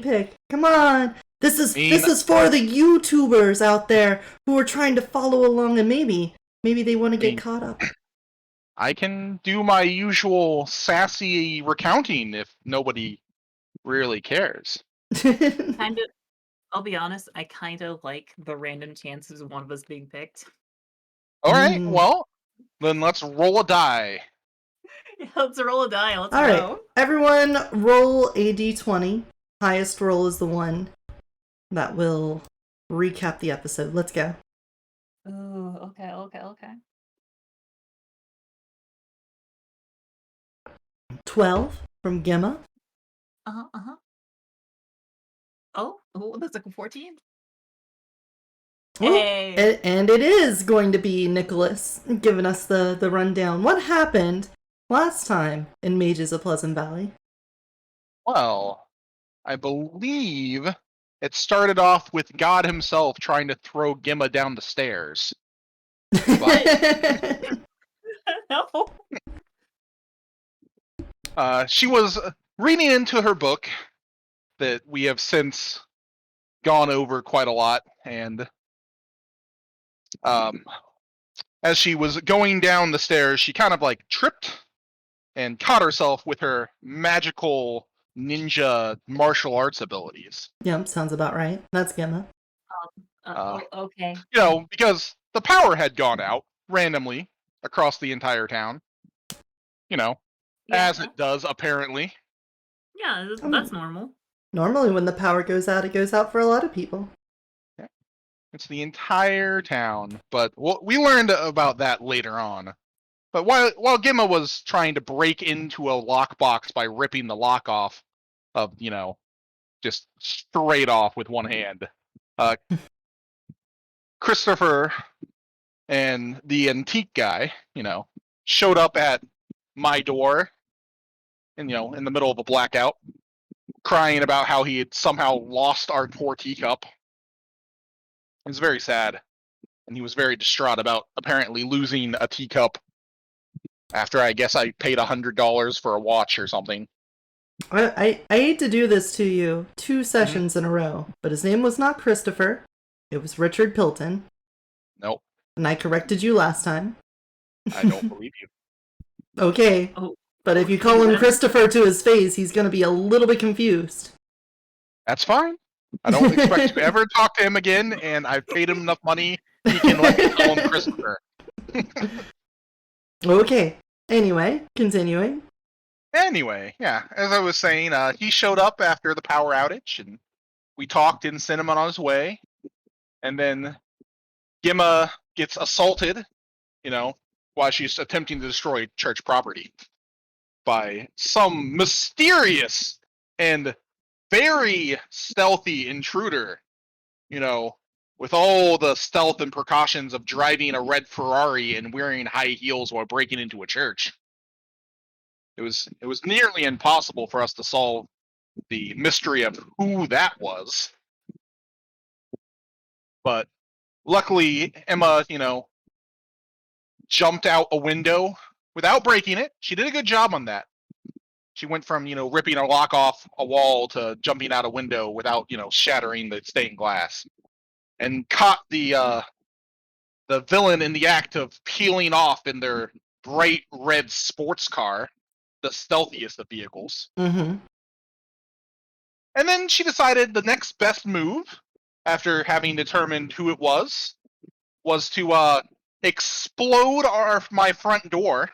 picked. Come on. This I mean, is for the YouTubers out there who are trying to follow along and maybe they want to get caught up. I can do my usual sassy recounting if nobody really cares. Kind of. I'll be honest. I kind of like the random chances of one of us being picked. All right, well, then let's roll a die. Yeah, let's roll a die. Let's All go. right, everyone, roll a d20. Highest roll is the one that will recap the episode. Let's go. Oh, okay. 12 from Gemma. Oh, that's like a 14. Hey. And it is going to be Nicholas giving us the rundown. What happened last time in Mages of Pleasant Valley? Well, I believe it started off with God himself trying to throw Gemma down the stairs. No. She was reading into her book that we have since gone over quite a lot, and as she was going down the stairs, she kind of like tripped and caught herself with her magical ninja martial arts abilities. Yep, sounds about right. That's Gemma. Okay. You know, because the power had gone out randomly across the entire town. You know, as it does, apparently. Yeah, that's normal. Normally when the power goes out, it goes out for a lot of people. Yeah. It's the entire town, but we learned about that later on. But while Gemma was trying to break into a lockbox by ripping the lock off of, you know, just straight off with one hand, Christopher and the antique guy, you know, showed up at my door, and you know, in the middle of a blackout, crying about how he had somehow lost our poor teacup. It was very sad, and he was very distraught about apparently losing a teacup after I guess I paid $100 for a watch or something. I hate to do this to you 2 sessions in a row, but his name was not Christopher. It was Richard Pilton. Nope. And I corrected you last time. I don't believe you. Okay. But if you call him Christopher to his face, he's going to be a little bit confused. That's fine. I don't expect to ever talk to him again, and I've paid him enough money. He can let me call him Christopher. Okay. Anyway, continuing. Anyway, yeah, as I was saying, he showed up after the power outage, and we talked and sent him on his way. And then Gemma gets assaulted, you know, while she's attempting to destroy church property by some mysterious and very stealthy intruder, you know, with all the stealth and precautions of driving a red Ferrari and wearing high heels while breaking into a church. It was nearly impossible for us to solve the mystery of who that was. But luckily, Emma, you know, jumped out a window without breaking it. She did a good job on that. She went from, you know, ripping a lock off a wall to jumping out a window without, you know, shattering the stained glass. And caught the villain in the act of peeling off in their bright red sports car, the stealthiest of vehicles. Mm-hmm. And then she decided the next best move, after having determined who it was to explode my front door.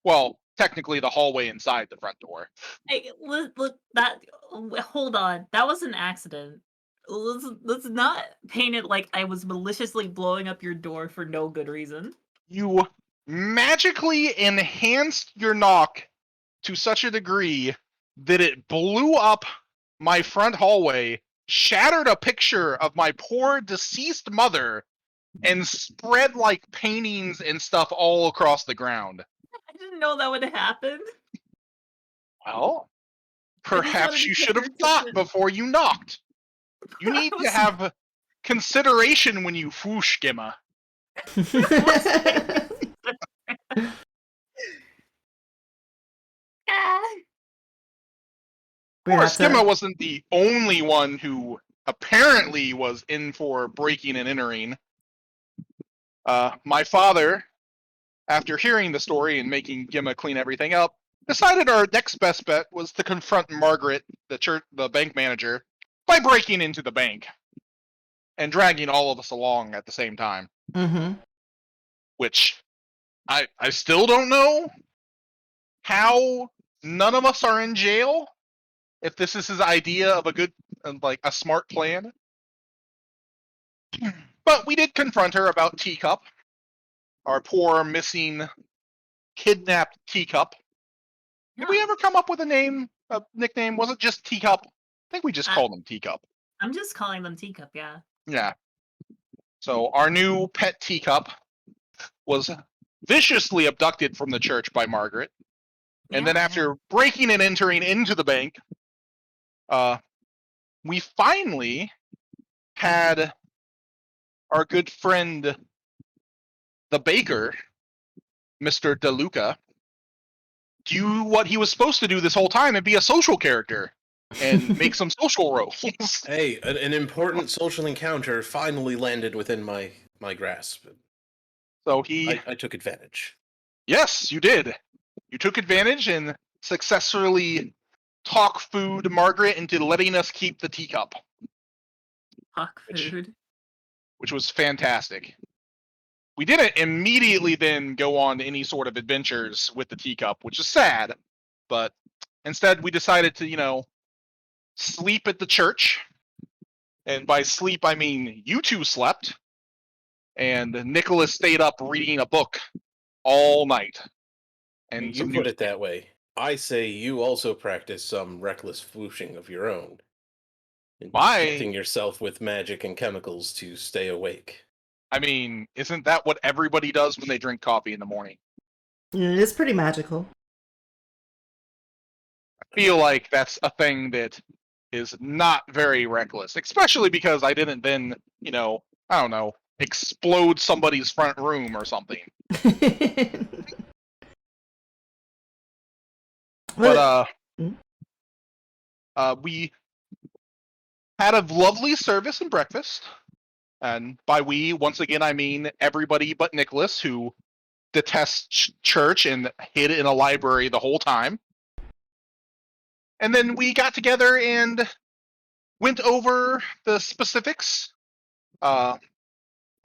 Well, technically the hallway inside the front door. Hey, look, that. Hold on, that was an accident. Let's not paint it like I was maliciously blowing up your door for no good reason. You magically enhanced your knock to such a degree that it blew up my front hallway, shattered a picture of my poor deceased mother, and spread like paintings and stuff all across the ground. I didn't know that would happen. Well, perhaps you should have thought before you knocked. You need to have consideration when you whoosh, Gemma. We Of course, have Skimma to. wasn't the only one who apparently was in for breaking and entering. My father, after hearing the story and making Gimma clean everything up, decided our next best bet was to confront Margaret, the bank manager, by breaking into the bank and dragging all of us along at the same time. Mm-hmm. Which I still don't know how none of us are in jail. If this is his idea of a good, like a smart plan. But we did confront her about Teacup, our poor missing, kidnapped Teacup. Did we Yeah. ever come up with a nickname? Was it just Teacup? I think we just I, called him Teacup. I'm just calling them teacup. Yeah. Yeah. So our new pet Teacup was viciously abducted from the church by Margaret, and then Yeah. after breaking and entering into the bank, we finally had our good friend, the baker, Mr. DeLuca, do what he was supposed to do this whole time and be a social character and make some social roles. Hey, an important social encounter finally landed within my grasp. So he, I took advantage. yes, you did. You took advantage and successfully talk food Margaret into letting us keep the teacup, Hawk food. which was fantastic. We didn't immediately then go on any sort of adventures with the teacup, which is sad, but instead we decided to, sleep at the church. And by sleep, I mean you two slept, and Nicholas stayed up reading a book all night. And You some put news. it that way. I say you also practice some reckless flooshing of your own, injecting yourself with magic and chemicals to stay awake. I mean, isn't that what everybody does when they drink coffee in the morning? It is pretty magical. I feel like that's a thing that is not very reckless, especially because I didn't then, I don't know, explode somebody's front room or something. But we had a lovely service and breakfast. And by we, once again, I mean everybody but Nicholas, who detests church and hid in a library the whole time. And then we got together and went over the specifics. I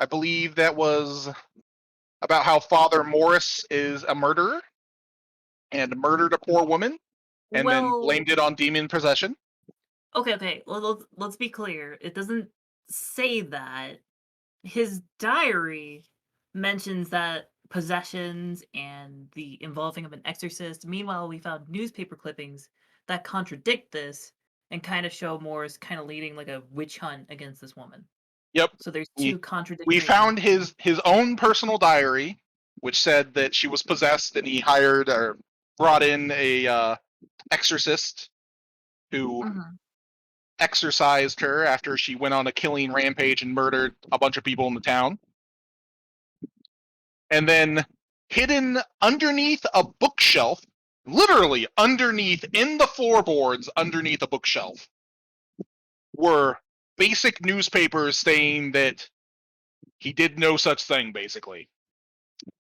believe that was about how Father Morris is a murderer and murdered a poor woman and then Well, blamed it on demon possession. okay. Well, let's be clear. It doesn't say that. His diary mentions that possessions and the involving of an exorcist. Meanwhile, we found newspaper clippings that contradict this and kind of show Morris kind of leading like a witch hunt against this woman. Yep. So there's We- two contradictory. We found his own personal diary, which said that she was possessed and he hired or brought in a exorcist who Mhm. exorcised her after she went on a killing rampage and murdered a bunch of people in the town. And then hidden underneath a bookshelf, literally underneath, in the floorboards underneath a bookshelf, were basic newspapers saying that he did no such thing, basically.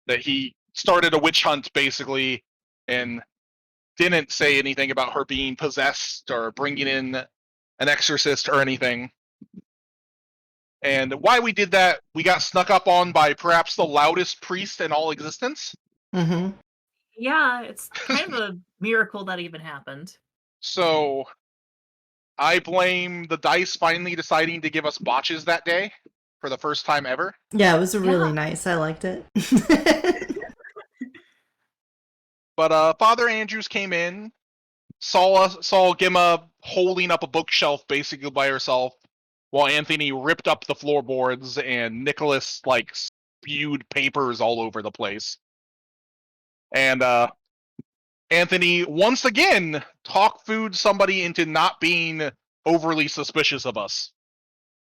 That he started a witch hunt, basically, and didn't say anything about her being possessed or bringing in an exorcist or anything. And why we did that, we got snuck up on by perhaps the loudest priest in all existence. Mm-hmm. Yeah, it's kind of a miracle that even happened. So I blame the dice finally deciding to give us botches that day for the first time ever. Yeah, it was really Yeah. nice. I liked it. But Father Andrews came in, saw Gimma holding up a bookshelf basically by herself, while Anthony ripped up the floorboards and Nicholas spewed papers all over the place. And Anthony once again talk food somebody into not being overly suspicious of us.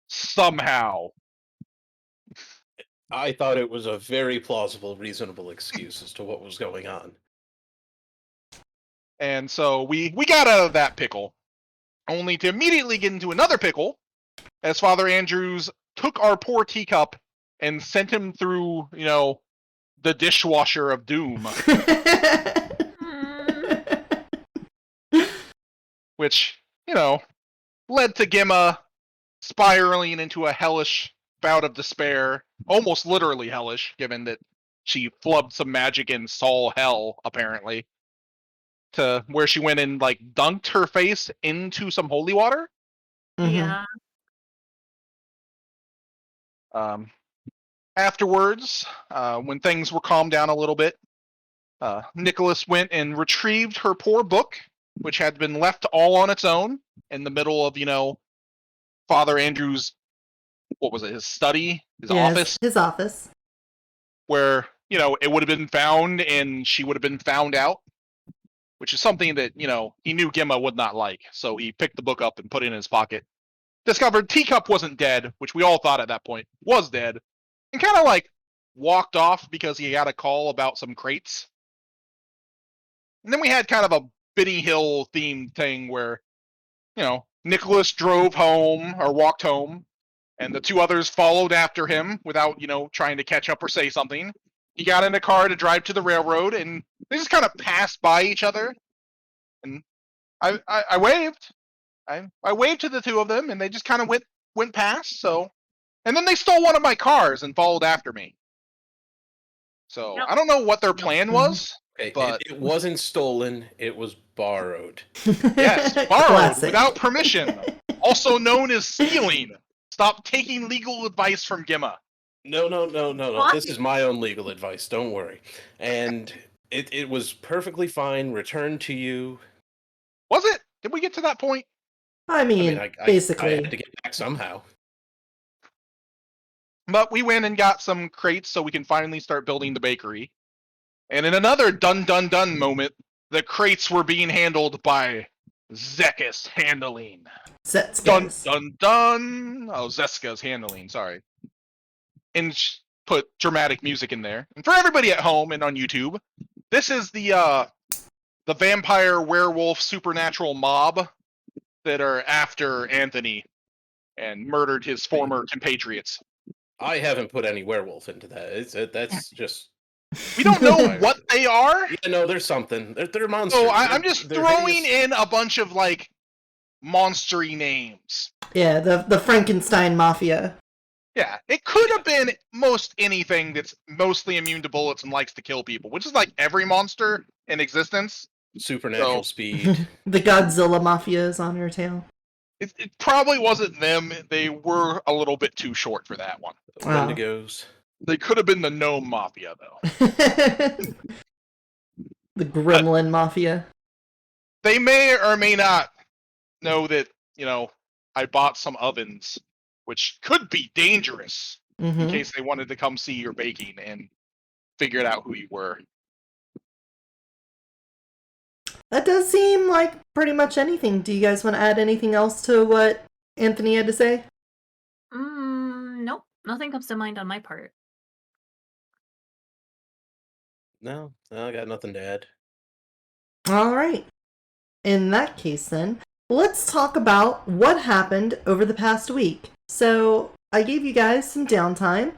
Somehow. I thought it was a very plausible, reasonable excuse as to what was going on. And so we got out of that pickle. only to immediately get into another pickle as Father Andrews took our poor teacup and sent him through, the dishwasher of doom, which, led to Gemma spiraling into a hellish bout of despair, almost literally hellish, given that she flubbed some magic and saw hell, apparently, to where she went and, dunked her face into some holy water. Yeah. Afterwards, when things were calmed down a little bit, Nicholas went and retrieved her poor book, which had been left all on its own in the middle of, Father Andrew's, what was it, his study, his office? His office. Where, it would have been found and she would have been found out, which is something that, he knew Gemma would not like. So he picked the book up and put it in his pocket. Discovered Teacup wasn't dead, which we all thought at that point was dead, and kind of walked off because he had a call about some crates. And then we had kind of a Benny Hill themed thing where, Nicholas drove home or walked home, and the two others followed after him without, trying to catch up or say something. He got in a car to drive to the railroad, and they just kind of passed by each other. And I waved. I waved to the two of them, and they just kind of went past. So, and then they stole one of my cars and followed after me. So Yep. I don't know what their plan was, Okay, but it wasn't stolen; it was borrowed. yes, borrowed Classic. without permission, also known as stealing. Stop taking legal advice from Gemma. No. What? This is my own legal advice. Don't worry. And it was perfectly fine. Returned to you. Was it? Did we get to that point? I mean, basically. I had to get back somehow. But we went and got some crates so we can finally start building the bakery. And in another dun moment, the crates were being handled by Zekis handling. Zetskas. Dun. Oh, Zeska's handling, sorry. And put dramatic music in there. And for everybody at home and on YouTube, this is the vampire, werewolf, supernatural mob that are after Anthony and murdered his former compatriots. I haven't put any werewolf into that. That's just. We don't know what they are. Yeah, no, there's something. They're monsters. So I'm just they're throwing hideous. in a bunch of monstery names. Yeah, the Frankenstein Mafia. Yeah, it could have been most anything that's mostly immune to bullets and likes to kill people, which is every monster in existence. Supernatural speed. The Godzilla Mafia is on your tail. It probably wasn't them. They were a little bit too short for that one. Wow. Wendigos. They could have been the Gnome Mafia, though. The Gremlin Mafia. They may or may not know that, I bought some ovens, which could be dangerous in case they wanted to come see your baking and figured out who you were. That does seem like pretty much anything. Do you guys want to add anything else to what Anthony had to say? Nope. Nothing comes to mind on my part. No, I got nothing to add. All right. In that case, then, let's talk about what happened over the past week. So, I gave you guys some downtime.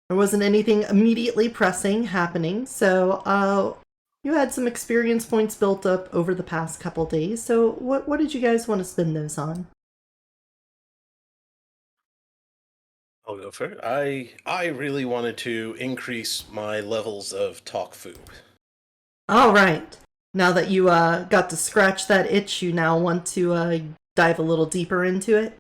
There wasn't anything immediately pressing happening, so you had some experience points built up over the past couple days. So, what did you guys want to spend those on? I'll go first. I really wanted to increase my levels of talk food. All right. Now that you got to scratch that itch, you now want to dive a little deeper into it?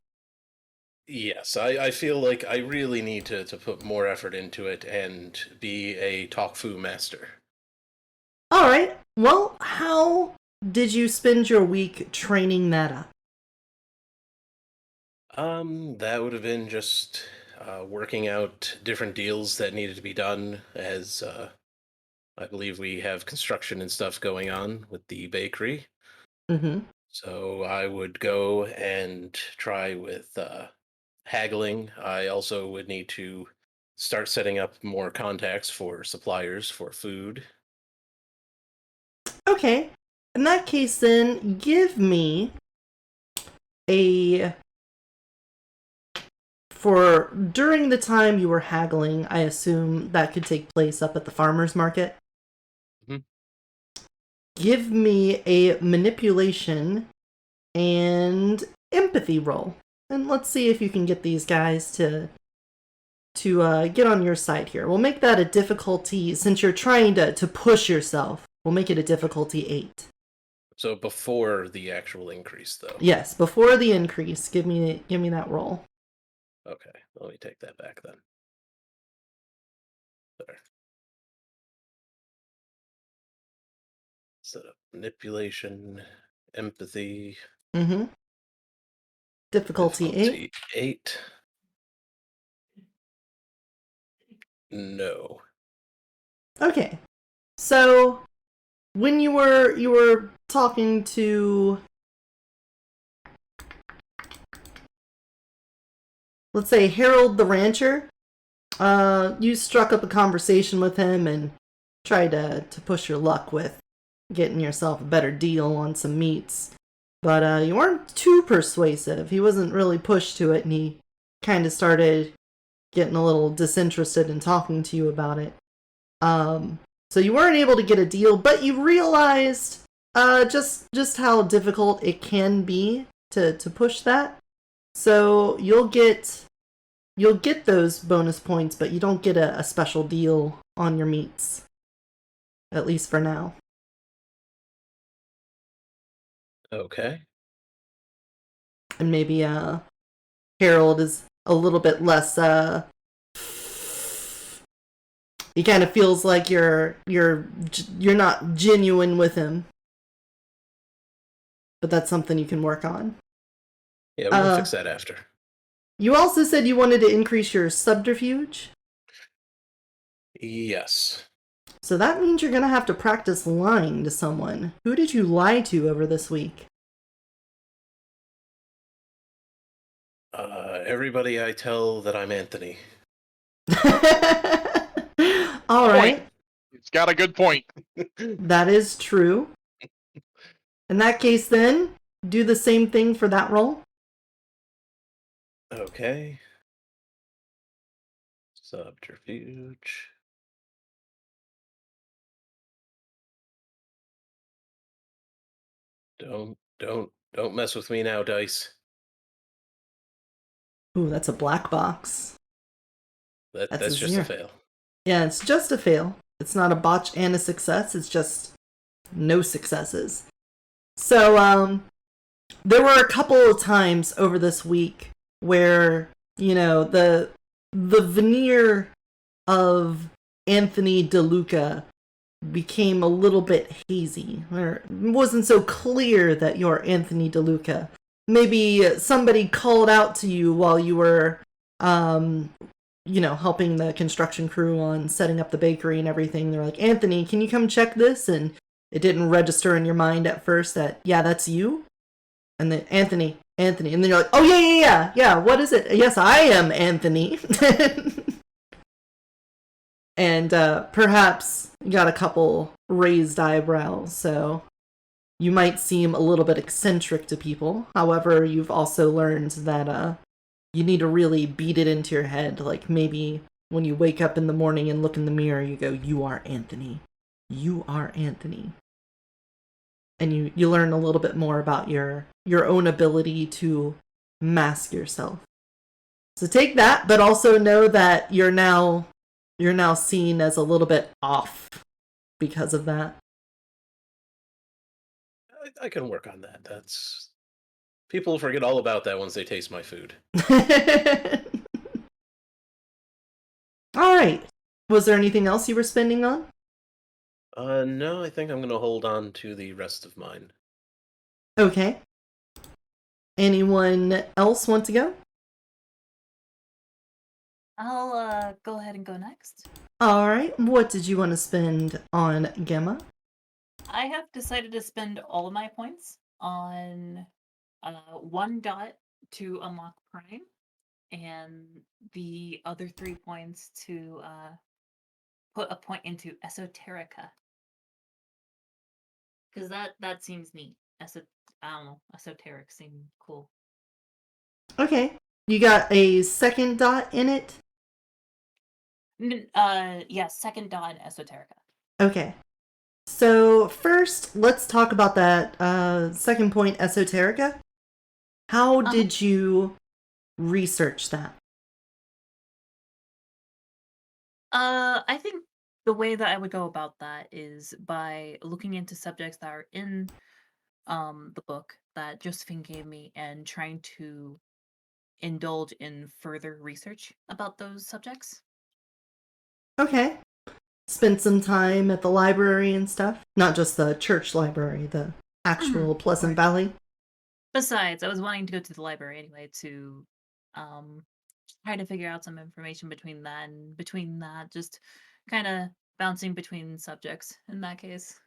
Yes, I feel like I really need to put more effort into it and be a talk fu master. All right. Well, how did you spend your week training that up? That would have been just working out different deals that needed to be done, as I believe we have construction and stuff going on with the bakery. Mm-hmm. So I would go and try with haggling. I also would need to start setting up more contacts for suppliers for food. Okay. In that case, then, give me for during the time you were haggling, I assume that could take place up at the farmer's market. Mhm. Give me a manipulation and empathy roll. And let's see if you can get these guys to get on your side here. We'll make that a difficulty, since you're trying to push yourself, we'll make it a difficulty 8. So before the actual increase, though. Yes, before the increase, give me that roll. Okay, let me take that back then. There. Set up manipulation, empathy. Mm-hmm. Difficulty 8. 8. No. Okay. So when you were talking to, let's say, Harold the rancher, you struck up a conversation with him and tried to push your luck with getting yourself a better deal on some meats. But you weren't too persuasive. He wasn't really pushed to it, and he kind of started getting a little disinterested in talking to you about it. So you weren't able to get a deal, but you realized just how difficult it can be to push that. So you'll get those bonus points, but you don't get a special deal on your meats. At least for now. Okay. And maybe Harold is a little bit less he kind of feels like you're not genuine with him. But that's something you can work on. Yeah, we can fix that after. You also said you wanted to increase your subterfuge? Yes. So that means you're going to have to practice lying to someone. Who did you lie to over this week? Everybody I tell that I'm Anthony. All right. It's got a good point. That is true. In that case, then, do the same thing for that roll. Okay. Subterfuge. Don't mess with me now, dice. Ooh, that's a black box. That's just a fail. Yeah, it's just a fail. It's not a botch and a success. It's just no successes. So, there were a couple of times over this week where, the veneer of Anthony DeLuca became a little bit hazy, or it wasn't so clear that you're Anthony DeLuca. Maybe somebody called out to you while you were, helping the construction crew on setting up the bakery and everything. They're like, Anthony, can you come check this? And it didn't register in your mind at first that, yeah, that's you. And then Anthony. And then you're like, oh, yeah, what is it? Yes, I am Anthony. And perhaps you got a couple raised eyebrows, so you might seem a little bit eccentric to people. However, you've also learned that you need to really beat it into your head. Like maybe when you wake up in the morning and look in the mirror, you go, you are Anthony. You are Anthony. And you learn a little bit more about your own ability to mask yourself. So take that, but also know that you're now seen as a little bit off because of that. I can work on that. That's people forget all about that once they taste my food. All right. Was there anything else you were spending on? No, I think I'm going to hold on to the rest of mine. Okay. Anyone else want to go? I'll go ahead and go next. All right. What did you want to spend on Gemma? I have decided to spend all of my points on 1 dot to unlock Prime, and the other 3 points to put a point into Esoterica. Because that seems neat. I don't know, esoteric seemed cool. Okay. You got a second dot in it? Yeah, second dot esoterica. Okay. So first, let's talk about that second point, esoterica. How did you research that? I think the way that I would go about that is by looking into subjects that are in the book that Josephine gave me and trying to indulge in further research about those subjects. Okay. Spent some time at the library and stuff. Not just the church library, the actual Pleasant Valley. Besides, I was wanting to go to the library anyway to try to figure out some information between that and between that, just kind of bouncing between subjects in that case.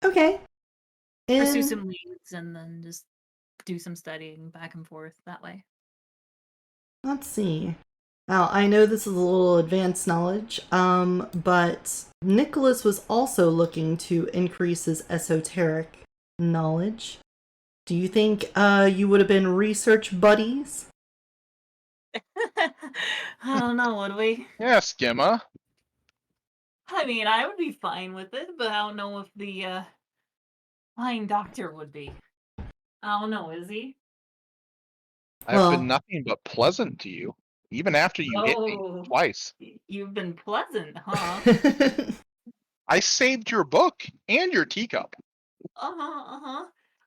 Okay. Pursue And some leads and then just do some studying back and forth that way. let's see. Now, I know this is a little advanced knowledge, but Nicholas was also looking to increase his esoteric knowledge. Do you think you would have been research buddies? I don't know, would we? Yes, Gemma. I mean, I would be fine with it, but I don't know if the flying doctor would be. I don't know, is he? I've Well- been nothing but pleasant to you, even after you hit me Oh. twice. You've been pleasant, huh? I saved your book and your teacup.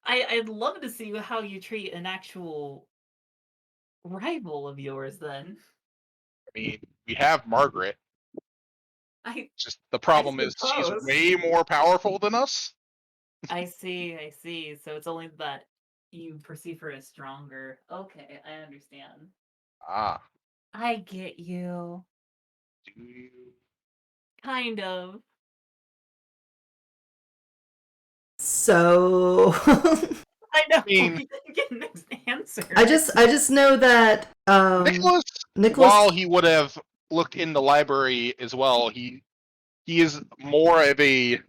I'd love to see how you treat an actual rival of yours then. I mean, we have Margaret. I Just the problem is she's suppose. way more powerful than us. I see. So it's only that you perceive her as stronger. Okay, I understand. Ah, I get you. do you? Kind of. So I know. mean- We didn't get an answer. I just know that Nicholas, while he would have looked in the library as well, he is more of a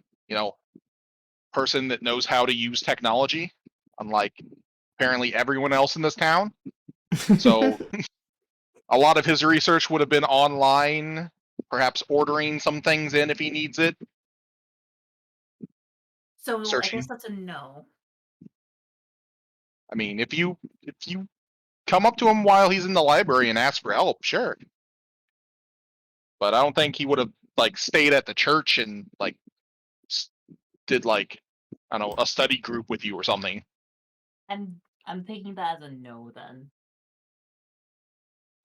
person that knows how to use technology, unlike apparently everyone else in this town. So a lot of his research would have been online, perhaps ordering some things in if he needs it. So I Searching. guess that's a no. I mean, if you come up to him while he's in the library and ask for help, sure. But I don't think he would have stayed at the church and did I don't know, a study group with you or something. And I'm taking that as a no then.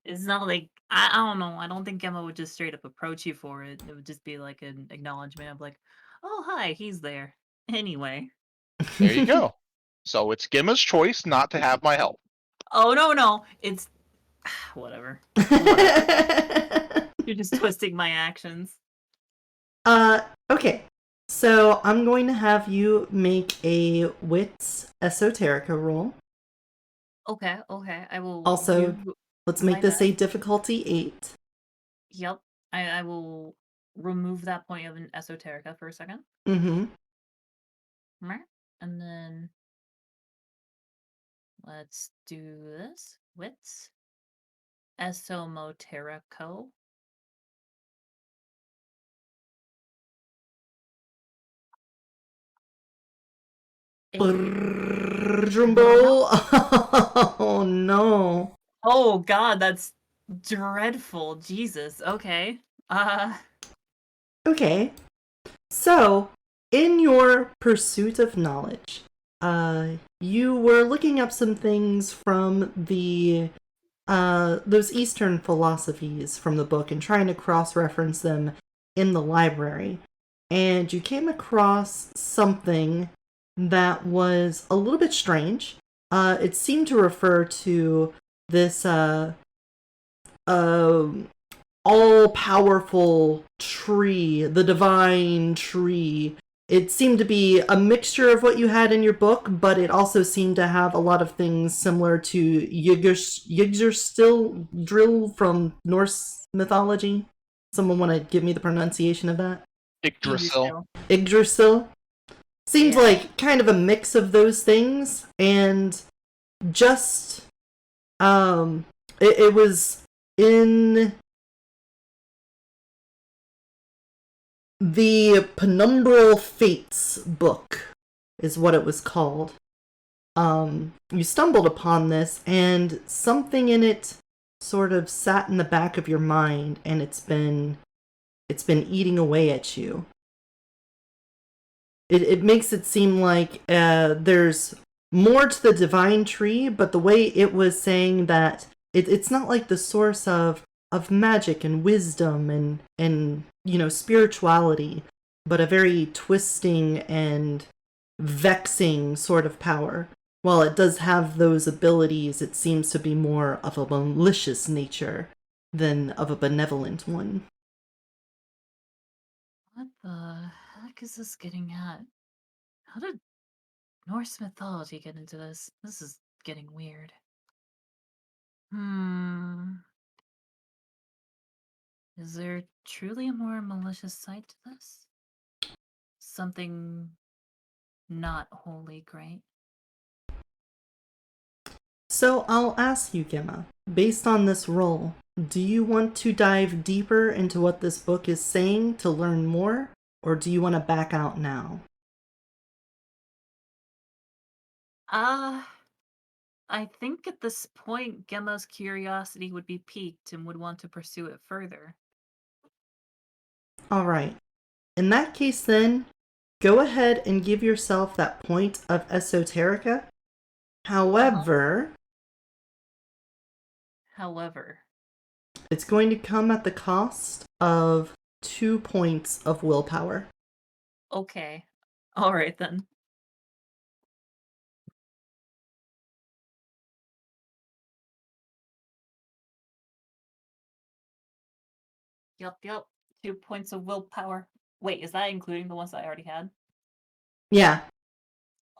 It's not like I don't know. I don't think Emma would just straight up approach you for it. It would just be like an acknowledgement of like, oh hi, he's there. Anyway. There you go. So it's Gemma's choice not to have my help. Oh no. It's whatever. You're just twisting my actions. Okay. So I'm going to have you make a Wits Esoterica roll. Okay. I will Also, do let's make my this a best. difficulty 8. Yep. I will remove that point of an esoterica for a second. Mm-hmm. Right. And then let's do this. Wits. Esomoterico. Drum roll. Oh no. Oh god, that's dreadful. Jesus. Okay. Okay. So, in your pursuit of knowledge, you were looking up some things from the those Eastern philosophies from the book and trying to cross-reference them in the library. And you came across something that was a little bit strange. It seemed to refer to this all-powerful tree, the divine tree. It seemed to be a mixture of what you had in your book, but it also seemed to have a lot of things similar to Yggdrasil drill from Norse mythology. Someone want to give me the pronunciation of that? Yggdrasil. Yggdrasil. Seems Yeah. like kind of a mix of those things, and just It was in the Penumbral Fates book, is what it was called. You stumbled upon this, and something in it sort of sat in the back of your mind, and it's been eating away at you. It makes it seem like there's more to the divine tree, but the way it was saying that it's not like the source of magic and wisdom and spirituality, but a very twisting and vexing sort of power. While it does have those abilities, it seems to be more of a malicious nature than of a benevolent one. What the heck is this getting at? How did Norse mythology get into this? This is getting weird. Is there truly a more malicious side to this? Something not wholly great? So I'll ask you, Gemma, based on this role, do you want to dive deeper into what this book is saying to learn more, or do you want to back out now? I think at this point, Gemma's curiosity would be piqued and would want to pursue it further. All right. In that case, then, go ahead and give yourself that point of esoterica. However, it's going to come at the cost of 2 points of willpower. Okay. All right, then. Yep. 2 points of willpower. Wait, is that including the ones that I already had? Yeah.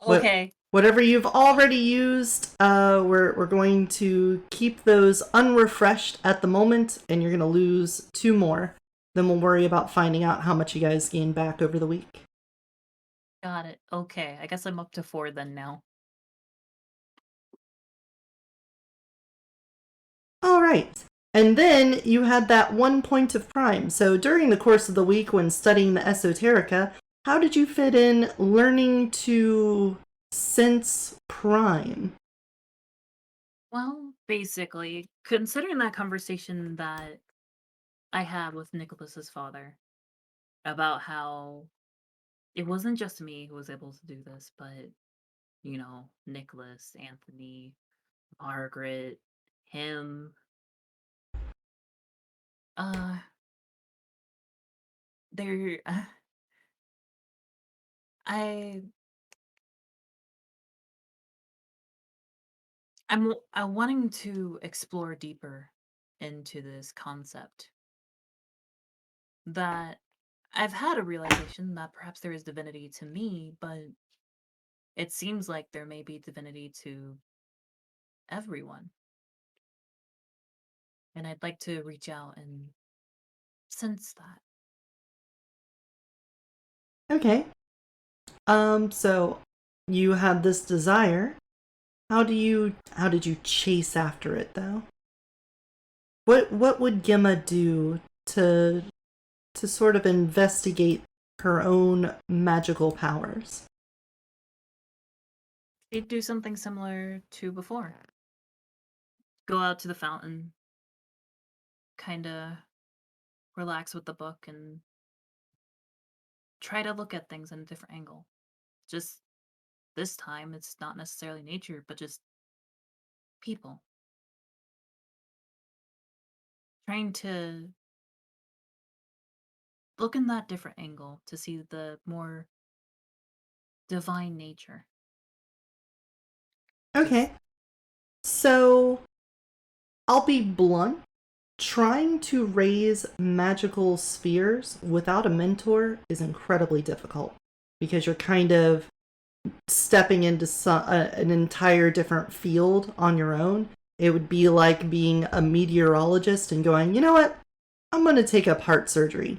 Okay. Whatever you've already used, we're going to keep those unrefreshed at the moment, and you're going to lose 2 more. Then we'll worry about finding out how much you guys gain back over the week. Got it. Okay, I guess I'm up to 4 then now. All right. And then you had that 1 point of prime. So during the course of the week when studying the esoterica, how did you fit in learning to sense prime? Well, basically, considering that conversation that I had with Nicholas's father about how it wasn't just me who was able to do this, but, Nicholas, Anthony, Margaret, him, they're, I'm wanting to explore deeper into this concept that I've had a realization that perhaps there is divinity to me, but it seems like there may be divinity to everyone. And I'd like to reach out and sense that. Okay. So you had this desire. How did you chase after it though? What would Gemma do to sort of investigate her own magical powers? She'd do something similar to before. Go out to the fountain, kind of relax with the book, and try to look at things in a different angle. Just this time, it's not necessarily nature, but just people. Trying to look in that different angle to see the more divine nature. Okay. So I'll be blunt. Trying to raise magical spheres without a mentor is incredibly difficult because you're kind of stepping into an entire different field on your own. It would be like being a meteorologist and going, you know what? I'm going to take up heart surgery.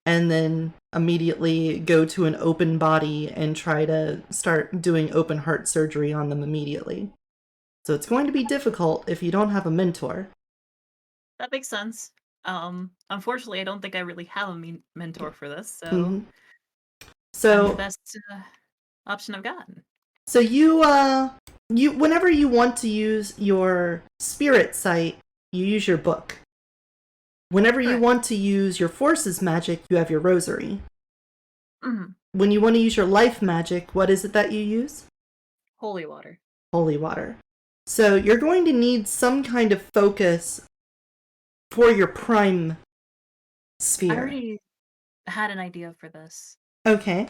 And then immediately go to an open body and try to start doing open heart surgery on them immediately. So it's going to be difficult if you don't have a mentor. That makes sense. Unfortunately, I don't think I really have a mentor for this, so Mhm. I'm the So best option I've gotten. so you whenever you want to use your spirit sight, you use your book. Whenever you Correct. want to use your forces magic, you have your rosary. Mhm. When you want to use your life magic, what is it that you use? Holy water. Holy water. So you're going to need some kind of focus for your prime I sphere. already had an idea for this. Okay.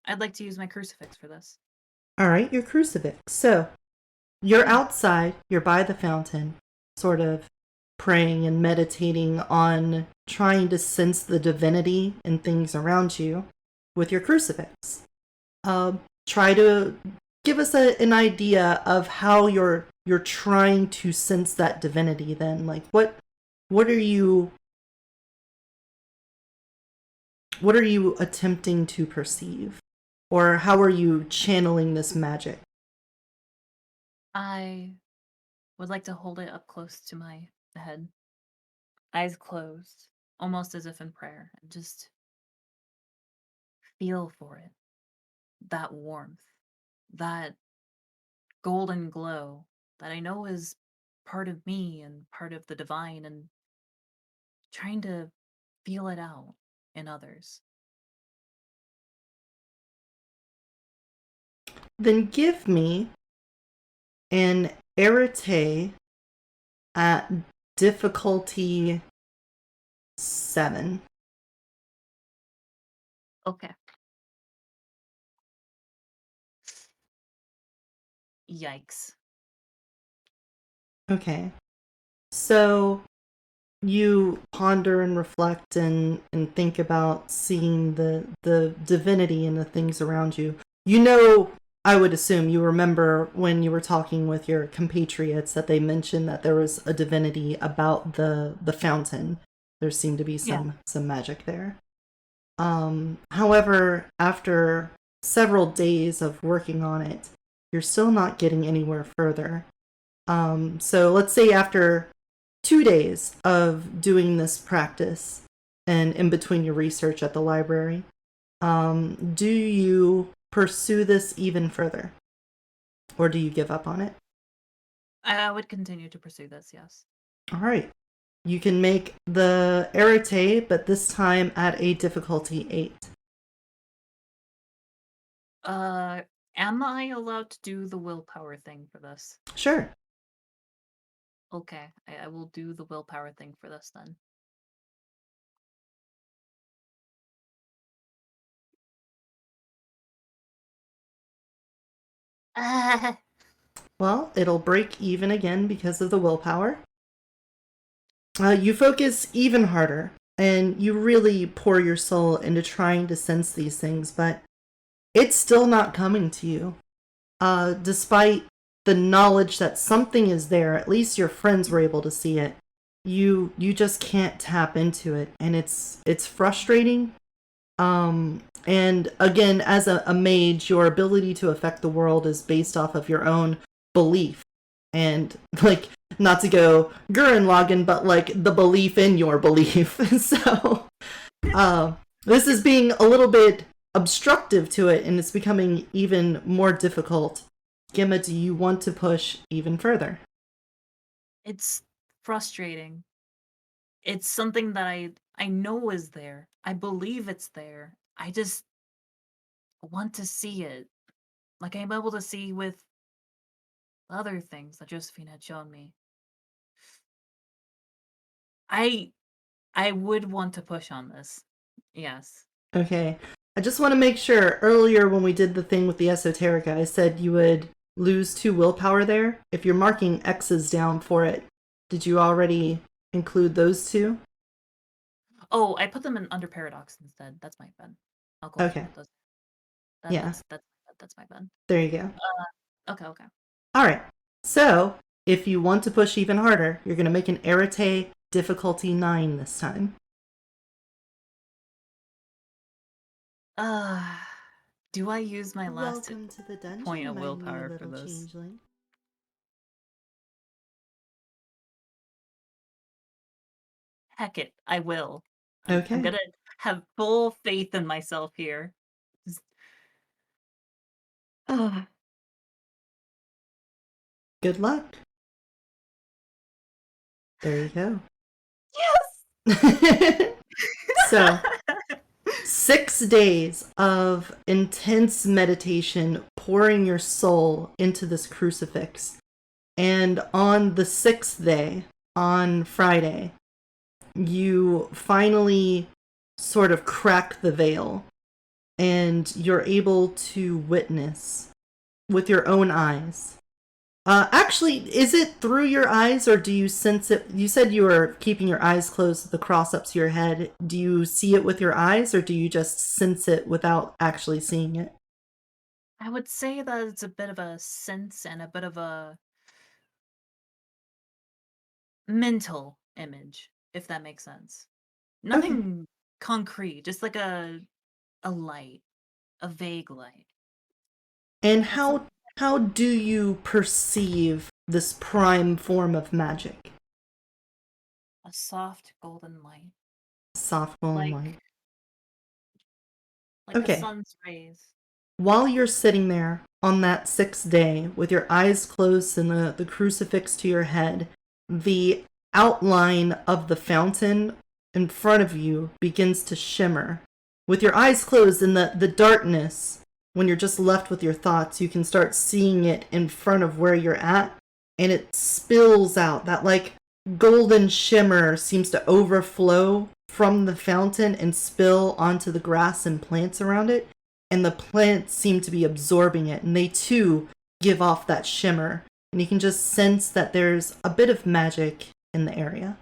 I'd like to use my crucifix for this. All right, your crucifix. So you're Mhm. outside, you're by the fountain, sort of praying and meditating on trying to sense the divinity in things around you with your crucifix. Try to give us an idea of how you're trying to sense that divinity then. Like what are you attempting to perceive? Or how are you channeling this magic? I would like to hold it up close to my head, eyes closed, almost as if in prayer, and just feel for it. That warmth, that golden glow that I know is part of me and part of the divine, and trying to feel it out in others. Then give me an arete at difficulty 7. Okay. Yikes. Okay. So you ponder and reflect and think about seeing the divinity in the things around you. You know, I would assume you remember when you were talking with your compatriots that they mentioned that there was a divinity about the fountain. There seemed to be Yeah. some magic there. However, after several days of working on it, you're still not getting anywhere further. So let's say after 2 days of doing this practice and in between your research at the library, do you pursue this even further? Or do you give up on it? I would continue to pursue this, yes. All right. You can make the arete, but this time at a difficulty 8. Am I allowed to do the willpower thing for this? Sure. Okay, I will do the willpower thing for this then. Ah, Well, it'll break even again because of the willpower. You focus even harder, and you really pour your soul into trying to sense these things, but it's still not coming to you. Despite the knowledge that something is there, at least your friends were able to see it. You just can't tap into it, and it's frustrating. And again, as a mage, your ability to affect the world is based off of your own belief, and like not to go Gurren Lagann, but like the belief in your belief. So, this is being a little bit obstructive to it, and it's becoming even more difficult. Gemma, do you want to push even further? it's frustrating. It's something that I know is there. I believe it's there. I just want to see it. Like I'm able to see with other things that Josephine had shown me. I I would want to push on this. Yes. Okay. I just want to make sure earlier when we did the thing with the esoterica, I said you would lose 2 willpower there. If you're marking X's down for it, did you already include those 2? Oh, I put them in under paradox instead. That's my bad. I'll go ahead Okay. and put those. Yeah. That's my bad. There you go. Okay. All right. So, if you want to push even harder, you're going to make an arete difficulty 9 this time. Uh, do I use my last Welcome to the dungeon, point of my new willpower for little this? changeling. Heck it, I will. Okay. I'm gonna have full faith in myself here. Just- Ah, Good luck. There you go. yes! So, 6 days of intense meditation, pouring your soul into this crucifix. And on the 6th day, on Friday, you finally sort of crack the veil and you're able to witness with your own eyes. Actually, is it through your eyes or do you sense it? You said you were keeping your eyes closed with the cross up to your head. Do you see it with your eyes or do you just sense it without actually seeing it? I would say that it's a bit of a sense and a bit of a mental image, if that makes sense. Nothing concrete, just like a light, a vague light. And That's all. how do you perceive this prime form of magic? A soft golden light, Soft golden like light. the Okay. sun's rays. While you're sitting there on that 6th day with your eyes closed and the crucifix to your head, the outline of the fountain in front of you begins to shimmer. With your eyes closed in the darkness, when you're just left with your thoughts, you can start seeing it in front of where you're at, and it spills out. That like golden shimmer seems to overflow from the fountain and spill onto the grass and plants around it. And the plants seem to be absorbing it, and they too give off that shimmer. And you can just sense that there's a bit of magic in the area.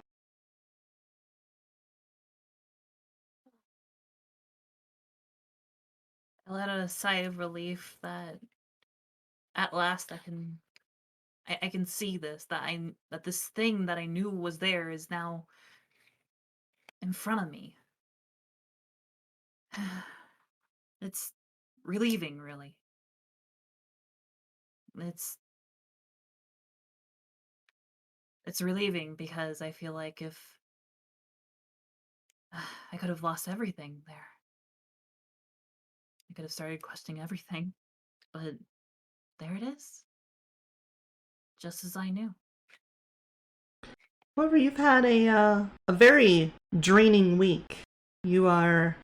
I let out a sigh of relief that at last I can see this, that this thing that I knew was there is now in front of me. It's relieving, really. It's it's relieving because I feel like if I could have lost everything there. I could have started questioning everything, but there it is. Just as I knew. However, you've had a very draining week. You are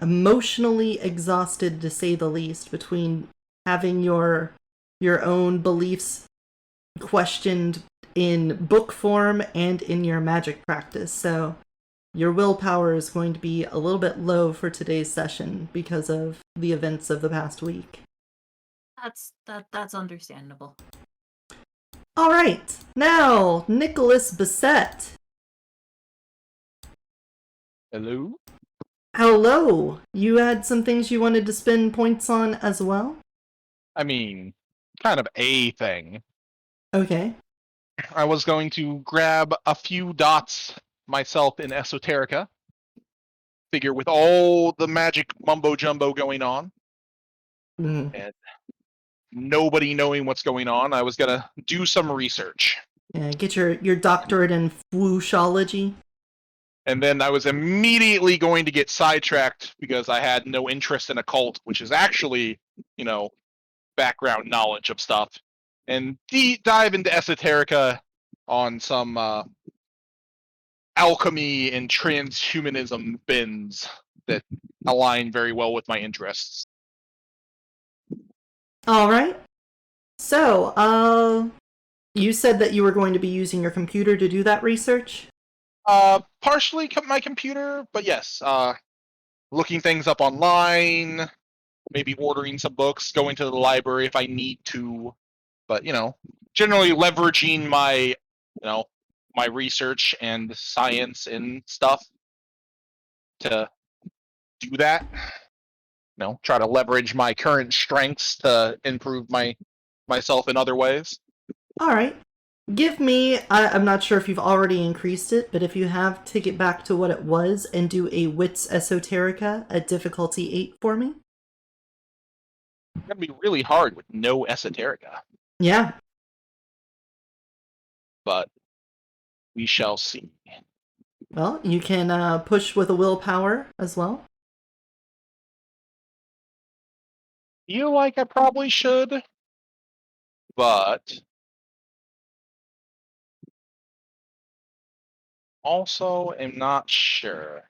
emotionally exhausted, to say the least, between having your own beliefs questioned in book form and in your magic practice. So your willpower is going to be a little bit low for today's session because of the events of the past week. That's understandable. All right, now Nicholas Bissett. Hello? Hello. You had some things you wanted to spend points on as well? I mean, kind of a thing. Okay. I was going to grab a few dots myself in Esoterica. Figure with all the magic mumbo jumbo going on Mm. and nobody knowing what's going on, I was gonna do some research. Yeah, get your doctorate in wooshology. And then I was immediately going to get sidetracked because I had no interest in occult, which is actually, background knowledge of stuff. And dive into Esoterica on some alchemy and transhumanism bins that align very well with my interests. All right. So, you said that you were going to be using your computer to do that research? Partially my computer, but yes, looking things up online, maybe ordering some books, going to the library if I need to, but generally leveraging my, my research and science and stuff to do that. Try to leverage my current strengths to improve myself in other ways. All right. Give me, I'm not sure if you've already increased it, but if you have, take it back to what it was and do a Wits Esoterica at difficulty 8 for me. It's going to be really hard with no Esoterica, Yeah. but we shall see. Well, you can push with a willpower as well. Feel like I probably should, but also am not sure.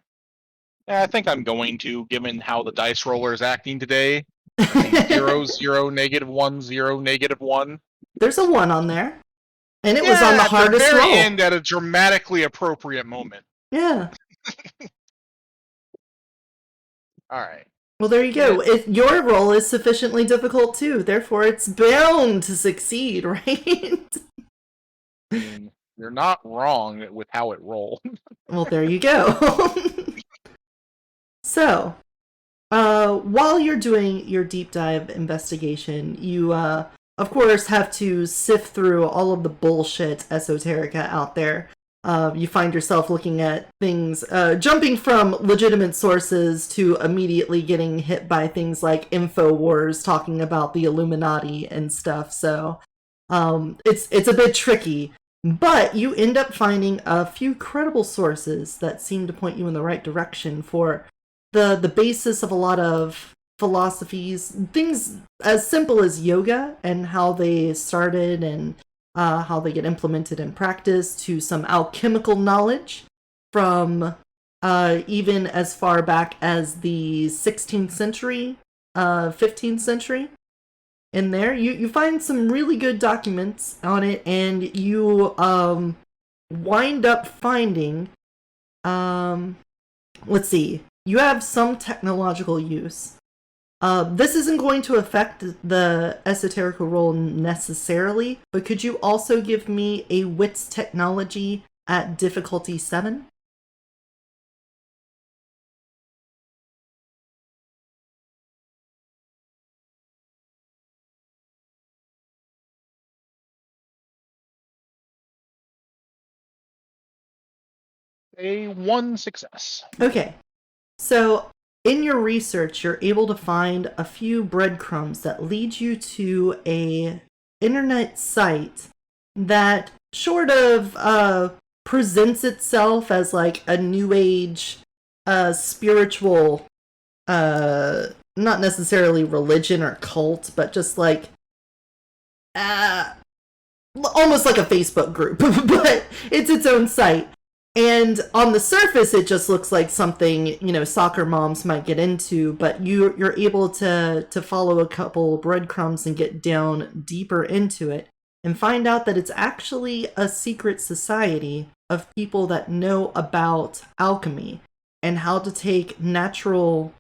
Yeah, I think I'm going to, given how the dice roller is acting today. 0, 0, -1, 0, -1. There's a 1 on there. And it was Yeah, on the at hardest the very roll. end at a dramatically appropriate moment. Yeah. All right. Well, there you go. If your roll is sufficiently difficult too, therefore it's bound to succeed, right? I mean, you're not wrong with how it rolled. Well, there you go. So, while you're doing your deep dive investigation, you, of course, have to sift through all of the bullshit esoterica out there. You find yourself looking at things, jumping from legitimate sources to immediately getting hit by things like InfoWars talking about the Illuminati and stuff. So, it's a bit tricky. But you end up finding a few credible sources that seem to point you in the right direction for the basis of a lot of philosophies, things as simple as yoga and how they started and how they get implemented in practice, to some alchemical knowledge from even as far back as the 16th century, 15th century. In there, you find some really good documents on it, and you wind up finding, let's see, you have some technological use. This isn't going to affect the esoterical roll necessarily, but could you also give me a wits technology at difficulty 7? A 1 success. Okay, so in your research, you're able to find a few breadcrumbs that lead you to a internet site that sort of presents itself as like a new age spiritual, not necessarily religion or cult, but just like almost like a Facebook group, but it's its own site. And on the surface, it just looks like something, soccer moms might get into, but you're able to follow a couple breadcrumbs and get down deeper into it and find out that it's actually a secret society of people that know about alchemy and how to take natural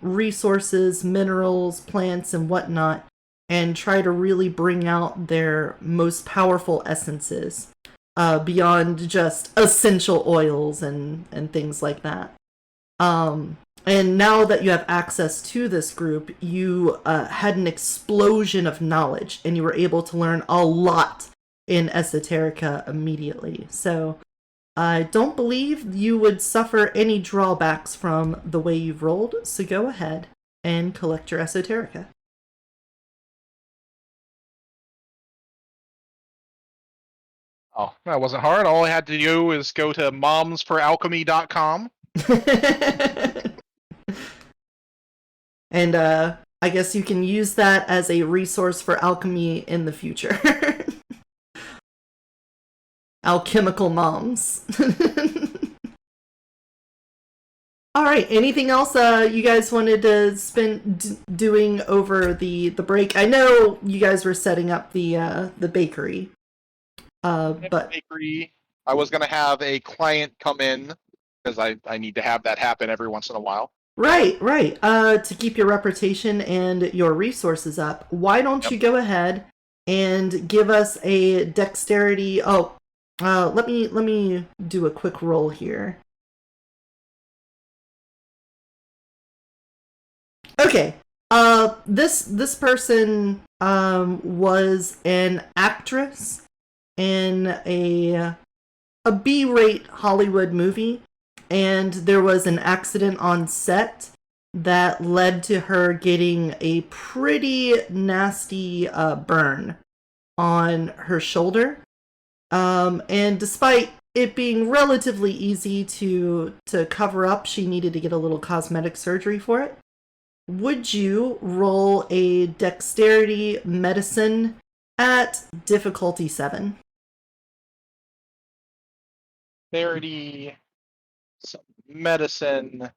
resources, minerals, plants, and whatnot, and try to really bring out their most powerful essences. Beyond just essential oils and things like that. And now that you have access to this group, you had an explosion of knowledge, and you were able to learn a lot in esoterica immediately. So I don't believe you would suffer any drawbacks from the way you've rolled, so go ahead and collect your esoterica. Oh, that wasn't hard. All I had to do is go to momsforalchemy.com. And I guess you can use that as a resource for alchemy in the future. Alchemical moms. All right, anything else you guys wanted to spend doing over the break? I know you guys were setting up the bakery. But bakery. I was going to have a client come in because I need to have that happen every once in a while. Right. To keep your reputation and your resources up, why don't you go ahead and give us a dexterity? Oh, let me do a quick roll here. Okay. This person was an actress in a B-rate Hollywood movie, and there was an accident on set that led to her getting a pretty nasty burn on her shoulder. And despite it being relatively easy to cover up, she needed to get a little cosmetic surgery for it. Would you roll a dexterity medicine at difficulty 7? Dexterity, some medicine.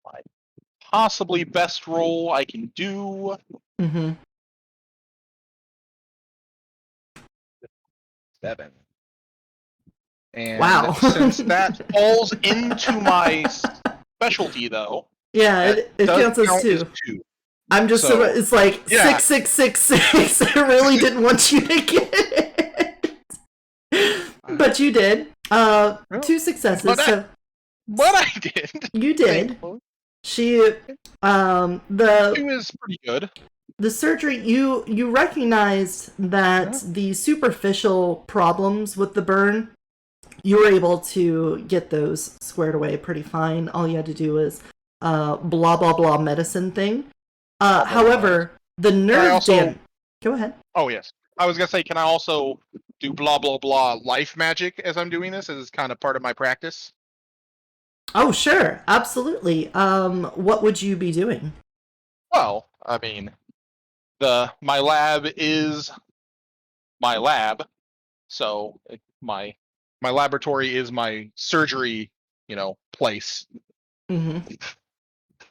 My possibly best roll I can do. Mm-hmm. 7. And Wow. since that falls into my specialty, though, Yeah, that it does counts as count 2. as 2. I'm just So, it's like yeah. 6. I really didn't want you to get it. But you did. 2 successes. But I did. You did. Thankfully. She 2 is pretty good. the surgery, you recognized that the superficial problems with the burn, you were able to get those squared away pretty fine. All you had to do is blah blah blah medicine thing. However, the nerve Go ahead. Oh yes, I was gonna say, can I also do blah blah blah life magic as I'm doing this? As it's kind of part of my practice. Oh sure, absolutely. What would you be doing? Well, I mean, my lab is my lab, so my laboratory is my surgery, place. Mm-hmm.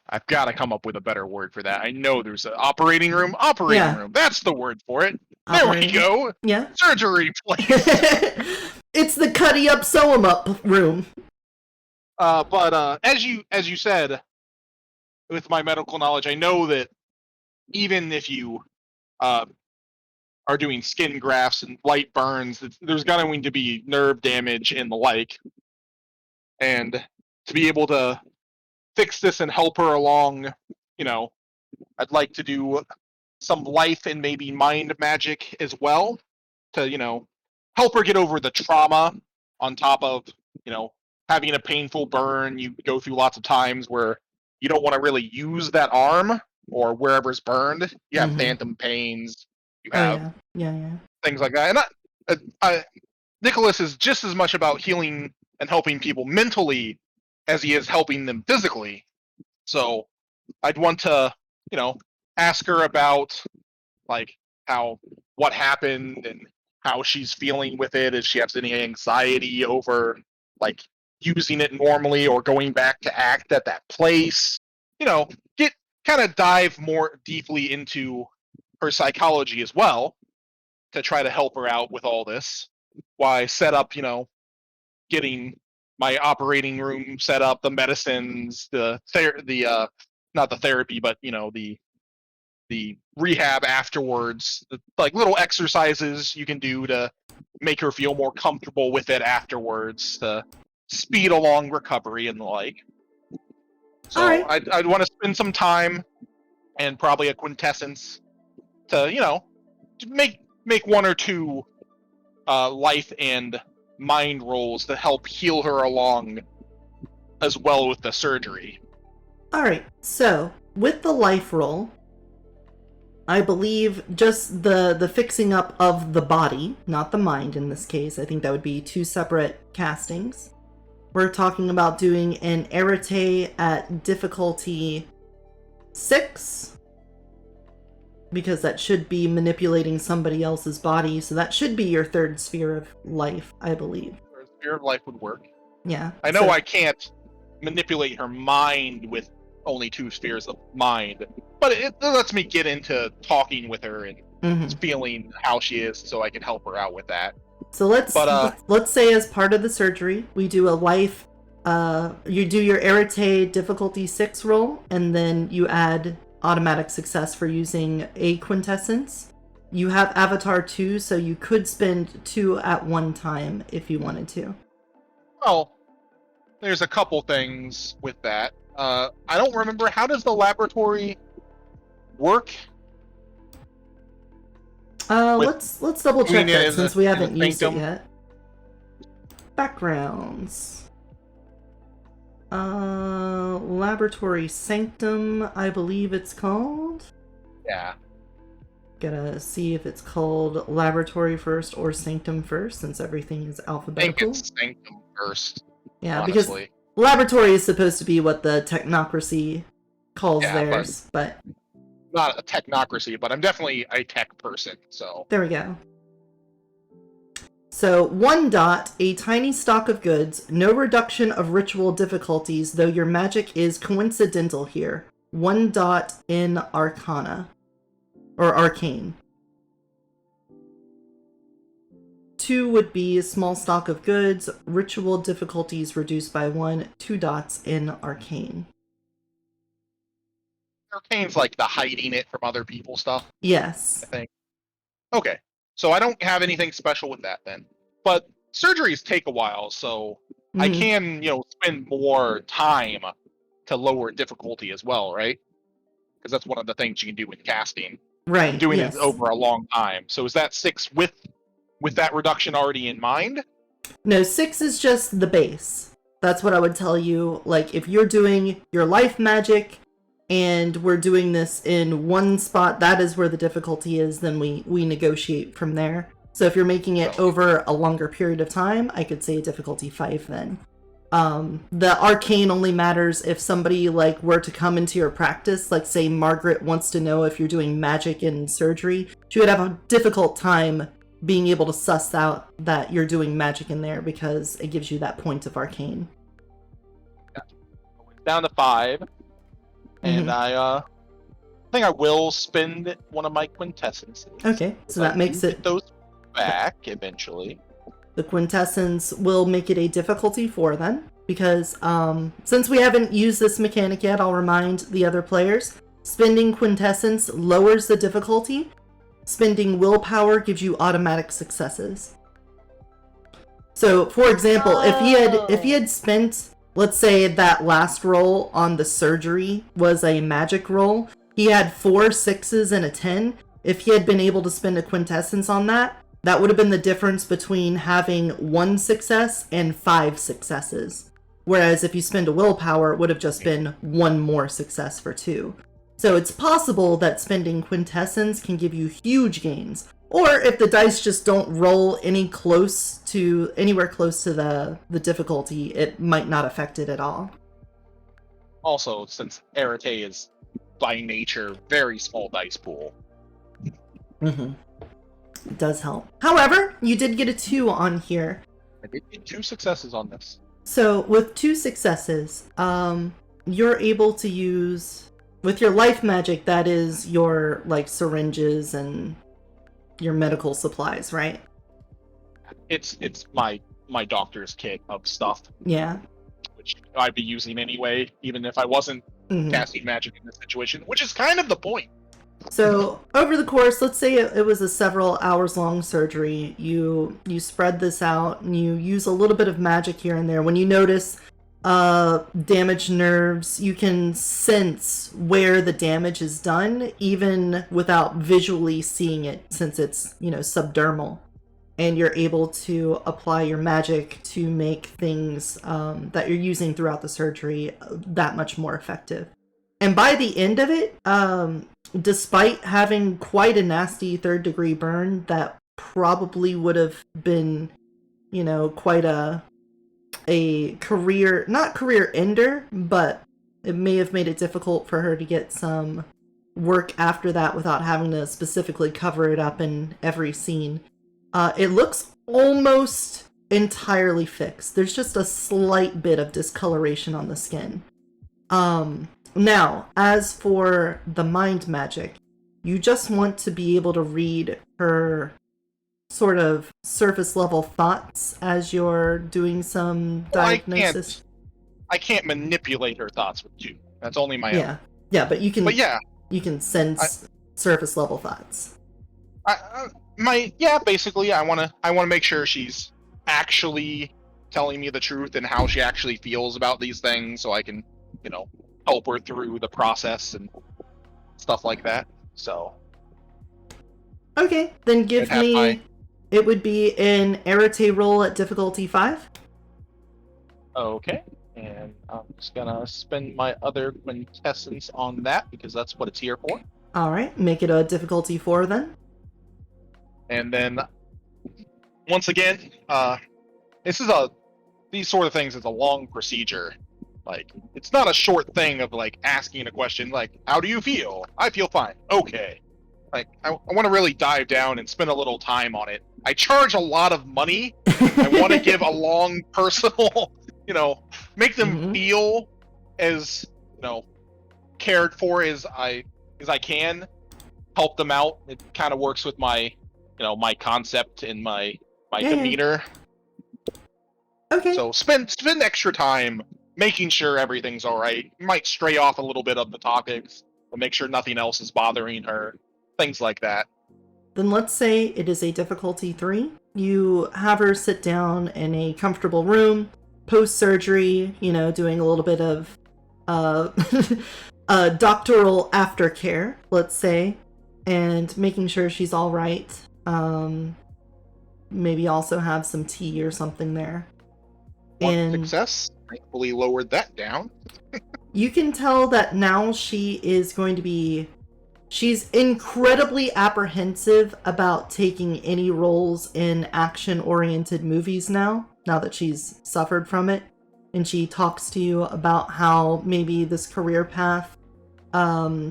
I've got to come up with a better word for that. I know there's an operating room. Operating room. That's the word for it. There we go. Yeah. Surgery place. It's the cutty up, sew 'em up room. But as you said, with my medical knowledge, I know that even if you are doing skin grafts and light burns, there's going to be nerve damage and the like. And to be able to fix this and help her along, I'd like to do some life and maybe mind magic as well to, help her get over the trauma on top of, having a painful burn. You go through lots of times where you don't want to really use that arm or wherever's burned. You have phantom pains. You have yeah. things like that. And Nicholas is just as much about healing and helping people mentally as he is helping them physically. So I'd want to, ask her about like what happened and how she's feeling with it. If she has any anxiety over like using it normally or going back to act at that place. Get kind of dive more deeply into her psychology as well to try to help her out with all this. Why set up, getting my operating room set up, the medicines, not the therapy, but the rehab afterwards, like little exercises you can do to make her feel more comfortable with it afterwards, to speed along recovery and the like. So right. I'd want to spend some time and probably a quintessence to to make 1 or 2 life and mind rolls to help heal her along as well with the surgery. All right. So with the life roll, I believe just the fixing up of the body, not the mind in this case. I think that would be 2 separate castings. We're talking about doing an arete at difficulty 6, because that should be manipulating somebody else's body, so that should be your 3rd sphere of life, I believe. Sphere of life would work. Yeah. I know I can't manipulate her mind with only 2 spheres of mind, but it lets me get into talking with her and feeling how she is, so I can help her out with that. So let's say as part of the surgery, we do a life. You do your arete difficulty 6 roll, and then you add automatic success for using a quintessence. You have Avatar 2, so you could spend 2 at one time if you wanted to. Well, there's a couple things with that. I don't remember, how does the laboratory work? Let's double check that since we haven't used it sanctum? yet. Backgrounds. Laboratory Sanctum, I believe it's called. Yeah. Gotta see if it's called laboratory first or sanctum first, since everything is I think alphabetical. it's sanctum first. Yeah, honestly. because laboratory is supposed to be what the technocracy calls Yeah, theirs, but not a technocracy, but I'm definitely a tech person. So there we go. So, 1 dot, a tiny stock of goods, no reduction of ritual difficulties, though your magic is coincidental here. 1 dot in Arcana. Or Arcane. 2 would be a small stock of goods, ritual difficulties reduced by 1, 2 dots in Arcane. Arcane's like the hiding it from other people stuff. Yes. I think. Okay, so I don't have anything special with that then. But surgeries take a while, so I Mhm. can, spend more time to lower difficulty as well, right? Because that's one of the things you can do with casting. Right, I'm doing yes. it over a long time. So is that 6 with that reduction already in mind? No, 6 is just the base. That's what I would tell you. Like, if you're doing your life magic and we're doing this in one spot, that is where the difficulty is, then we negotiate from there. So if you're making it over a longer period of time, I could say difficulty 5 then. The arcane only matters if somebody like were to come into your practice, like say Margaret wants to know if you're doing magic in surgery. She would have a difficult time being able to suss out that you're doing magic in there because it gives you that point of arcane. Down to 5. And I think I will spend one of my quintessences. Okay, so I that makes do it... get those back eventually. The quintessence will make it a difficulty 4 then, because since we haven't used this mechanic yet, I'll remind the other players, spending quintessence lowers the difficulty. Spending willpower gives you automatic successes. So, for example, if he had spent, let's say that last roll on the surgery was a magic roll, he had 4 6s and a 10. If he had been able to spend a quintessence on that, that would have been the difference between having 1 success and 5 successes. Whereas if you spend a willpower, it would have just been 1 more success for 2. So it's possible that spending quintessence can give you huge gains. Or if the dice just don't roll anywhere close to the difficulty, it might not affect it at all. Also, since Arete is by nature very small dice pool. Mm-hmm. It does help. However, you did get a 2 on here. I did get 2 successes on this. So with 2 successes, you're able to use, with your life magic, that is your like syringes and your medical supplies, right? It's my doctor's kit of stuff. Yeah. Which I'd be using anyway, even if I wasn't casting magic in this situation, which is kind of the point. So over the course, let's say it was a several hours long surgery, you spread this out and you use a little bit of magic here and there. When you notice damaged nerves, you can sense where the damage is done even without visually seeing it, since it's, subdermal. And you're able to apply your magic to make things that you're using throughout the surgery that much more effective. And by the end of it, despite having quite a nasty 3rd degree burn that probably would have been, quite a career, not career ender, but it may have made it difficult for her to get some work after that without having to specifically cover it up in every scene. It looks almost entirely fixed. There's just a slight bit of discoloration on the skin. Now, as for the mind magic, you just want to be able to read her sort of surface level thoughts as you're doing some diagnosis. I can't manipulate her thoughts with 2. That's only my own. Yeah, but you can. But yeah, you can sense surface level thoughts. Basically, I want to make sure she's actually telling me the truth and how she actually feels about these things, so I can, help her through the process and stuff like that. So. Okay, then give me. It would be an Arete roll at difficulty 5. Okay, and I'm just gonna spend my other quintessence on that because that's what it's here for. All right, make it a difficulty 4 then. And then, once again, these sort of things is a long procedure. Like, it's not a short thing of like asking a question like, "How do you feel?" "I feel fine." "Okay." Like, I want to really dive down and spend a little time on it. I charge a lot of money. I want to give a long personal, make them feel as, cared for as I can. Help them out. It kind of works with my, my concept and my Yeah. demeanor. Okay. So spend extra time making sure everything's all right. You might stray off a little bit of the topics, but make sure nothing else is bothering her. Things like that. Then let's say it is a difficulty 3. You have her sit down in a comfortable room, post-surgery, doing a little bit of doctoral aftercare, let's say, and making sure she's all right. Maybe also have some tea or something there. One success. Thankfully lowered that down. You can tell that now she is going to be... She's incredibly apprehensive about taking any roles in action-oriented movies now that she's suffered from it. And she talks to you about how maybe this career path,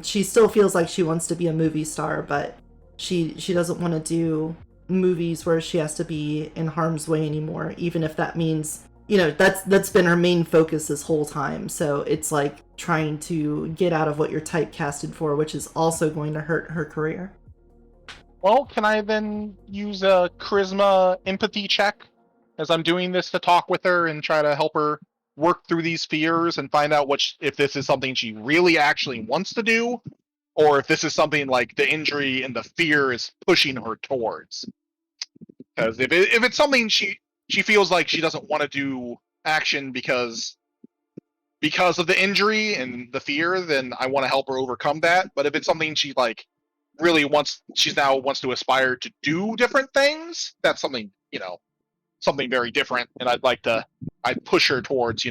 she still feels like she wants to be a movie star, but she doesn't want to do movies where she has to be in harm's way anymore, even if that means, that's been her main focus this whole time. So it's like trying to get out of what you're typecasted for, which is also going to hurt her career. Well, can I then use a charisma empathy check as I'm doing this to talk with her and try to help her work through these fears and find out if this is something she really actually wants to do, or if this is something like the injury and the fear is pushing her towards? Because if it's something she feels like she doesn't want to do action because of the injury and the fear, then I want to help her overcome that. But if it's something she really wants to aspire to do different things, that's something something very different. And I'd push her towards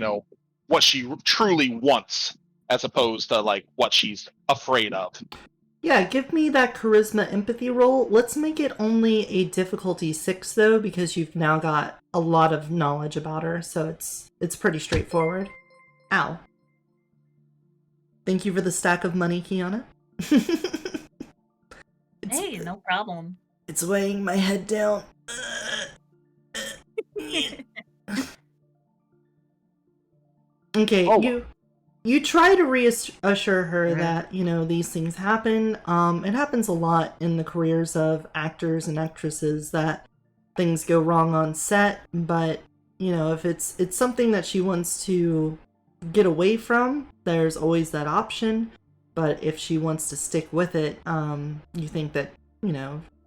what she truly wants, as opposed to what she's afraid of. Yeah, give me that charisma empathy roll. Let's make it only a difficulty 6 though, because you've now got a lot of knowledge about her, so it's pretty straightforward. Ow. Thank you for the stack of money, Kiana. Hey, no problem. It's weighing my head down. Okay, you try to reassure her that, these things happen. It happens a lot in the careers of actors and actresses that things go wrong on set, but, if it's something that she wants to get away from, there's always that option. But if she wants to stick with it, you think that,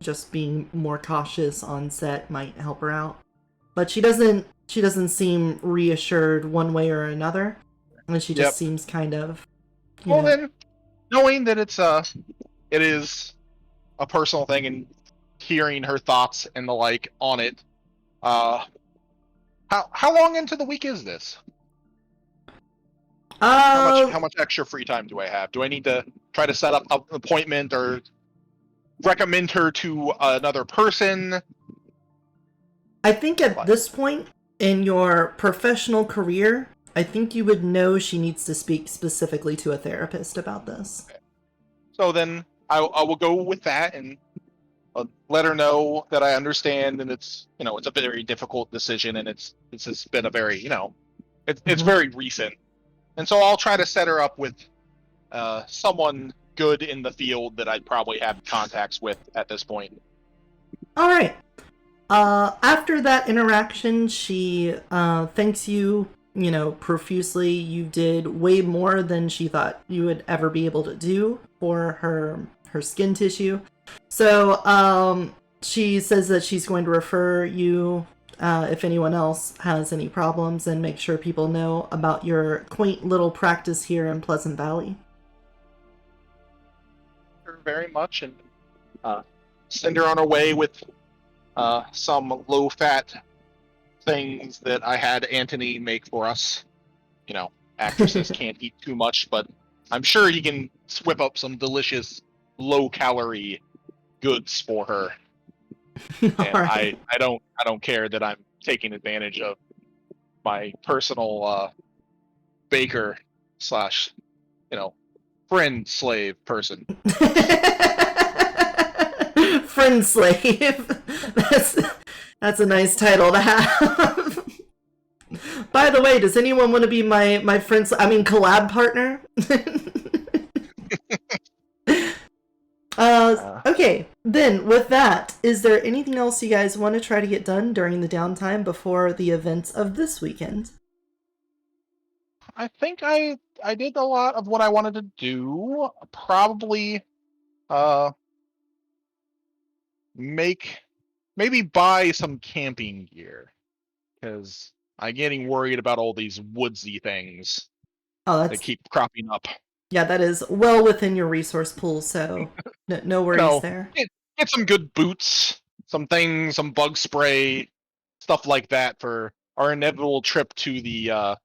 just being more cautious on set might help her out. But she doesn't seem reassured one way or another. And she just seems kind of... Then, knowing that it is a personal thing and hearing her thoughts and the like on it, how long into the week is this? How much extra free time do I have? Do I need to try to set up an appointment or recommend her to another person? I think at this point in your professional career, I think you would know she needs to speak specifically to a therapist about this. Okay. So then I will go with that and let her know that I understand, and it's it's a very difficult decision, and it's just been a very it's very recent, and so I'll try to set her up with someone good in the field that I'd probably have contacts with at this point. All right. After that interaction, she thanks you, profusely. You did way more than she thought you would ever be able to do for her skin tissue. So she says that she's going to refer you if anyone else has any problems, and make sure people know about your quaint little practice here in Pleasant Valley. Very much, and send her on her way with some low-fat things that I had Anthony make for us. Actresses can't eat too much, but I'm sure he can whip up some delicious low-calorie goods for her, and Alright. I don't care that I'm taking advantage of my personal baker slash friend slave person. Friend slave. That's a nice title to have. By the way, does anyone want to be my collab partner? Okay, then with that, is there anything else you guys want to try to get done during the downtime before the events of this weekend? I think I did a lot of what I wanted to do. Probably maybe buy some camping gear, because I'm getting worried about all these woodsy things Oh, that that's keep cropping up. yeah, that is well within your resource pool, so no worries there. Get some good boots, some things, some bug spray, stuff like that for our inevitable trip to the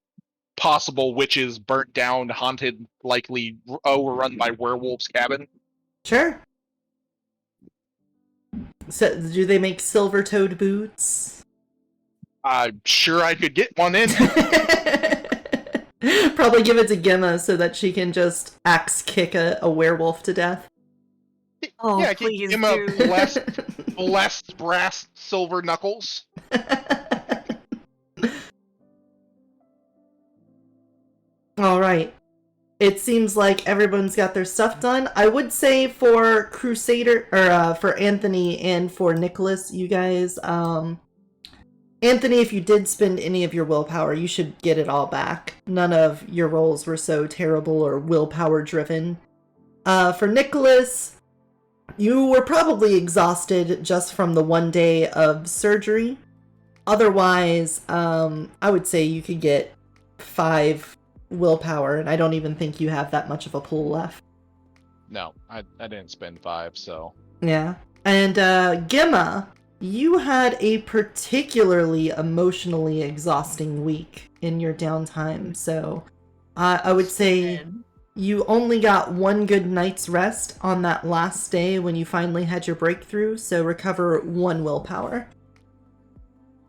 possible witches burnt down, haunted, likely overrun by werewolves cabin. Sure. So, do they make silver-toed boots? I'm sure I could get one in. Probably give it to Gemma so that she can just axe kick a werewolf to death. Oh, Yeah, please give him a do. blessed brass silver knuckles. All right. It seems like everyone's got their stuff done. I would say for Crusader, or for Anthony and for Nicholas, you guys, Anthony, if you did spend any of your willpower, you should get it all back. None of your rolls were so terrible or willpower driven. For Nicholas, you were probably exhausted just from the one day of surgery. Otherwise, I would say you could get 5 willpower, and I don't even think you have that much of a pool left. No, I didn't spend 5, so. Yeah. And Gemma, you had a particularly emotionally exhausting week in your downtime, so I would say you only got 1 good night's rest on that last day when you finally had your breakthrough, so recover 1 willpower.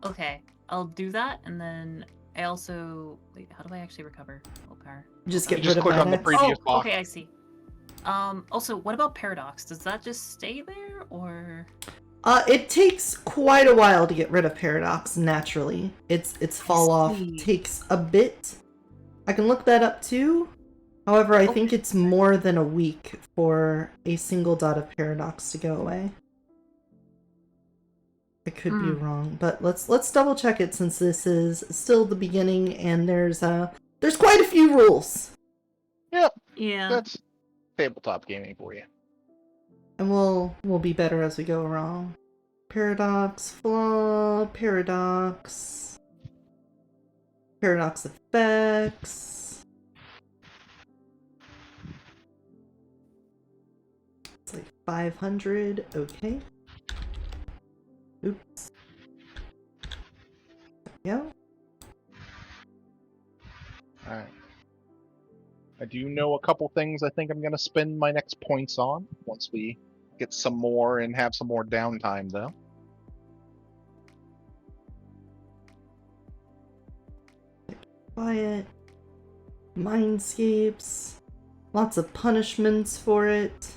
Okay, I'll do that, and then I also wait. How do I actually recover willpower? Just Okay. get Just rid of click that on the X. previous Oh, box. okay, I see. Also, what about paradox? Does that just stay there, or? It takes quite a while to get rid of paradox naturally. Its fall off see. takes a bit. I can look that up too. However, I think it's more than a week for a single dot of paradox to go away. I could be wrong, but let's double check it since this is still the beginning and there's quite a few rules. Yep. Yeah. That's tabletop gaming for you. And we'll be better as we go along. Paradox flaw, paradox effects. It's like 500. Okay. Oops. Yeah. Alright. I do know a couple things I think I'm going to spend my next points on once we get some more and have some more downtime, though. Quiet. Mindscapes. Lots of punishments for it.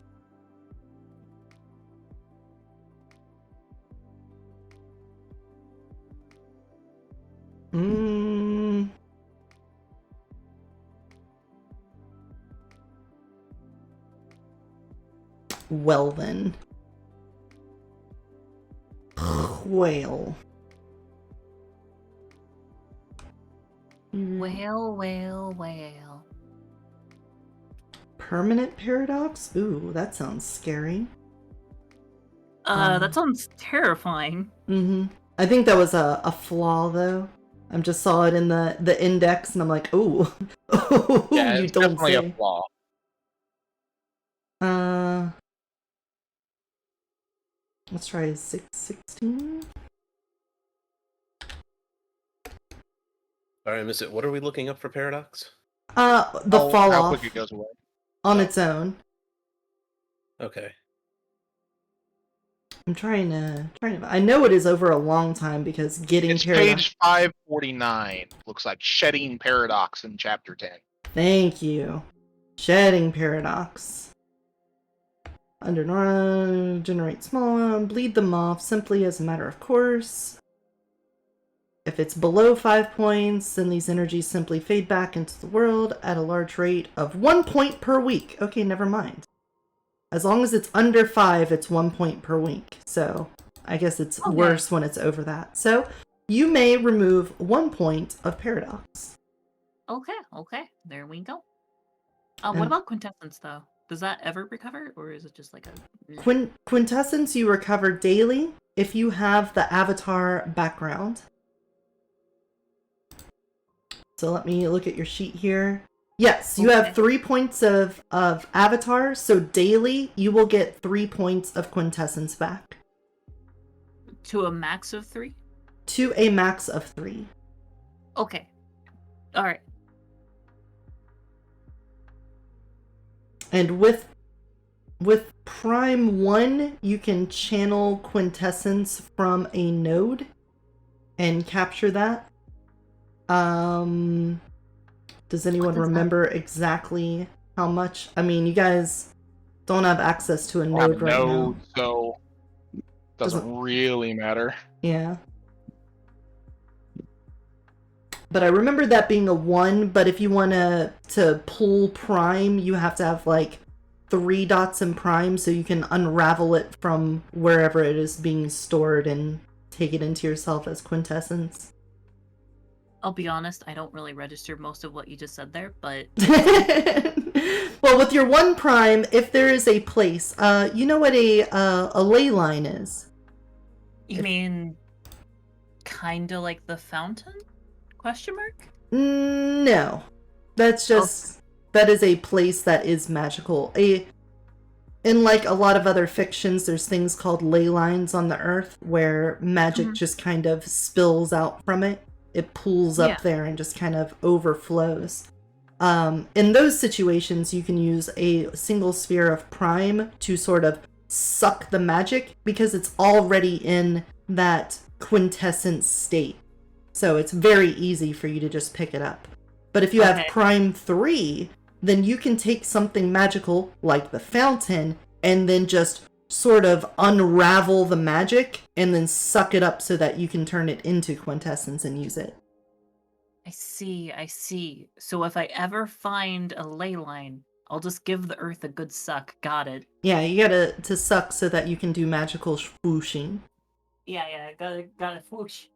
Well then. Whale. Whale. Permanent paradox? Ooh, that sounds scary. That sounds terrifying. I think that was a flaw though. I just saw it in the index and I'm like, ooh. Yeah, you it's don't definitely say. a flaw. Let's try 616. Sorry, I missed it. What are we looking up for paradox? The fall how off quick it goes away. on Oh. its own. Okay. I'm trying to. I know it is over a long time because getting It's page 549. Looks like Shedding Paradox in chapter 10. Thank you. Shedding Paradox. Under generate small, bleed them off simply as a matter of course. If it's below 5 points, then these energies simply fade back into the world at a large rate of 1 point per week. Okay, never mind. As long as it's under 5, it's 1 point per week. So I guess it's worse when it's over that. So you may remove 1 point of Paradox. Okay. There we go. What about Quintessence, though? Does that ever recover, or is it just like a... Quintessence you recover daily if you have the avatar background. So let me look at your sheet here. Yes, you have 3 points of avatar, so daily you will get 3 points of Quintessence back. To a max of 3? To a max of 3. Okay. Alright. And with Prime 1, you can channel Quintessence from a node and capture that. Does anyone remember exactly how much? I mean, you guys don't have access to a node right now. So doesn't really matter. Yeah. But I remember that being a 1, but if you want to pull Prime, you have to have like 3 dots in Prime so you can unravel it from wherever it is being stored and take it into yourself as Quintessence. I'll be honest, I don't really register most of what you just said there, but... Well, with your 1 Prime, if there is a place, you know what a ley line is? You mean kinda like the fountain? Question mark? No. That's just... That is a place that is magical. In like a lot of other fictions, there's things called ley lines on the earth where magic just kind of spills out from it. It pools up there and just kind of overflows. In those situations, you can use a single sphere of Prime to sort of suck the magic because it's already in that quintessence state. So it's very easy for you to just pick it up. But if you have Prime 3, then you can take something magical like the fountain and then just sort of unravel the magic and then suck it up so that you can turn it into quintessence and use it. I see. So if I ever find a ley line, I'll just give the earth a good suck. Got it. Yeah, you gotta to suck so that you can do magical swooshing. Yeah, gotta whoosh.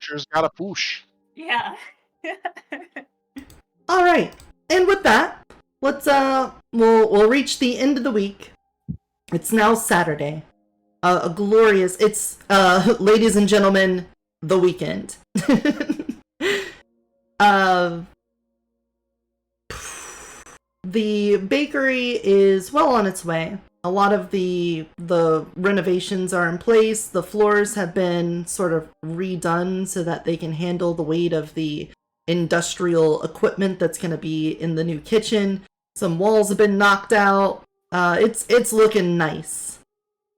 Sure's got a poosh. Yeah. All right, and with that, let's we'll reach the end of the week. It's now Saturday. A glorious. It's ladies and gentlemen, the weekend. The bakery is well on its way. A lot of the renovations are in place. The floors have been sort of redone so that they can handle the weight of the industrial equipment that's going to be in the new kitchen. Some walls have been knocked out. It's looking nice.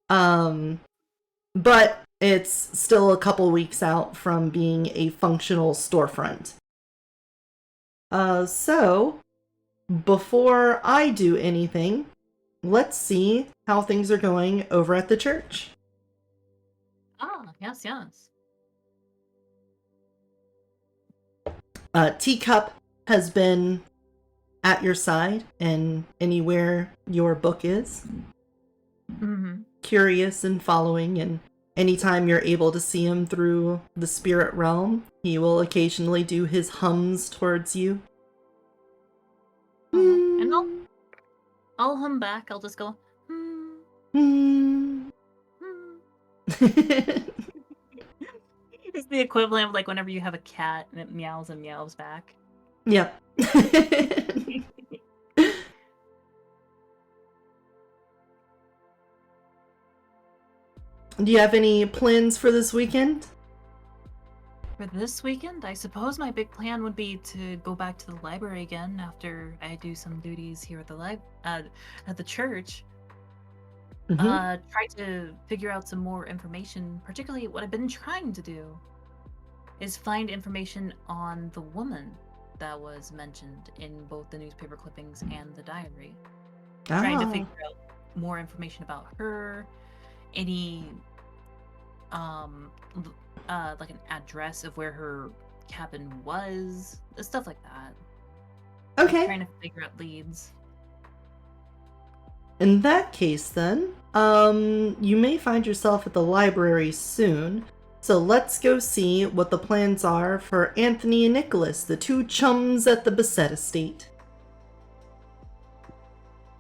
But it's still a couple weeks out from being a functional storefront. So before I do anything, let's see how things are going over at the church. Yes. Teacup has been at your side and anywhere your book is. Curious and following, and anytime you're able to see him through the spirit realm, he will occasionally do his hums towards you. And I'll hum back. I'll just go, It's the equivalent of like whenever you have a cat and it meows and meows back. Yep. Do you have any plans for this weekend? For this weekend, I suppose my big plan would be to go back to the library again after I do some duties here at the at the church. Mhm. Try to figure out some more information. Particularly, what I've been trying to do is find information on the woman that was mentioned in both the newspaper clippings and the diary. Trying to Ah. figure out more information about her, any like an address of where her cabin was, stuff like that. Okay. Trying to figure out leads. In that case, then, you may find yourself at the library soon. So let's go see what the plans are for Anthony and Nicholas, the two chums at the Bassett estate.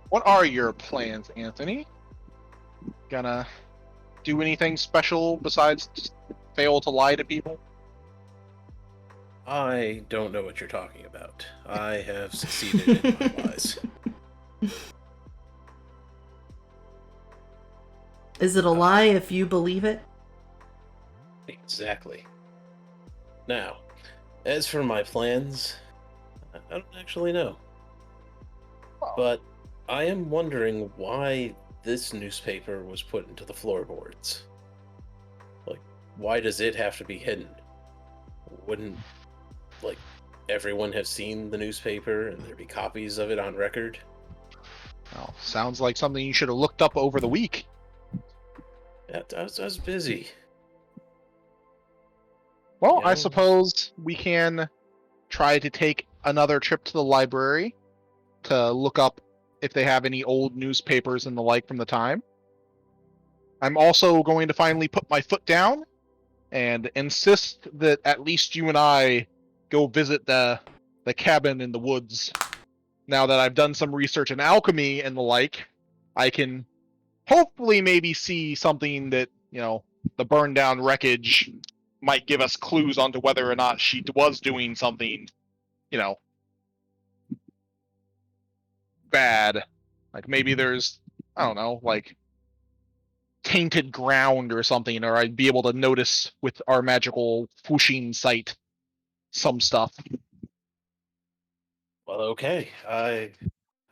What are your plans, Anthony? Gonna do anything special besides just fail to lie to people? I don't know what you're talking about. I have succeeded in my lies. Is it a lie if you believe it? Exactly. Now, as for my plans, I don't actually know. But I am wondering why this newspaper was put into the floorboards. Like, why does it have to be hidden? Wouldn't, like, everyone have seen the newspaper and there be copies of it on record? Well, sounds like something you should have looked up over the week. Yeah, I was busy. Well, You I know? suppose we can try to take another trip to the library to look up if they have any old newspapers and the like from the time. I'm also going to finally put my foot down and insist that at least you and I go visit the cabin in the woods. Now that I've done some research in alchemy and the like, I can hopefully maybe see something that, the burned down wreckage might give us clues onto whether or not she was doing something, bad. Like maybe there's, I don't know, like tainted ground or something, or I'd be able to notice with our magical whooshing sight some stuff. Well, okay. I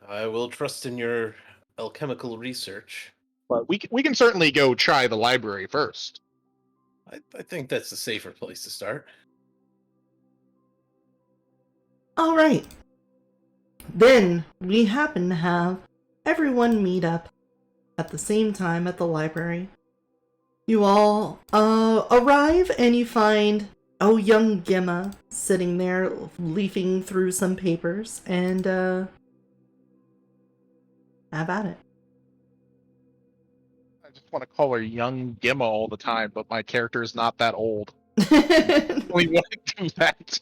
will trust in your alchemical research. But we can certainly go try the library first. I think that's a safer place to start. All right. Then we happen to have everyone meet up at the same time at the library. You all arrive and you find young Gemma sitting there leafing through some papers and have at it. I just want to call her young Gimma all the time, but my character is not that old. We want to do that.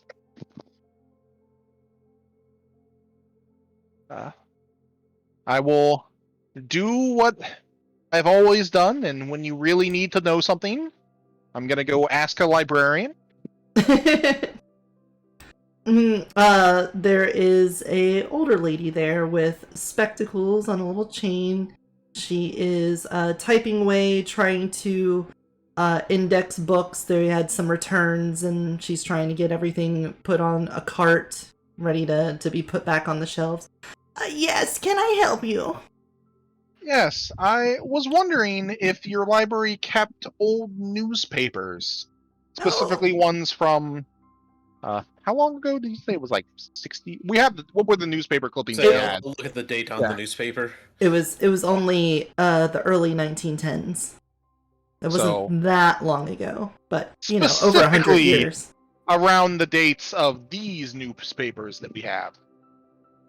I will do what I've always done, and when you really need to know something, I'm gonna go ask a librarian. There is a older lady there with spectacles on a little chain. She is typing away, trying to index books. They had some returns, and she's trying to get everything put on a cart, ready to be put back on the shelves. Yes, can I help you? Yes, I was wondering if your library kept old newspapers, specifically ones from. How long ago did you say it was? Like 60? We have what were the newspaper clippings we So had? look at the date on Yeah. the newspaper. It was only the early 1910s. It wasn't So that long ago, but over 100 specifically years. around the dates of these newspapers that we have.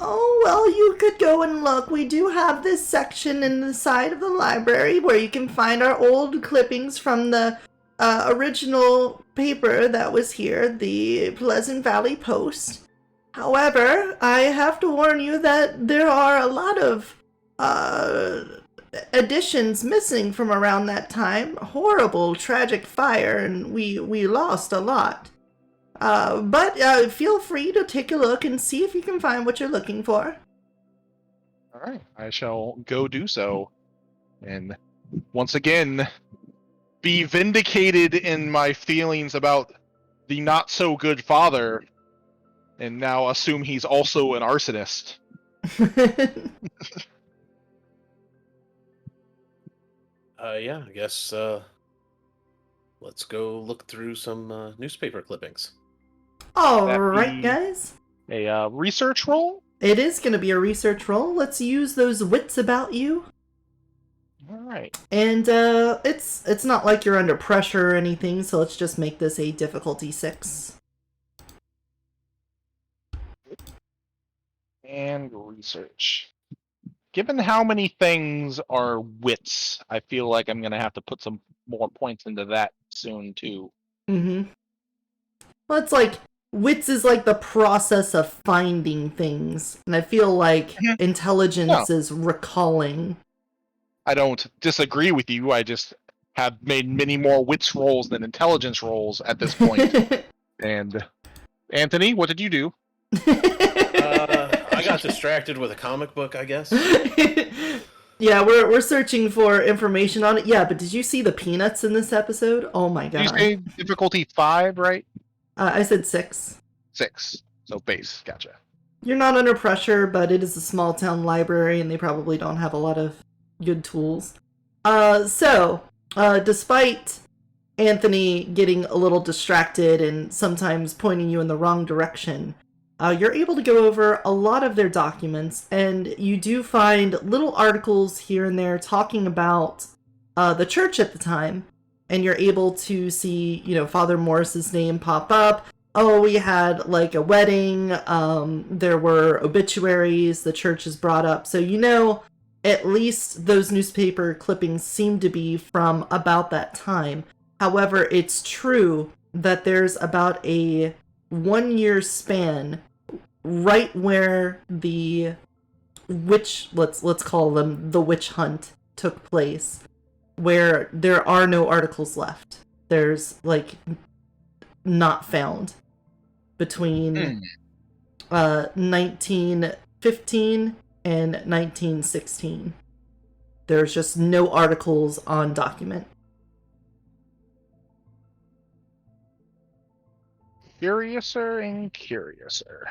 Oh, well, you could go and look. We do have this section in the side of the library where you can find our old clippings from the original paper that was here, the Pleasant Valley Post. However, I have to warn you that there are a lot of editions missing from around that time. Horrible, tragic fire, and we lost a lot. But feel free to take a look and see if you can find what you're looking for. All right, I shall go do so, and once again be vindicated in my feelings about the not so good father and now assume he's also an arsonist. Yeah, I guess let's go look through some newspaper clippings. All That right, be- guys. A research roll? It is going to be a research roll. Let's use those wits about you. All right. And it's not like you're under pressure or anything, so let's just make this a difficulty 6. And research. Given how many things are wits, I feel like I'm going to have to put some more points into that soon, too. Mm-hmm. Well, it's like, wits is like the process of finding things, and I feel like intelligence is recalling. I don't disagree with you. I just have made many more wits rolls than intelligence rolls at this point. And Anthony, what did you do? I got distracted with a comic book, I guess. Yeah, we're searching for information on it. Yeah, but did you see the peanuts in this episode? Oh my god. Did you say difficulty 5, right? I said 6. 6. So base. Gotcha. You're not under pressure, but it is a small town library and they probably don't have a lot of good tools. Despite Anthony getting a little distracted and sometimes pointing you in the wrong direction, you're able to go over a lot of their documents, and you do find little articles here and there talking about the church at the time, and you're able to see, Father Morris's name pop up. Oh, we had like a wedding, there were obituaries, the church is brought up, so at least those newspaper clippings seem to be from about that time. However, it's true that there's about a 1-year span right where the witch, let's call them the witch hunt, took place, where there are no articles left. There's like not found between 1915 and 1916. There's just no articles on document. Curiouser and curiouser.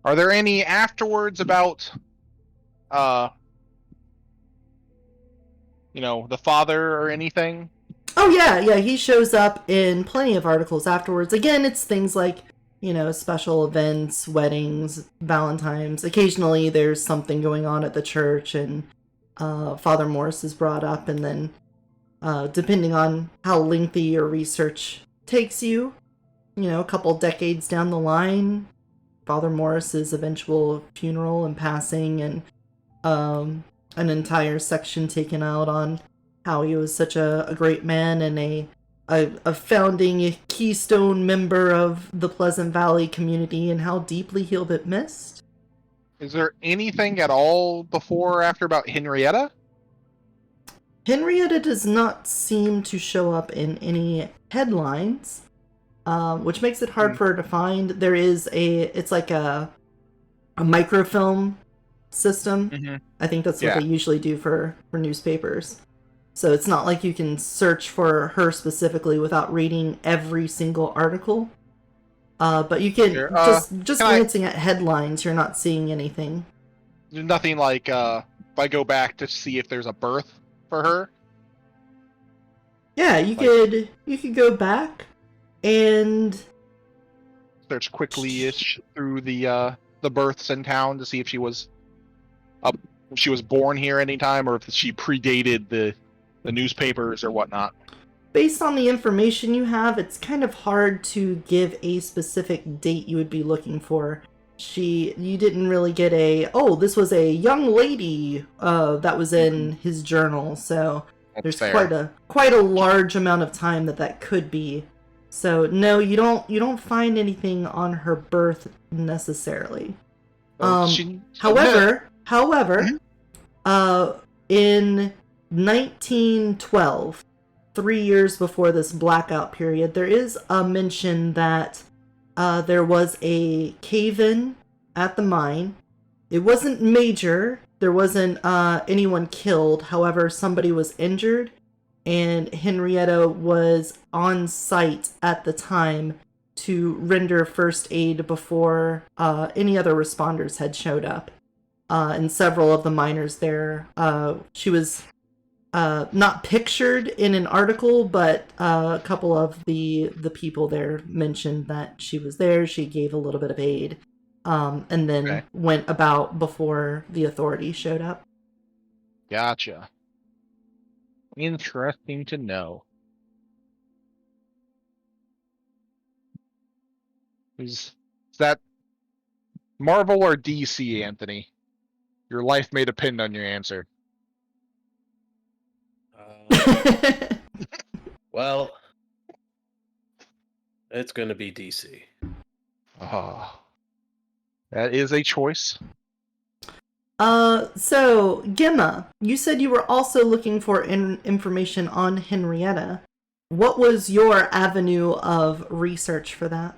Are there any afterwards about, the father or anything? Oh yeah, he shows up in plenty of articles afterwards. Again, it's things like, special events, weddings, Valentine's. Occasionally there's something going on at the church and Father Morris is brought up, and then depending on how lengthy your research takes you, a couple decades down the line, Father Morris's eventual funeral and passing, and an entire section taken out on how he was such a great man and a founding keystone member of the Pleasant Valley community, and how deeply he'll be missed. Is there anything at all before or after about Henrietta? Henrietta does not seem to show up in any headlines, which makes it hard for her to find. There is it's like a microfilm system. Mm-hmm. I think that's what they usually do for newspapers. So it's not like you can search for her specifically without reading every single article. But you can, just glancing at headlines, you're not seeing anything. Nothing like, if I go back to see if there's a birth for her? Yeah, you could go back and search quickly-ish through the births in town to see if she was born here anytime, or if she predated the newspapers or whatnot. Based on the information you have, it's kind of hard to give a specific date you would be looking for. You didn't really get this was a young lady that was in his journal, so there's quite a large amount of time that could be. So no, you don't find anything on her birth necessarily. However, in 1912, 3 years before this blackout period, there is a mention that there was a cave-in at the mine. It wasn't major. There wasn't anyone killed. However, somebody was injured, and Henrietta was on site at the time to render first aid before any other responders had showed up. And several of the miners there, she was not pictured in an article, but a couple of the people there mentioned that she was there. She gave a little bit of aid, and then went about before the authorities showed up. Gotcha. Interesting to know. Is that Marvel or DC, Anthony? Your life may depend on your answer. Well, it's going to be DC. Oh, that is a choice. So, Gemma, you said you were also looking for information on Henrietta. What was your avenue of research for that?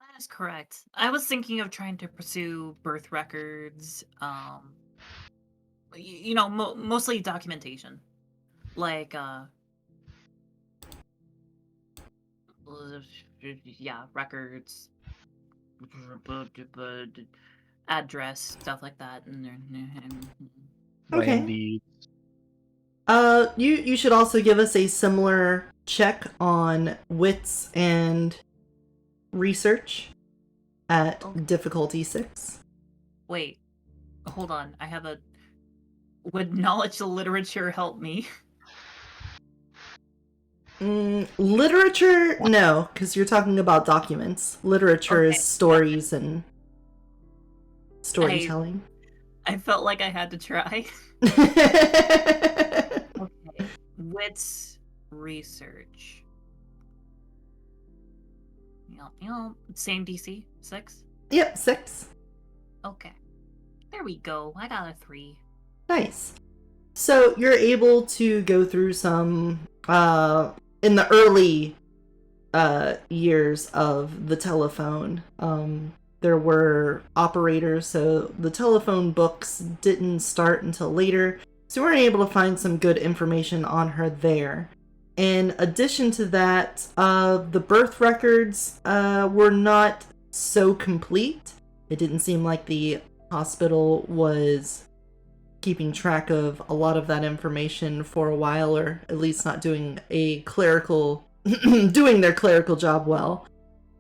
That is correct. I was thinking of trying to pursue birth records, mostly documentation. Like, records, address, stuff like that. Okay. You should also give us a similar check on wits and research at difficulty 6. Wait, hold on. I have a... Would knowledge of literature help me? Literature? No, because you're talking about documents. Literature is stories and storytelling. I felt like I had to try. Okay. Wits research. Same DC? 6? Yep, 6. Okay. There we go. I got a 3. Nice. So you're able to go through some, in the early years of the telephone, there were operators, so the telephone books didn't start until later, so we weren't able to find some good information on her there. In addition to that, the birth records were not so complete. It didn't seem like the hospital was keeping track of a lot of that information for a while, or at least not doing a clerical doing their clerical job well.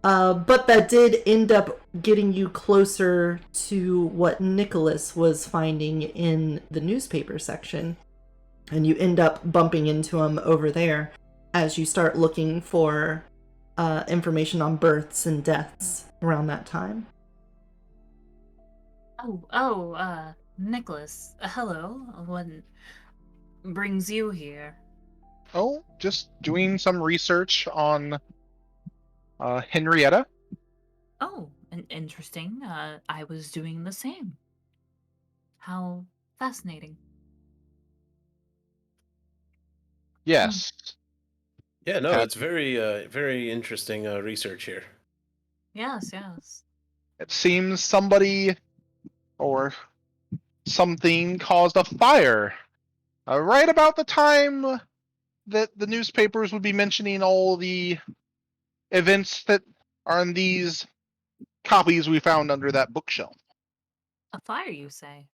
But that did end up getting you closer to what Nicholas was finding in the newspaper section. And you end up bumping into him over there as you start looking for information on births and deaths around that time. Nicholas. Hello. What brings you here? Oh, just doing some research on Henrietta. Oh, interesting. I was doing the same. How fascinating. Yes. Yeah, no, it's very, very interesting research here. Yes. It seems somebody or something caused a fire right about the time that the newspapers would be mentioning all the events that are in these copies we found under that bookshelf. A fire, you say?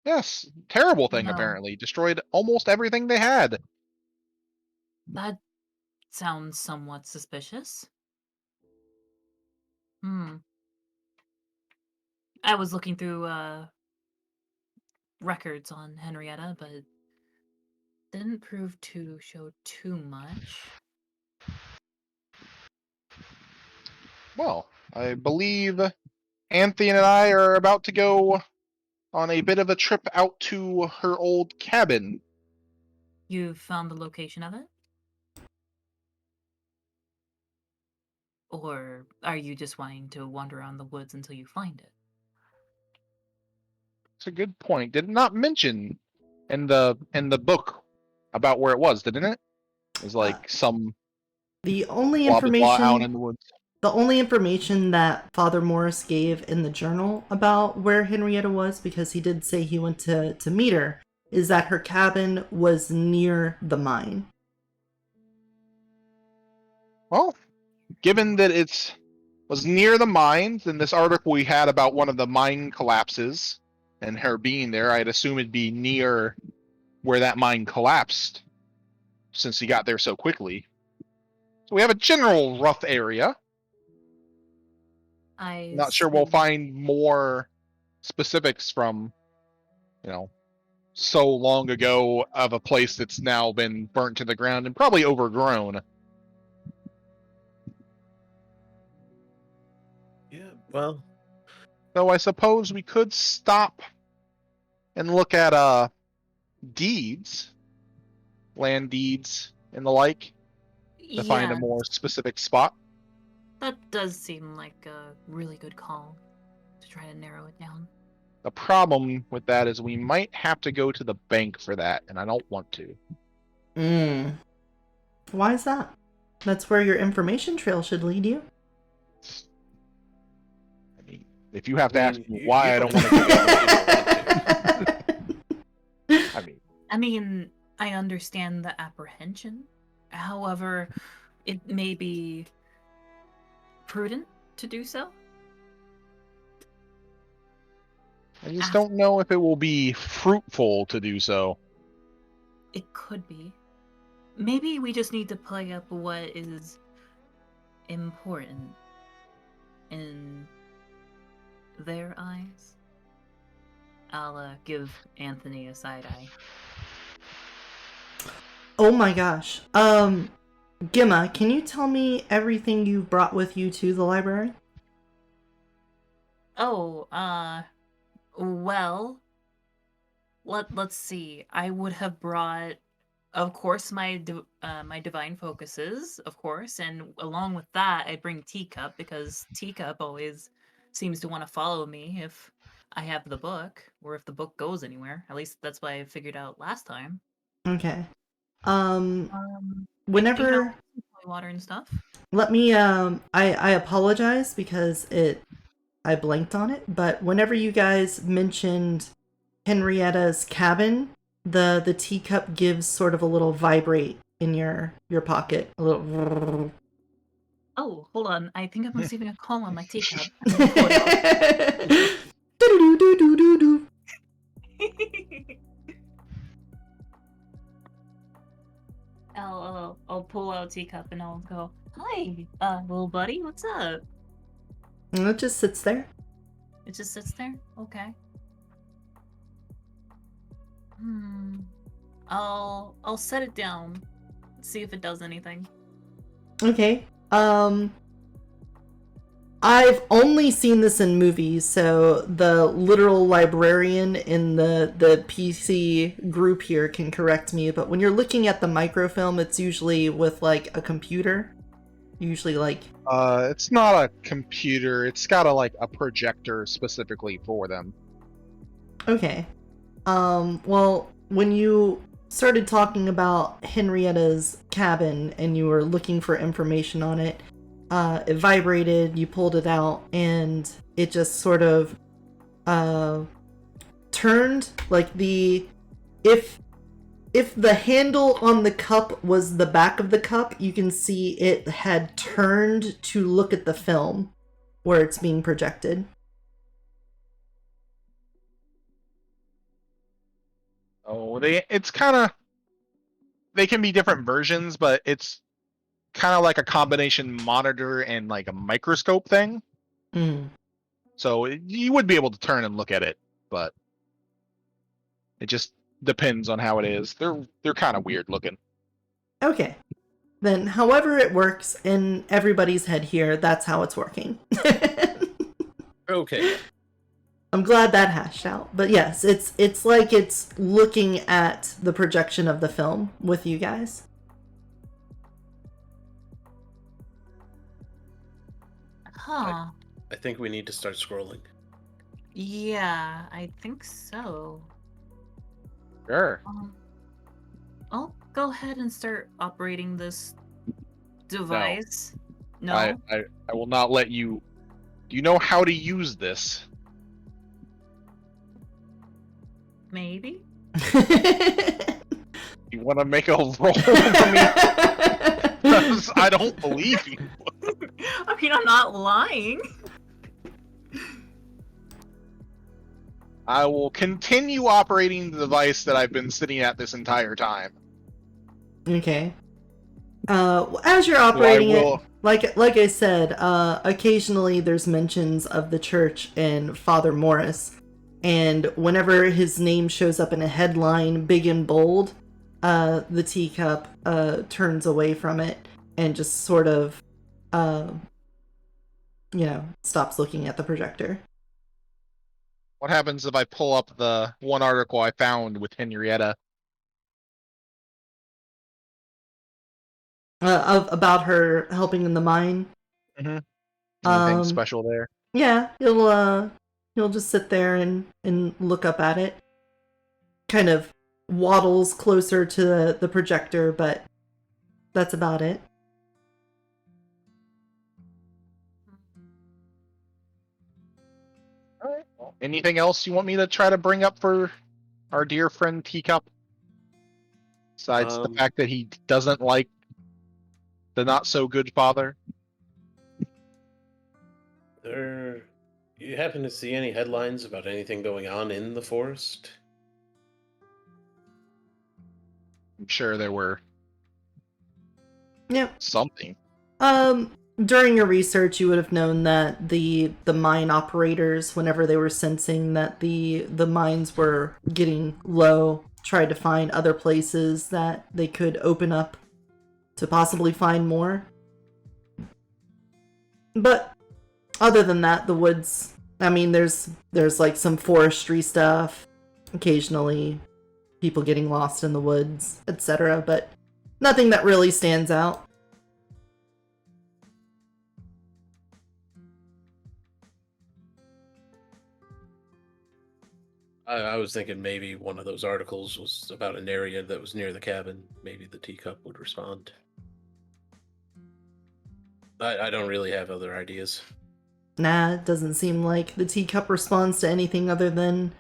Yes, terrible thing, No. apparently. Destroyed almost everything they had. That sounds somewhat suspicious. I was looking through records on Henrietta, but didn't prove to show too much. Well, I believe Anthony and I are about to go on a bit of a trip out to her old cabin. You found the location of it? Or are you just wanting to wander around the woods until you find it? It's a good point. Did it not mention in the book about where it was, didn't it? It was like some the only blah, blah, information blah out in the woods. The only information that Father Morris gave in the journal about where Henrietta was, because he did say he went to meet her, is that her cabin was near the mine. Well, given that it was near the mines, in this article we had about one of the mine collapses and her being there, I'd assume it'd be near where that mine collapsed, since he got there so quickly. So we have a general rough area. Not sure we'll find more specifics from, so long ago of a place that's now been burnt to the ground and probably overgrown. Yeah, well, So I suppose we could stop and look at deeds, land deeds and the like, to find a more specific spot. That does seem like a really good call to try to narrow it down. The problem with that is we might have to go to the bank for that, and I don't want to. Why is that? That's where your information trail should lead you. I mean, if you have to ask me why I don't want to go, I mean, I understand the apprehension. However, it may be prudent to do so. I just don't know if it will be fruitful to do so. It could be. Maybe we just need to play up what is important in their eyes. I'll give Anthony a side eye. Oh my gosh. Gimma, can you tell me everything you've brought with you to the library? Oh, well, let's see. I would have brought, of course, my my divine focuses, of course, and along with that, I'd bring Teacup, because Teacup always seems to want to follow me if I have the book, or if the book goes anywhere. At least that's what I figured out last time. Okay. Whenever water and stuff. Let me I apologize because I blanked on it, but whenever you guys mentioned Henrietta's cabin, the teacup gives sort of a little vibrate in your pocket. A little. Oh, hold on. I think I'm receiving a call on my teacup. I'll pull out Teacup and I'll go, "Hi, little buddy, what's up?" And it just sits there. It just sits there? Okay. I'll set it down. See if it does anything. Okay. I've only seen this in movies, so the literal librarian in the PC group here can correct me, but when you're looking at the microfilm, it's usually with like a computer. Usually like it's not a computer, it's got a projector specifically for them. Okay. Well, when you started talking about Henrietta's cabin and you were looking for information on it, it vibrated, you pulled it out, and it just sort of turned, like if the handle on the cup was the back of the cup, you can see it had turned to look at the film where it's being projected. Oh, they can be different versions, but it's kind of like a combination monitor and like a microscope thing. So you would be able to turn and look at it, but it just depends on how it is. They're kind of weird looking. Okay. Then however it works in everybody's head here, that's how it's working. Okay. I'm glad that hashed out. But yes, it's like it's looking at the projection of the film with you guys. Huh. I think we need to start scrolling. Yeah, I think so. Sure. I'll go ahead and start operating this device. No? I will not let you. Do you know how to use this? Maybe? You want to make a roll for me? I don't believe you. I mean, I'm not lying. I will continue operating the device that I've been sitting at this entire time. Okay. As you're So I operating it, will. like I said, occasionally there's mentions of the church and Father Morris, and whenever his name shows up in a headline, big and bold, the teacup turns away from it and just sort of, stops looking at the projector. What happens if I pull up the one article I found with Henrietta? About her helping in the mine. Mm-hmm. Anything Um, special there? Yeah, he'll just sit there and look up at it. Kind of waddles closer to the projector, but that's about it. All right. Well, anything else you want me to try to bring up for our dear friend Teacup? Besides the fact that he doesn't like the not so good father. You happen to see any headlines about anything going on in the forest? I'm sure there were. Yep. Something. During your research, you would have known that the mine operators, whenever they were sensing that the mines were getting low, tried to find other places that they could open up to possibly find more. But other than that, the woods, I mean, there's like some forestry stuff, occasionally people getting lost in the woods, etc., but nothing that really stands out. I was thinking maybe one of those articles was about an area that was near the cabin. Maybe the teacup would respond. I don't really have other ideas. Nah, it doesn't seem like the teacup responds to anything other than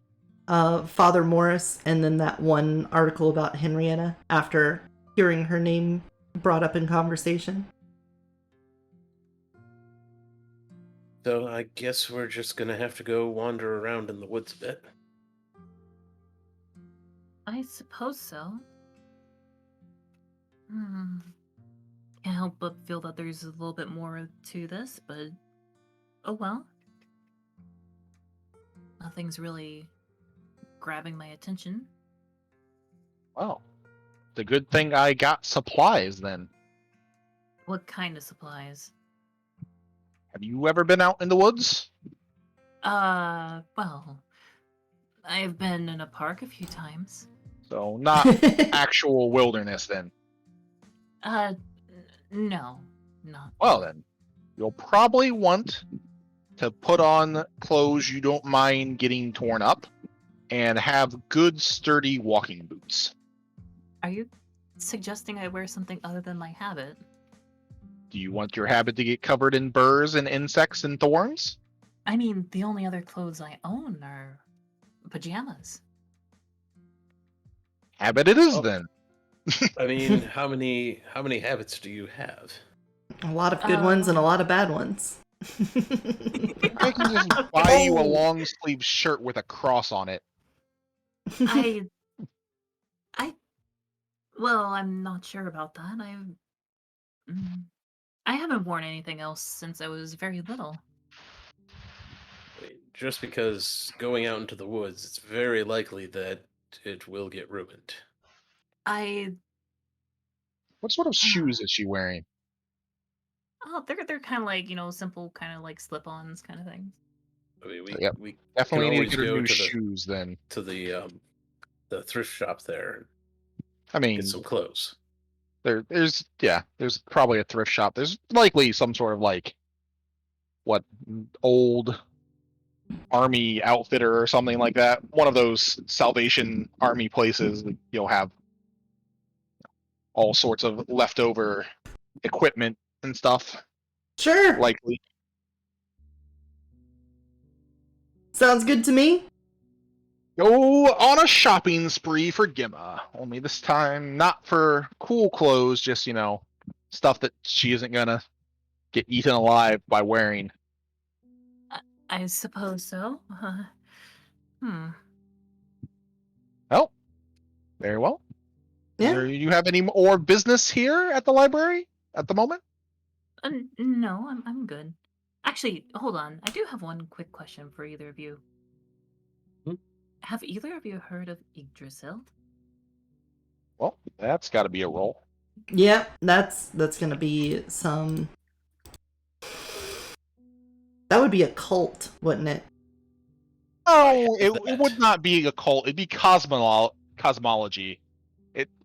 Father Morris and then that one article about Henrietta after hearing her name brought up in conversation. So I guess we're just gonna have to go wander around in the woods a bit. I suppose so. Can't help but feel that there's a little bit more to this, but oh well. Nothing's really grabbing my attention. Well, it's a good thing I got supplies then. What kind of supplies? Have you ever been out in the woods? Well, I've been in a park a few times. So not actual wilderness then. No, not. Well then, you'll probably want to put on clothes you don't mind getting torn up and have good sturdy walking boots. Are you suggesting I wear something other than my habit? Do you want your habit to get covered in burrs and insects and thorns? I mean, the only other clothes I own are pajamas. Habit it is Oh. then. I mean, how many habits do you have? A lot of good ones and a lot of bad ones. I can just buy you a long sleeve shirt with a cross on it. Well, I'm not sure about that. I haven't worn anything else since I was very little. Just because going out into the woods, it's very likely that it will get ruined. What sort of shoes is she wearing? Oh, they're kind of like, simple kind of like slip-ons kind of things. I mean, Yep. we Definitely can need to always get her go new to shoes then. the thrift shop there. I mean, Get some clothes. There's probably a thrift shop. There's likely some sort of old army outfitter or something like that. One of those Salvation Army places that you'll have all sorts of leftover equipment and stuff. Sure. Likely. Sounds good to me. Go on a shopping spree for Gimma. Only this time, not for cool clothes, just, stuff that she isn't gonna get eaten alive by wearing. I suppose so. Hmm. Oh, very well. Yeah. You have any more business here at the library at the moment? No, I'm good. Actually, hold on. I do have one quick question for either of you. Hmm? Have either of you heard of Yggdrasil? Well, that's got to be a roll. Yep, that's gonna be some. That would be a cult, wouldn't it? Oh, have it that. would not be a cult. It'd be cosmology.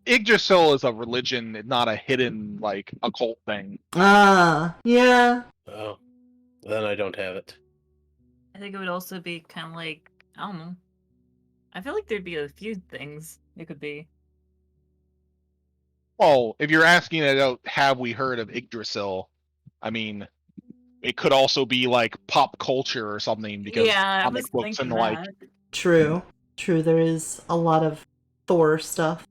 Yggdrasil is a religion, not a hidden like occult thing. Ah, yeah. Oh, then I don't have it. I think it would also be kind of like, I don't know. I feel like there'd be a few things it could be. Well, if you're asking about have we heard of Yggdrasil, I mean, it could also be like pop culture or something because Yeah, I was comic books and thinking the like. that. True. True. There is a lot of Thor stuff,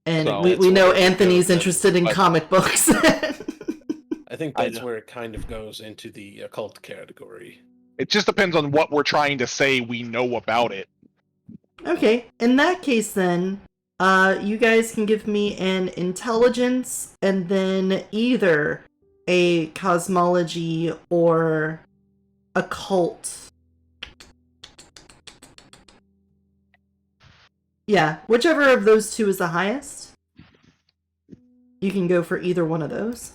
and So- we That's know where it Anthony's goes then. interested in But- comic books. I think I that's know. where it kind of goes into the occult category. It just depends on what we're trying to say we know about it. Okay, in that case then, you guys can give me an intelligence and then either a cosmology or occult. Yeah, whichever of those two is the highest. You can go for either one of those.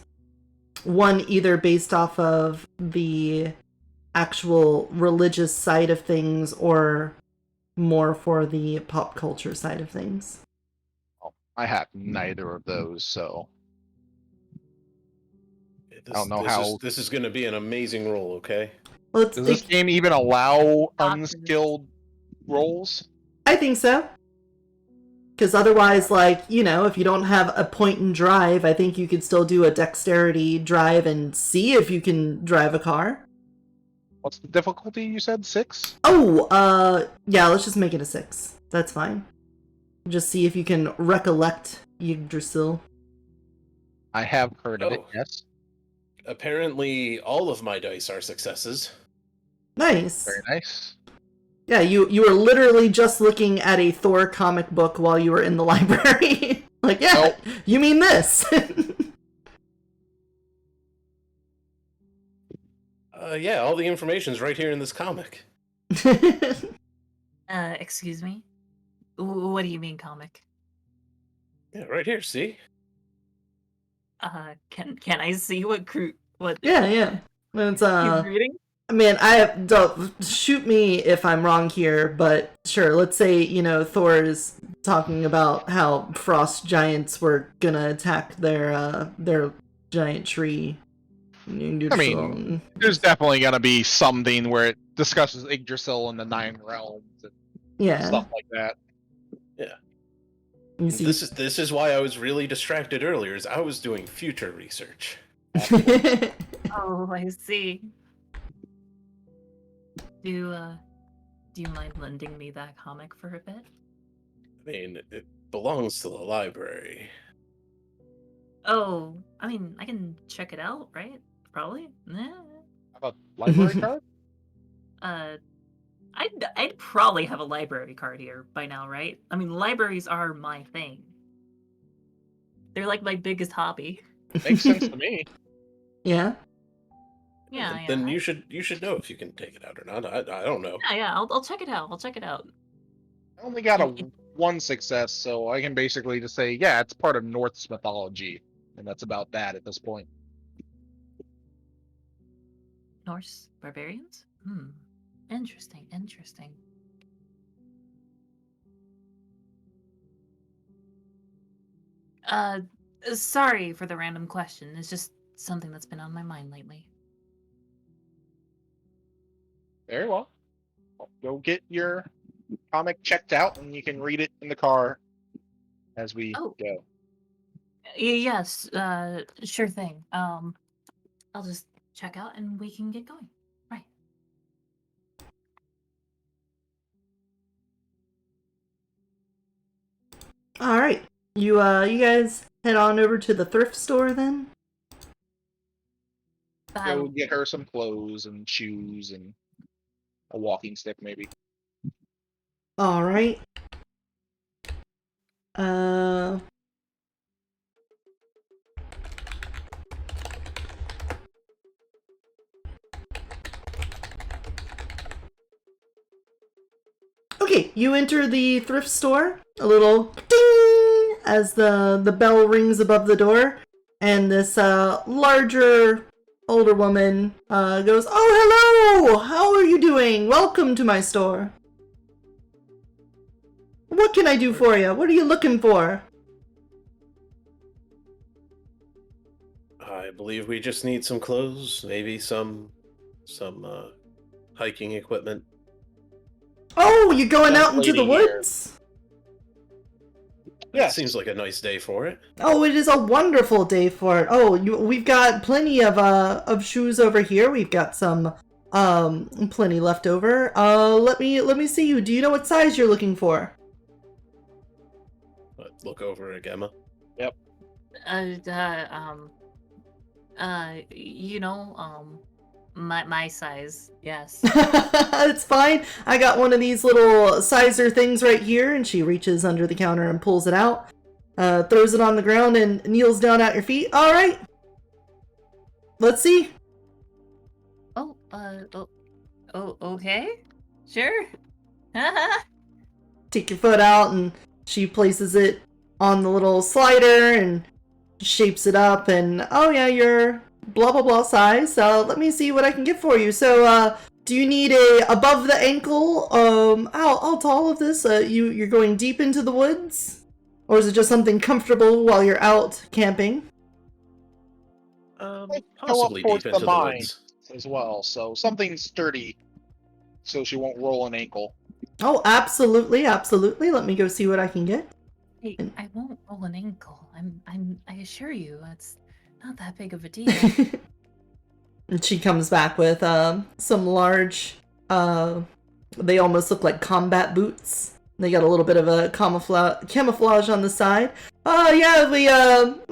One either based off of the actual religious side of things or more for the pop culture side of things. I have neither of those, so This, I don't know this how- is this is going to be an amazing roll, okay? Well, does this game even allow unskilled rolls? I think so. Because otherwise, like, you know, if you don't have a point and drive, I think you could still do a dexterity drive and see if you can drive a car. What's the difficulty you said? 6? Oh, yeah, let's just make it a 6. That's fine. Just see if you can recollect Yggdrasil. I have heard of it, Oh. yes. Apparently, all of my dice are successes. Nice. Very nice. Yeah, you were literally just looking at a Thor comic book while you were in the library. Like, yeah, Nope. you mean this. Yeah, all the information's right here in this comic. Excuse me? What do you mean comic? Yeah, right here, see? Can I see what yeah. It's, he's reading? Man, don't shoot me if I'm wrong here, but sure, let's say, you know, Thor's talking about how frost giants were gonna attack their giant tree. I mean, there's definitely gonna be something where it discusses Yggdrasil and the 9 realms and yeah. stuff like that. You see. This is why I was really distracted earlier, is I was doing future research. Oh, I see. Do you mind lending me that comic for a bit? I mean, it belongs to the library. Oh, I mean, I can check it out, right? Probably. How about library card? I'd probably have a library card here by now, right? I mean, libraries are my thing. They're like my biggest hobby. Makes sense to me. Yeah. Yeah, Then yeah. you should know if you can take it out or not. I don't know. Yeah. I'll check it out. I'll check it out. I only got one success, so I can basically just say, yeah, it's part of Norse mythology, and that's about that at this point. Norse barbarians? Interesting. Sorry for the random question. It's just something that's been on my mind lately. Very well. Go get your comic checked out, and you can read it in the car as we Oh. go. Yes, sure thing. I'll just check out and we can get going. Right. All right. You guys head on over to the thrift store then? Go get her some clothes and shoes and a walking stick, maybe. All right. Okay, you enter the thrift store. A little ding as the bell rings above the door, and this larger, older woman goes, "Oh, hello! How are you doing? Welcome to my store. What can I do for you? What are you looking for?" I believe we just need some clothes, maybe some hiking equipment. Oh, you're going out into the Lady here. woods? Yeah, seems like a nice day for it. Oh, it is a wonderful day for it. Oh, we've got plenty of shoes over here. We've got some plenty left over. Let me see you. Do you know what size you're looking for? Look over at Gemma. Yep. My size, yes. It's fine. I got one of these little sizer things right here, and she reaches under the counter and pulls it out, throws it on the ground, and kneels down at your feet. All right. Let's see. Okay. Sure. Take your foot out, and she places it on the little slider and shapes it up, and oh yeah, you're blah blah blah size. Let me see what I can get for you. So do you need a above the ankle? How tall is this? You're going deep into the woods, or is it just something comfortable while you're out camping? Possibly deep into the woods as well. So something sturdy, so she won't roll an ankle. Oh, absolutely, absolutely. Let me go see what I can get. Hey, I won't roll an ankle. I assure you, it's not that big of a deal. And she comes back with some large, they almost look like combat boots. They got a little bit of a camouflage on the side. Yeah, we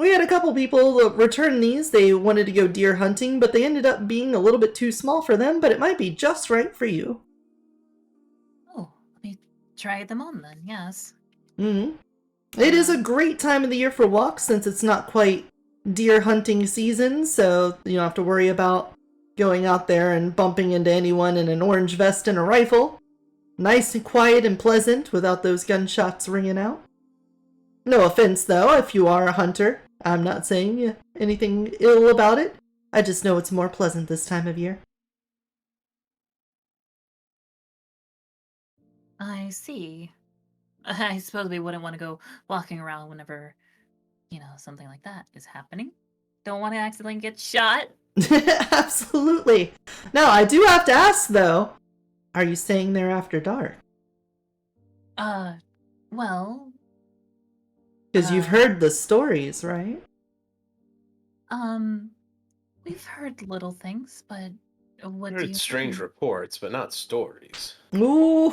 had a couple people return these. They wanted to go deer hunting, but they ended up being a little bit too small for them, but it might be just right for you. Oh, let me try them on then, yes. Mm-hmm. It is a great time of the year for walks since it's not quite deer hunting season, so you don't have to worry about going out there and bumping into anyone in an orange vest and a rifle. Nice and quiet and pleasant without those gunshots ringing out. No offense, though, if you are a hunter. I'm not saying anything ill about it. I just know it's more pleasant this time of year. I see. I suppose we wouldn't want to go walking around whenever, something like that is happening. Don't want to accidentally get shot. Absolutely. Now, I do have to ask, though, are you staying there after dark? Well... Because you've heard the stories, right? We've heard little things, but what I've do heard you strange mean? reports, but not stories. Ooh,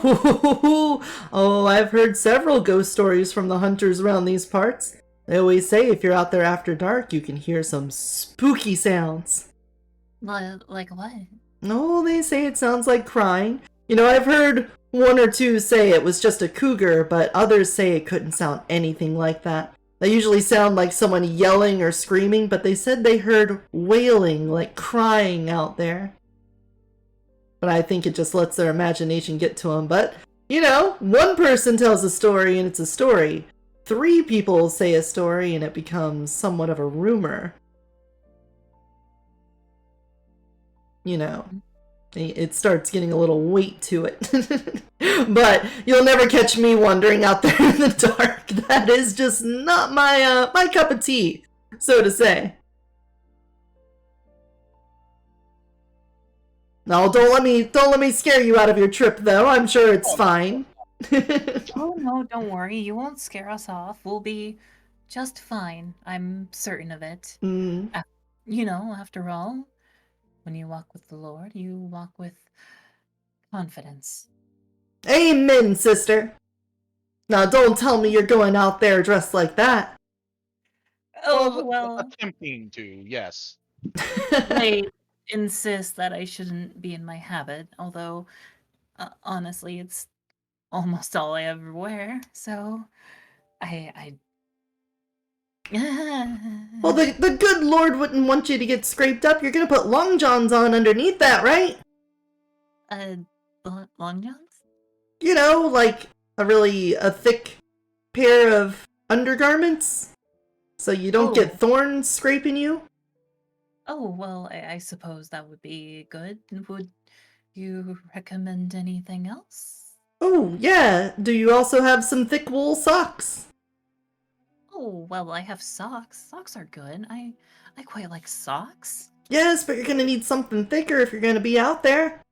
oh, I've heard several ghost stories from the hunters around these parts. They always say if you're out there after dark, you can hear some spooky sounds. Like what? No, they say it sounds like crying. I've heard one or two say it was just a cougar, but others say it couldn't sound anything like that. They usually sound like someone yelling or screaming, but they said they heard wailing, like crying out there. But I think it just lets their imagination get to them. But, one person tells a story and it's a story. 3 people say a story and it becomes somewhat of a rumor. It starts getting a little weight to it. But you'll never catch me wandering out there in the dark. That is just not my cup of tea, so to say. No, don't let me scare you out of your trip, though. I'm sure it's fine. Oh no, don't worry. You won't scare us off. We'll be just fine. I'm certain of it. After all, when you walk with the Lord, you walk with confidence. Amen, sister. Now, don't tell me you're going out there dressed like that. Oh, well, attempting to, yes. they insist that I shouldn't be in my habit, although, honestly, it's almost all I ever wear, so I Well, the good Lord wouldn't want you to get scraped up. You're gonna put long johns on underneath that, right? Long johns? You know, like a thick pair of undergarments, so you don't get thorns scraping you. Oh, well, I suppose that would be good. Would you recommend anything else? Oh, yeah. Do you also have some thick wool socks? Oh, well, I have socks. Socks are good. I quite like socks. Yes, but you're gonna need something thicker if you're gonna be out there.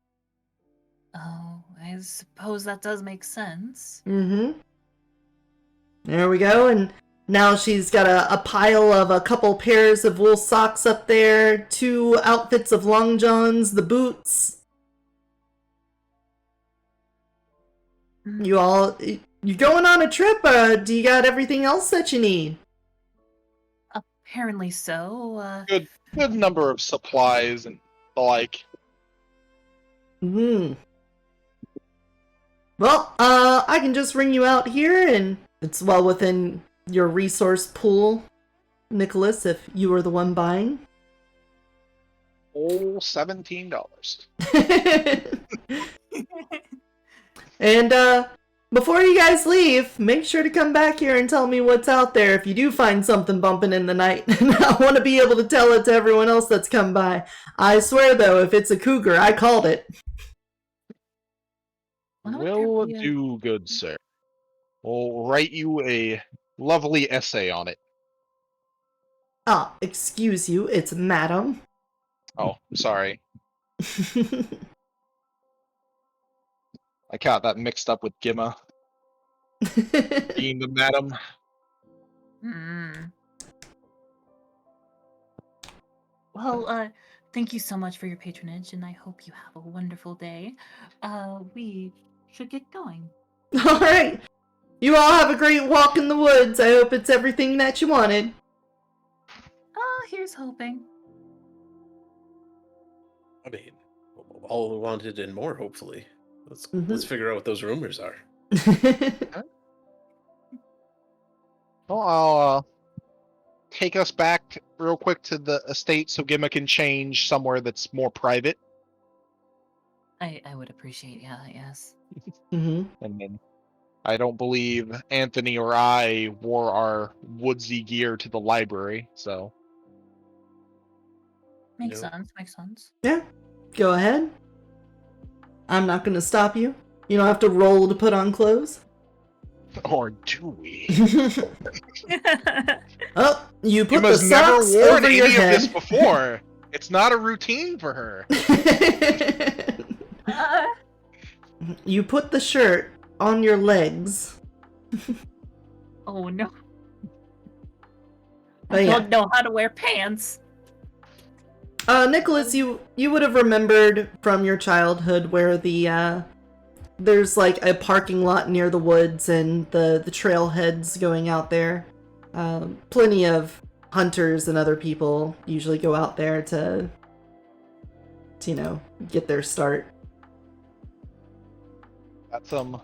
Oh, I suppose that does make sense. Mm-hmm. There we go, and now she's got a pile of a couple pairs of wool socks up there, 2 outfits of long johns, the boots. You going on a trip? Do you got everything else that you need? Apparently so. Good number of supplies and the like. Hmm. Well, I can just ring you out here, and it's well within your resource pool, Nicholas, if you were the one buying. Oh, $17. And, before you guys leave, make sure to come back here and tell me what's out there if you do find something bumping in the night. I want to be able to tell it to everyone else that's come by. I swear, though, if it's a cougar, I called it. Will do, good sir. We'll write you a lovely essay on it. Ah, excuse you, it's madam. Oh, sorry. I got that mixed up with Gimma being the madam. Well, thank you so much for your patronage, and I hope you have a wonderful day. We should get going. All right. You all have a great walk in the woods. I hope it's everything that you wanted. Here's hoping. I mean, all we wanted and more, hopefully. Let's figure out what those rumors are. Well, I'll take us back real quick to the estate so Gimma can change somewhere that's more private. I would appreciate, yes. Mm-hmm. And then I don't believe Anthony or I wore our woodsy gear to the library, so. Makes sense. Yeah, go ahead. I'm not going to stop you. You don't have to roll to put on clothes. Or do we? Oh, you put the Gimma's never socks worn over any your of head. this before. It's not a routine for her. You put the shirt on your legs. Oh no. But I yeah. don't know how to wear pants. Nicholas, you would have remembered from your childhood where there's like a parking lot near the woods and the trailheads going out there. Plenty of hunters and other people usually go out there to get their start. Got some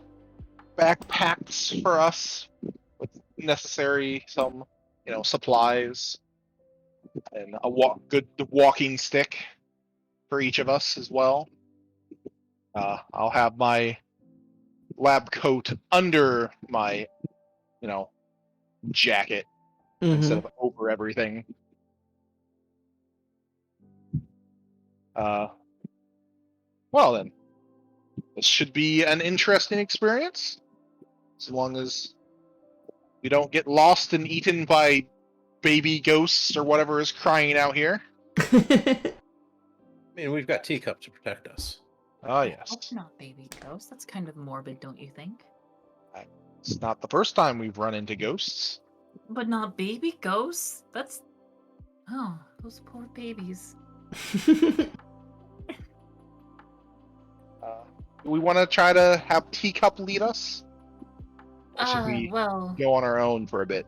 backpacks for us with necessary some supplies and a good walking stick for each of us as well. I'll have my lab coat under my jacket instead of over everything. Well then, this should be an interesting experience, as long as we don't get lost and eaten by baby ghosts or whatever is crying out here. I mean, we've got Teacup to protect us. Ah, yes. Hope not baby ghost. That's kind of morbid, don't you think? It's not the first time we've run into ghosts. But not baby ghosts? That's... Oh, those poor babies. Do we want to try to have Teacup lead us? Or should we Well, go on our own for a bit?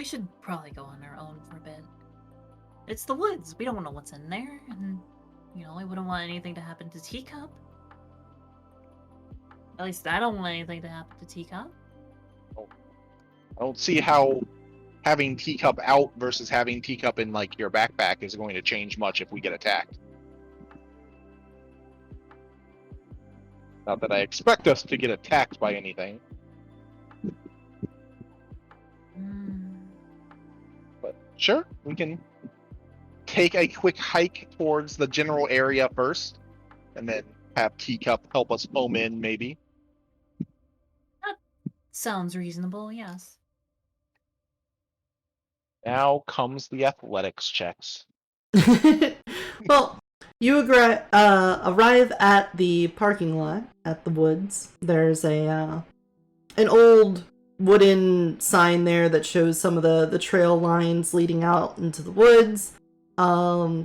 we should probably go on our own for a bit. It's the woods. We don't know what's in there, and we wouldn't want anything to happen to Teacup. At least I don't want anything to happen to Teacup. I don't see how having Teacup out versus having Teacup in like your backpack is going to change much if we get attacked. Not that I expect us to get attacked by anything. But sure, we can take a quick hike towards the general area first, and then have Teacup help us home in, maybe. That sounds reasonable, yes. Now comes the athletics checks. Well, you arrive at the parking lot at the woods. There's an old wooden sign there that shows some of the trail lines leading out into the woods.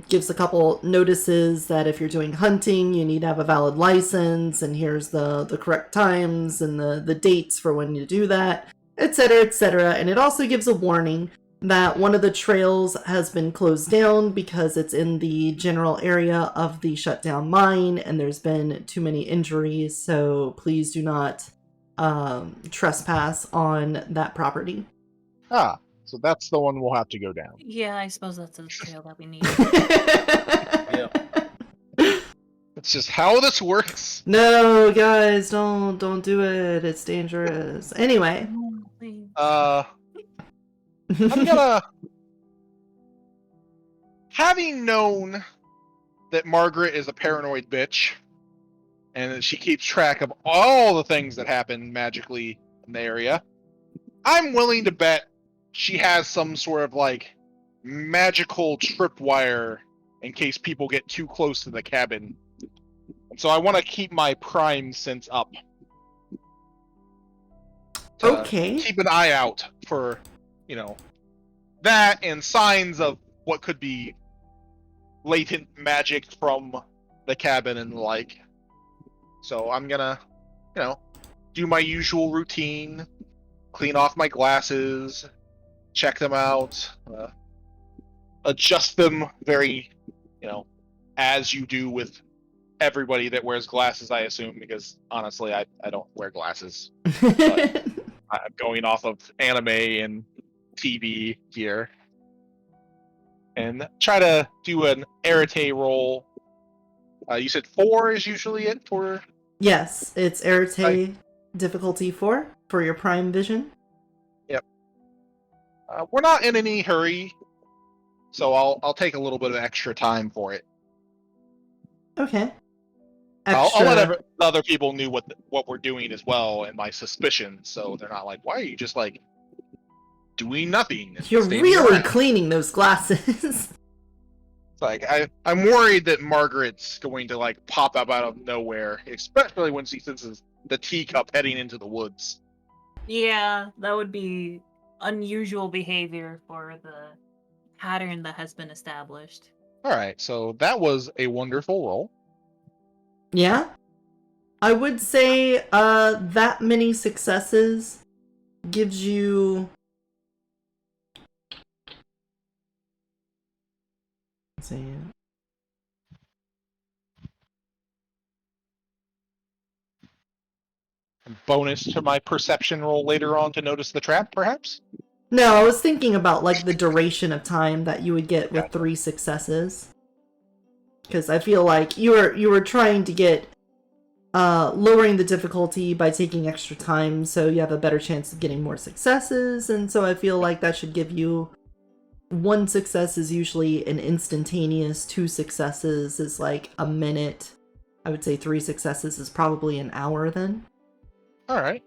Gives a couple notices that if you're doing hunting, you need to have a valid license, and here's the correct times and the dates for when you do that, etc., etc. And it also gives a warning that one of the trails has been closed down because it's in the general area of the shutdown mine, and there's been too many injuries, so please do not trespass on that property. Ah, so that's the one we'll have to go down. Yeah, I suppose that's the trail that we need. Yep. It's just how this works. No, guys, don't do it. It's dangerous. Anyway. Oh, please. I'm gonna... Having known that Margaret is a paranoid bitch, and that she keeps track of all the things that happen magically in the area, I'm willing to bet she has some sort of, like, magical tripwire in case people get too close to the cabin. And so I want to keep my prime sense up. Okay. Keep an eye out for, that and signs of what could be latent magic from the cabin and the like. So I'm gonna, do my usual routine, clean off my glasses, check them out, adjust them very, as you do with everybody that wears glasses, I assume, because honestly, I don't wear glasses. But I'm going off of anime and TV here. And try to do an Arete roll. You said 4 is usually it for... Yes, it's Arete difficulty 4 for your prime vision. Yep. We're not in any hurry, so I'll take a little bit of extra time for it. Okay. I'll let other people know what we're doing as well, and my suspicions, so they're not like, why are you just like doing nothing? You're really cleaning those glasses. It's like I'm worried that Margaret's going to like pop up out of nowhere, especially when she senses the Teacup heading into the woods. Yeah, that would be unusual behavior for the pattern that has been established. Alright, so that was a wonderful roll. Yeah? I would say that many successes gives you... Let's see. Bonus to my perception roll later on to notice the trap, perhaps? No, I was thinking about like the duration of time that you would get with 3 successes. Because I feel like you were trying to get lowering the difficulty by taking extra time, so you have a better chance of getting more successes, and so I feel like that should give you 1 success is usually an instantaneous, 2 successes is like a minute. I would say 3 successes is probably an hour then. Alright.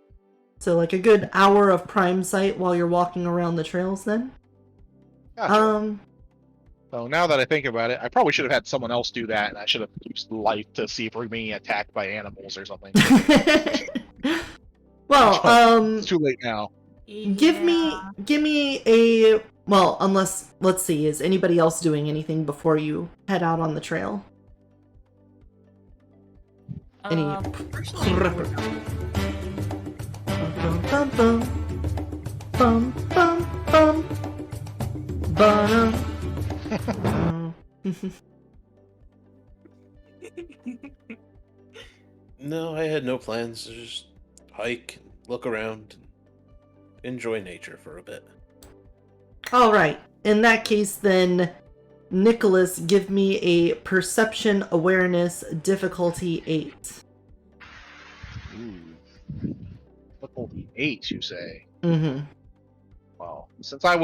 So like a good hour of prime sight while you're walking around the trails then. Gotcha. So now that I think about it, I probably should have had someone else do that, and I should have used light to see if we're being attacked by animals or something. Well, it's too late now. give me a, well, unless, let's see, is anybody else doing anything before you head out on the trail? Personally, Okay. Bum bum bum. Bum bum bum. Bum. No, I had no plans. Just hike, look around, and enjoy nature for a bit. All right. In that case, then, Nicholas, give me a perception awareness difficulty 8. Ooh. Difficulty 8, you say? Mm-hmm. Well, since I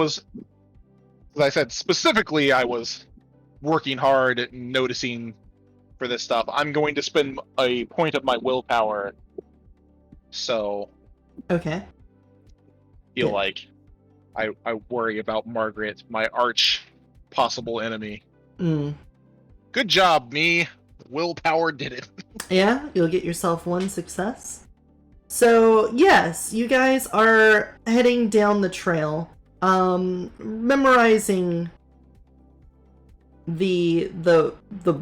said specifically, I was working hard at noticing for this stuff, I'm going to spend a point of my willpower. So, Okay. feel Good. like I worry about Margaret, my arch possible enemy. Mm. Good job, me. Willpower did it. Yeah, you'll get yourself 1 success. So, yes, you guys are heading down the trail, memorizing the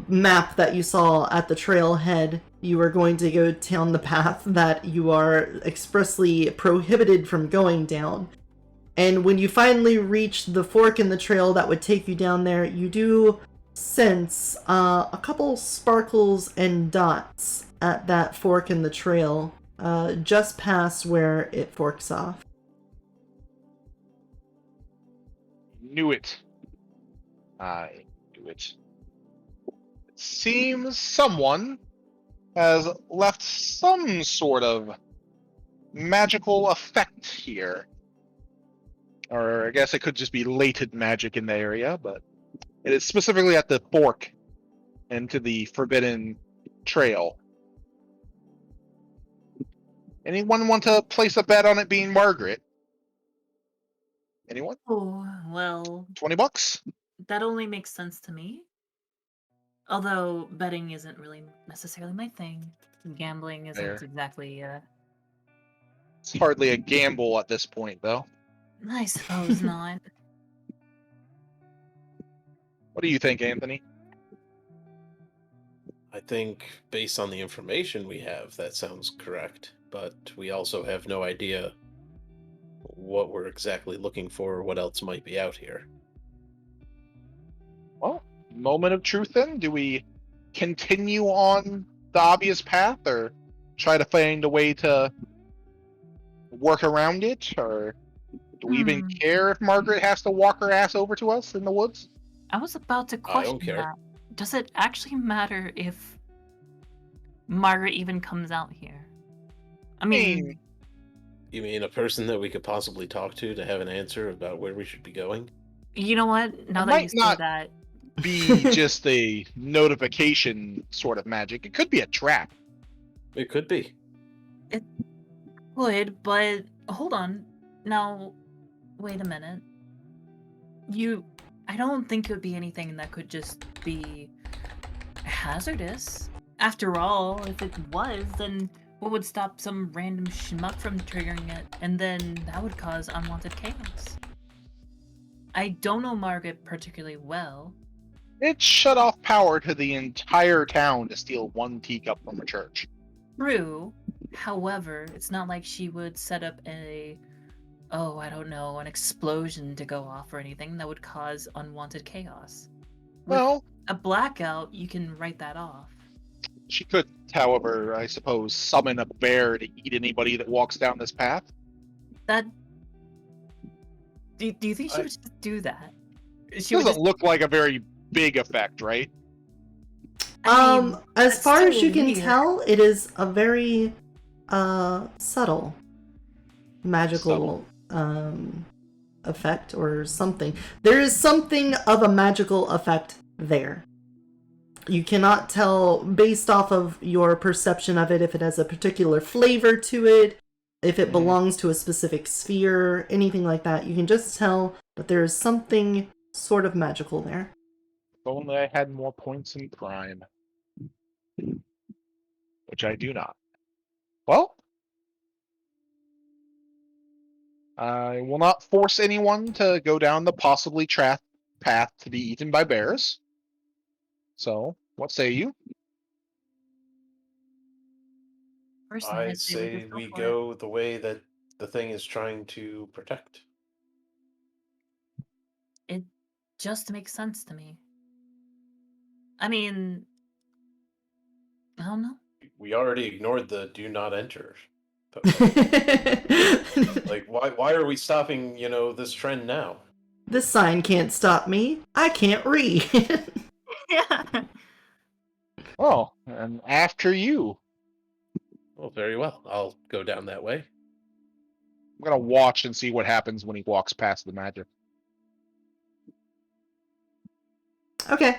map that you saw at the trailhead. You are going to go down the path that you are expressly prohibited from going down. And when you finally reach the fork in the trail that would take you down there, you do sense a couple sparkles and dots at that fork in the trail, just past where it forks off. Knew it. I knew it. It seems someone has left some sort of magical effect here. Or I guess it could just be latent magic in the area, but it is specifically at the fork into the Forbidden Trail. Anyone want to place a bet on it being Margaret? Anyone? Oh, well, $20? that only makes sense to me. Although betting isn't really necessarily my thing. Gambling isn't Fair. exactly, It's hardly a gamble at this point, though. I suppose not. What do you think, Anthony? I think, based on the information we have, that sounds correct. But we also have no idea what we're exactly looking for or what else might be out here. Well, moment of truth then. Do we continue on the obvious path or try to find a way to work around it? Or do we even care if Margaret has to walk her ass over to us in the woods? I was about to I don't question care. that. Does it actually matter if Margaret even comes out here? I mean, You mean a person that we could possibly talk to have an answer about where we should be going? you know what? Now It that might you say not that, be just a notification sort of magic. It could be a trap. It could be. it would, but hold on. Now, wait a minute. I don't think it would be anything that could just be hazardous. After all, if it was, then what would stop some random schmuck from triggering it? And then that would cause unwanted chaos. I don't know Margaret particularly well. It shut off power to the entire town to steal 1 teacup from a church. True. However, it's not like she would set up an explosion to go off or anything that would cause unwanted chaos. With Well, a blackout, you can write that off. she could, however, I suppose, summon a bear to eat anybody that walks down this path. That. Do you think she would just do that? She Doesn't look like a very big effect, right? As that's far as still you can weird. tell, it is a very subtle magical effect or something. There is something of a magical effect there. You cannot tell based off of your perception of it if it has a particular flavor to it, if it belongs to a specific sphere, anything like that. You can just tell that there is something sort of magical there. If only I had more points in crime. Which I do not. Well, I will not force anyone to go down the possibly path to be eaten by bears. So, what say you? Personally, I'd say we say just go we for it. go the way that the thing is trying to protect? It just makes sense to me. I mean, I don't know. We already ignored the do not enter. Like, why are we stopping, this trend now? This sign can't stop me. I can't read. Yeah. Oh, and after you. Well, very well. I'll go down that way. I'm gonna watch and see what happens when he walks past the magic. Okay.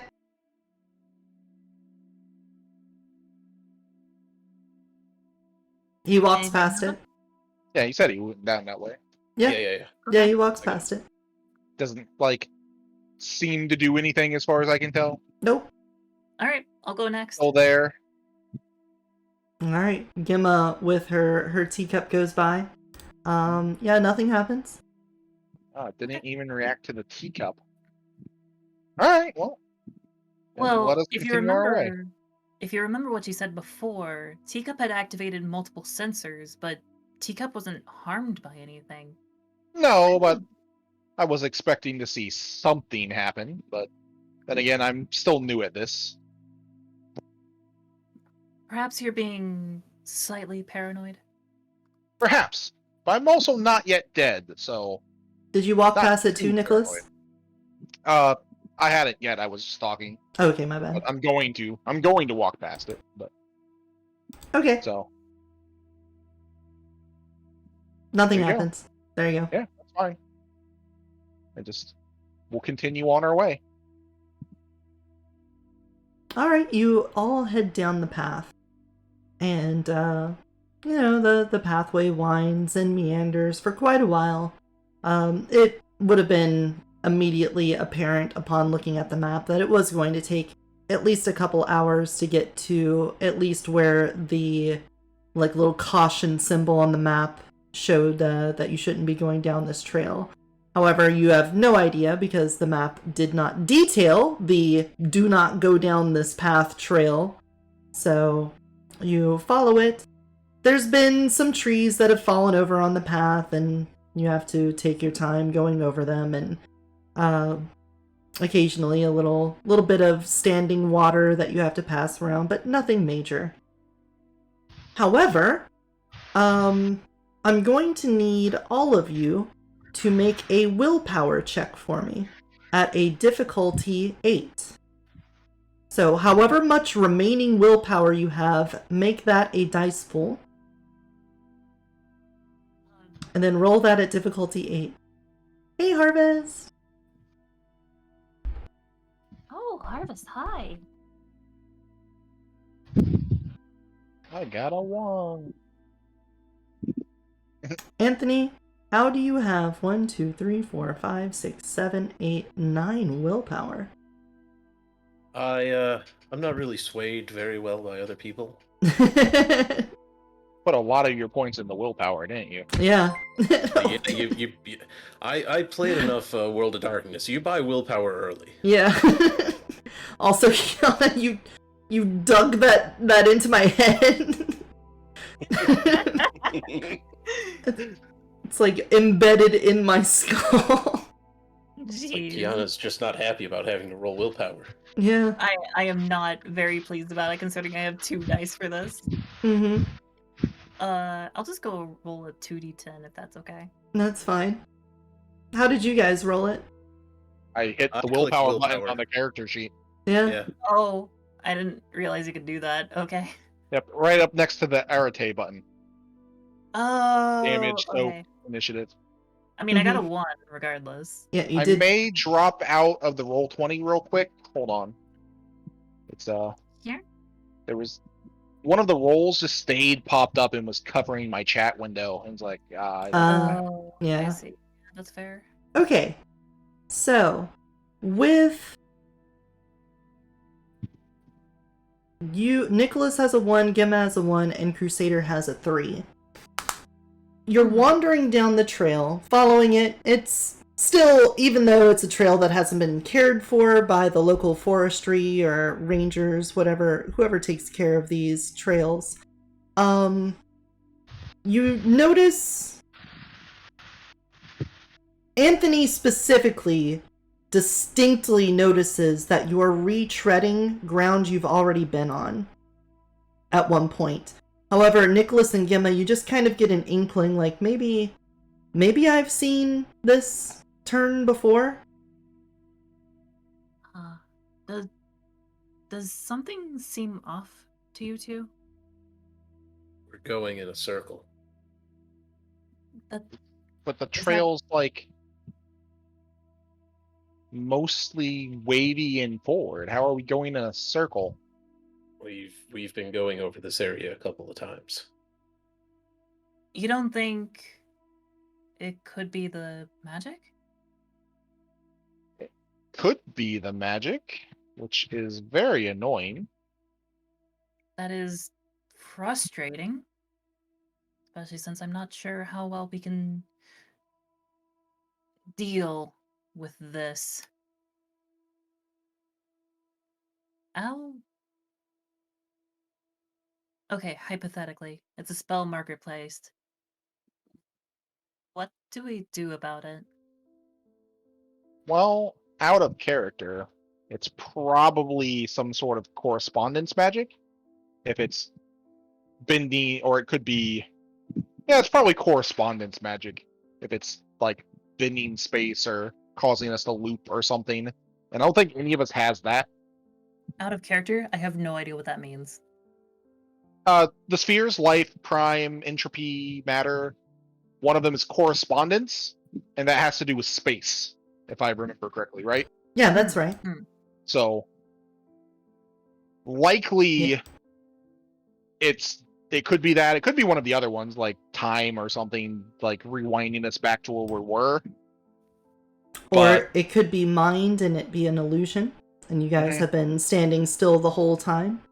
He walks Anything past else? it. Yeah, he said he went down that way. Yeah. Yeah. Yeah, Okay. he walks Okay. past it. Doesn't seem to do anything as far as I can tell. Nope. All right, I'll go next. Still there. All right. Gemma with her teacup goes by. Yeah, nothing happens. Didn't even react to the teacup. All right, well. then Well, let us if you continue our way. remember what you said before, Teacup had activated multiple sensors, but Teacup wasn't harmed by anything. No, but I was expecting to see something happen. But then again, I'm still new at this. Perhaps you're being slightly paranoid. Perhaps, but I'm also not yet dead. So Did you walk Not past it too too, Nicholas? paranoid. I hadn't yet. I was stalking. Okay, my bad. But I'm going to walk past it. But Okay. so Nothing there you go. happens. There you go. Yeah, that's fine. We'll continue on our way. All right, you all head down the path. And, the pathway winds and meanders for quite a while. It would have been immediately apparent upon looking at the map that it was going to take at least a couple hours to get to at least where the, little caution symbol on the map showed that you shouldn't be going down this trail. However, you have no idea because the map did not detail the do not go down this path trail. So you follow it. There's been some trees that have fallen over on the path, and you have to take your time going over them, and occasionally a little bit of standing water that you have to pass around, but nothing major. However, I'm going to need all of you to make a willpower check for me at a difficulty 8. So however much remaining willpower you have, make that a dice pool. And then roll that at difficulty 8. Hey, Harvest! Oh, Harvest, hi. I got a 1. Anthony, how do you have 1, 2, 3, 4, 5, 6, 7, 8, 9 willpower? I'm not really swayed very well by other people. Put a lot of your points in the willpower, didn't you? Yeah. I played enough World of Darkness. You buy willpower early. Yeah. Also, Kiana, you dug that into my head. It's like embedded in my skull. Jeez. Kiana's just not happy about having to roll willpower. Yeah. I am not very pleased about it, considering I have 2 dice for this. Mm-hmm. I'll just go roll a 2d10 if that's okay. That's fine. How did you guys roll it? I hit I the clicked willpower button willpower. on the character sheet. Yeah. Yeah. Oh, I didn't realize you could do that. Okay. Yep, right up next to the Arate button. Oh, Damage, soap, okay. initiative. I mean, I got a 1 regardless. Yeah, you I did. may drop out of the Roll20 real quick. Hold on. It's Here? There was one of the rolls just stayed popped up and was covering my chat window, and it's like, I don't know. Oh, yeah. I see. That's fair. Okay. So, with you, Nicholas has a 1, Gemma has a 1, and Crusader has a 3. You're wandering down the trail, following it. It's still, even though it's a trail that hasn't been cared for by the local forestry or rangers, whoever takes care of these trails, you notice Anthony specifically distinctly notices that you are retreading ground you've already been on at one point. However, Nicholas and Gemma, you just kind of get an inkling, like, maybe I've seen this turn before. Does something seem off to you two? We're going in a circle. But the trail's like mostly wavy and forward. How are we going in a circle? We've been going over this area a couple of times. You don't think it could be the magic? It could be the magic, which is very annoying. That is frustrating. Especially since I'm not sure how well we can deal with this. Okay, hypothetically, it's a spell marker placed. What do we do about it? Well, out of character, it's probably some sort of correspondence magic. If it's bending, or it could be... Yeah, it's probably correspondence magic. If it's, like, bending space or causing us to loop or something. And I don't think any of us has that. Out of character, I have no idea what that means. The spheres, life, prime, entropy, matter, one of them is correspondence, and that has to do with space, if I remember correctly, right? Yeah, that's right. So, likely, it could be that. It could be one of the other ones, like time or something, like rewinding us back to where we were. Or it could be mind and it be an illusion, and you guys have been standing still the whole time.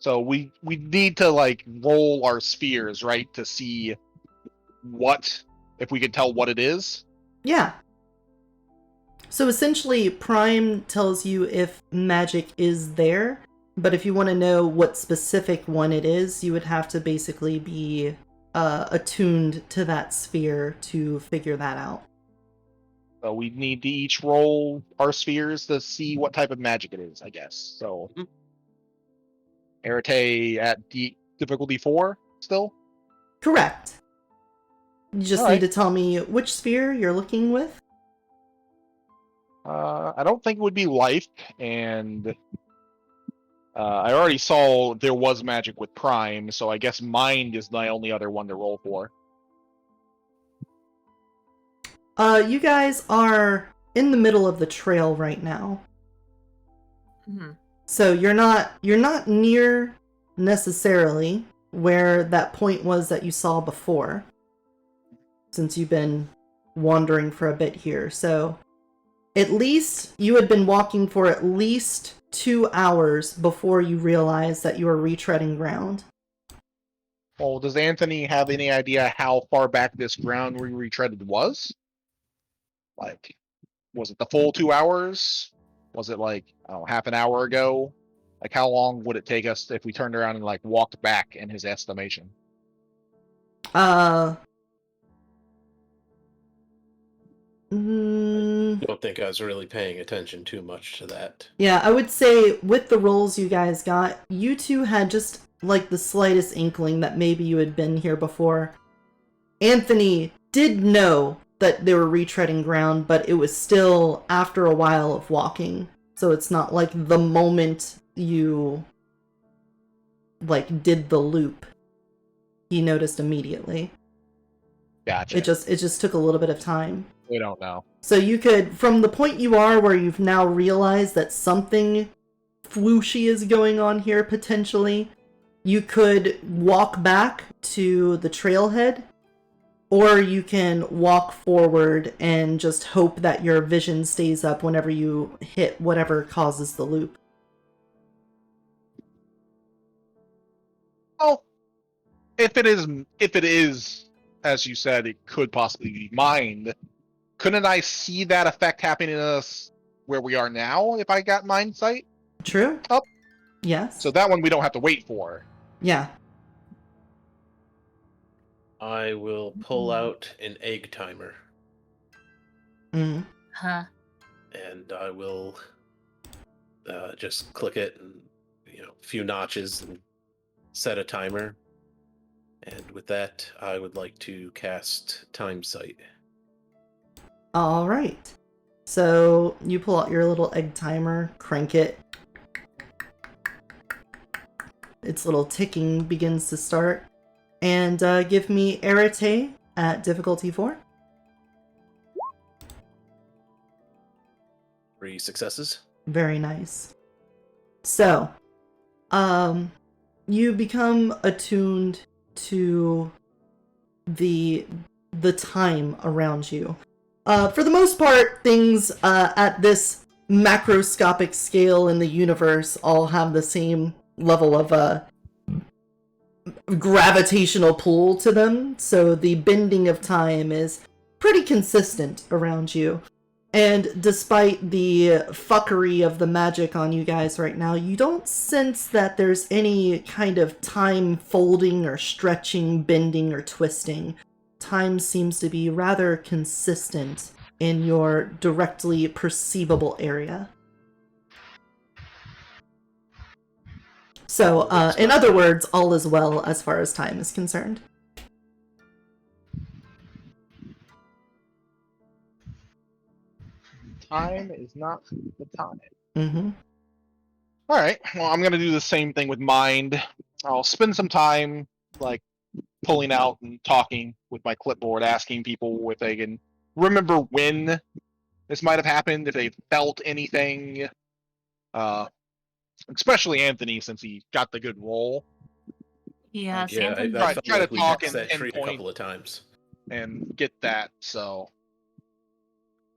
So we need to, like, roll our spheres, right, to see if we can tell what it is. Yeah. So essentially, Prime tells you if magic is there, but if you want to know what specific one it is, you would have to basically be attuned to that sphere to figure that out. So we need to each roll our spheres to see what type of magic it is, I guess. So, Arete at difficulty 4 still? Correct. You just need to tell me which sphere you're looking with. I don't think it would be life, and I already saw there was magic with Prime, so I guess mind is my only other one to roll for. You guys are in the middle of the trail right now. So you're not near necessarily where that point was that you saw before, since you've been wandering for a bit here. So at least you had been walking for at least 2 hours before you realized that you were retreading ground. Well, does Anthony have any idea how far back this ground we retreaded was? Like, was it the full 2 hours? Was it like, half an hour ago? Like, how long would it take us if we turned around and, like, walked back in his estimation? I don't think I was really paying attention too much to that. Yeah, I would say with the rolls you guys got, you two had just like the slightest inkling that maybe you had been here before. Anthony did know that they were retreading ground, but it was still after a while of walking. So it's not like the moment you like did the loop, he noticed immediately. Gotcha. It just took a little bit of time. We don't know. So you could, from the point you are where you've now realized that something flooshy is going on here potentially, you could walk back to the trailhead, or you can walk forward and just hope that your vision stays up whenever you hit whatever causes the loop. Oh, if it is, as you said, it could possibly be mind. Couldn't I see that effect happening to us where we are now if I got mind sight? True. Up. Yes. So that one we don't have to wait for. Yeah. I will pull out an egg timer. Mm. Huh. And I will just click it and, a few notches and set a timer. And with that, I would like to cast Time Sight. All right. So you pull out your little egg timer, crank it. Its little ticking begins to start. And give me Arete at difficulty 4. 3 successes. Very nice. So, you become attuned to the time around you. For the most part, things at this macroscopic scale in the universe all have the same level of gravitational pull to them, so the bending of time is pretty consistent around you. And despite the fuckery of the magic on you guys right now, you don't sense that there's any kind of time folding or stretching, bending, or twisting. Time seems to be rather consistent in your directly perceivable area. So, in other words, all is well as far as time is concerned. Time is not the time. Mm-hmm. All right. Well, I'm gonna do the same thing with mind. I'll spend some time like pulling out and talking with my clipboard, asking people if they can remember when this might have happened, if they felt anything. Especially Anthony, since he got the good roll. Yes, Yeah, Anthony. I felt Try to like we talk passed and that tree a pinpoint. couple of times. And get that. So,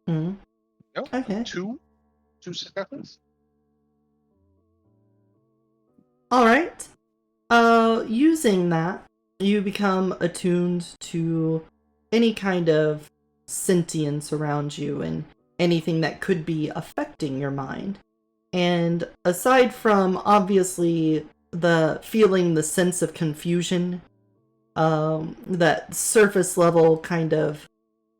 Mm-hmm. no, Okay. two successes. All right. Using that, you become attuned to any kind of sentience around you and anything that could be affecting your mind. And aside from obviously the feeling, the sense of confusion, that surface level kind of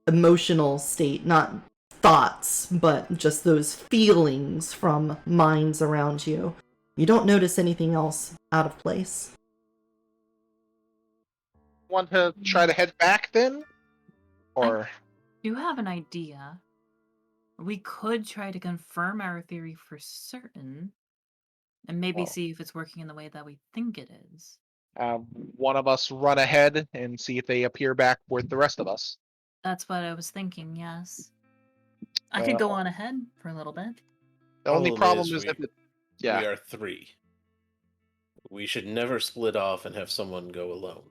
emotional state, not thoughts, but just those feelings from minds around you, you don't notice anything else out of place. Want to try to head back then? Or You have an idea. We could try to confirm our theory for certain, and maybe Well. see if it's working in the way that we think it is. one of us run ahead and see if they appear back with the rest of us. That's what I was thinking, yes. I could go on ahead for a little bit. The only problem is we, that we are 3. We should never split off and have someone go alone.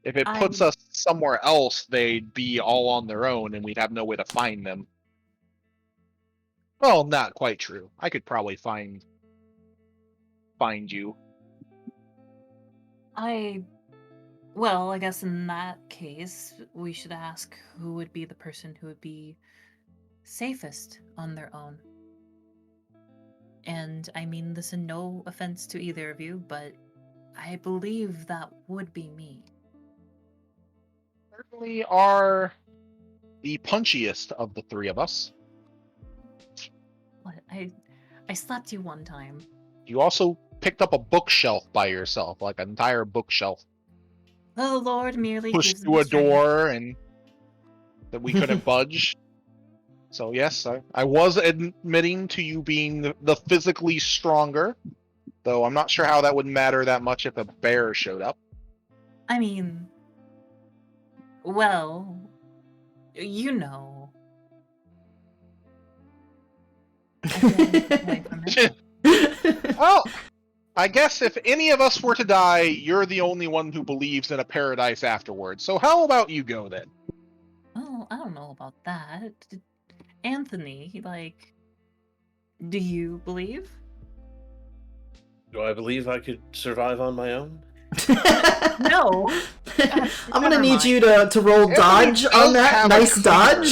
if it puts us somewhere else, they'd be all on their own and we'd have no way to find them. Well, not quite true. I could probably find you. Well, I guess in that case, we should ask who would be the person who would be safest on their own. And I mean this in no offense to either of you, but I believe that would be me. Certainly are the punchiest of the 3 of us. What? I slapped you one time. You also picked up a bookshelf by yourself, like an entire bookshelf. The Lord merely Pushed gives through me a strength. door and that we couldn't budge. So yes, I was admitting to you being the physically stronger, though I'm not sure how that would matter that much if a bear showed up. I mean, well, you know. I feel like I took away from it. Well, I guess if any of us were to die, you're the only one who believes in a paradise afterwards. So how about you go then? Oh, I don't know about that. Anthony, like, do you believe? Do I believe I could survive on my own? No. I'm gonna Never need mind. you to roll dodge does on that. have a Nice dodge.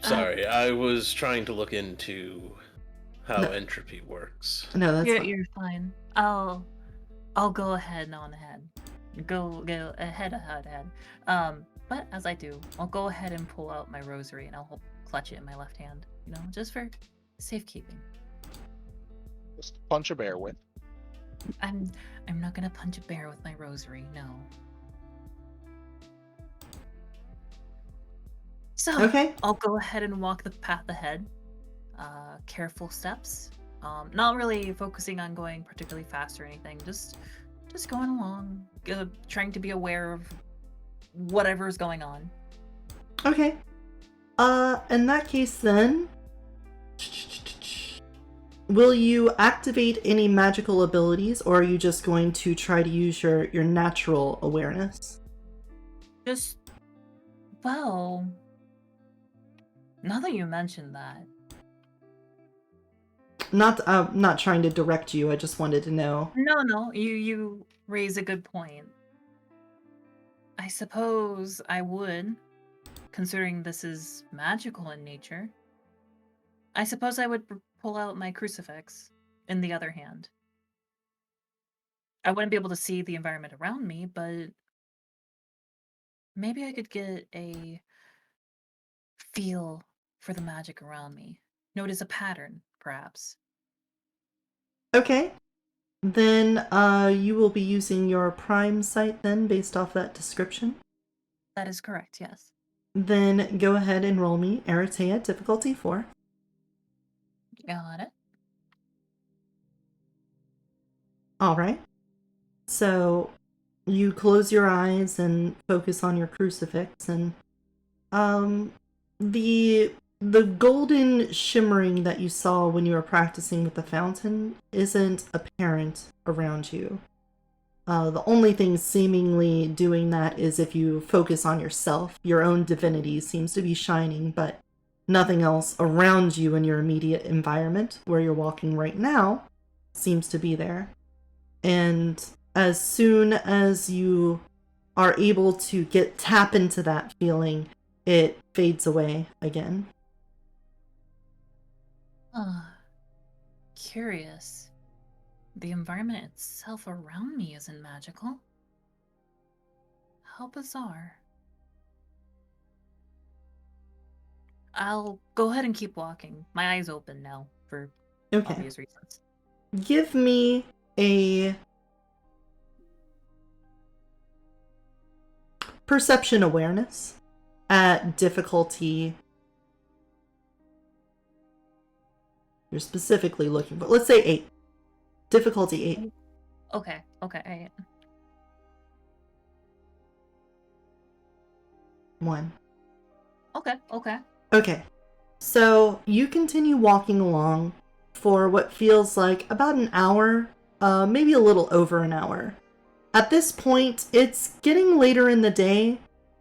Sorry, I was trying to look into how No. entropy works. No, that's fine. You're fine. I'll go ahead and on ahead. go ahead. But as I do, I'll go ahead and pull out my rosary and I'll clutch it in my left hand. You know, just for safekeeping. Just punch a bear with. I'm not gonna punch a bear with my rosary. No. So Okay. I'll go ahead and walk the path ahead. Careful steps. Not really focusing on going particularly fast or anything. Just going along, trying to be aware of whatever's going on. Okay. In that case then, will you activate any magical abilities, or are you just going to try to use your natural awareness? Well, now that you mentioned that. Not trying to direct you, I just wanted to know. No, you raise a good point. I suppose I would, considering this is magical in nature. I suppose I would pull out my crucifix in the other hand. I wouldn't be able to see the environment around me, but maybe I could get a feel for the magic around me. Notice a pattern, perhaps. Okay. Then you will be using your prime sight then, based off that description. That is correct, yes. Then go ahead and roll me Aratea, difficulty 4. Got it. Alright. So you close your eyes and focus on your crucifix, and the golden shimmering that you saw when you were practicing with the fountain isn't apparent around you. The only thing seemingly doing that is if you focus on yourself. Your own divinity seems to be shining, but nothing else around you in your immediate environment, where you're walking right now, seems to be there. And as soon as you are able to tap into that feeling, it fades away again. Curious. The environment itself around me isn't magical. How bizarre. I'll go ahead and keep walking. My eyes open now, for obvious reasons. Give me a perception awareness at difficulty. You're specifically looking, but let's say 8. Difficulty 8. Okay. 1. Okay. So you continue walking along for what feels like about an hour, maybe a little over an hour. At this point, it's getting later in the day.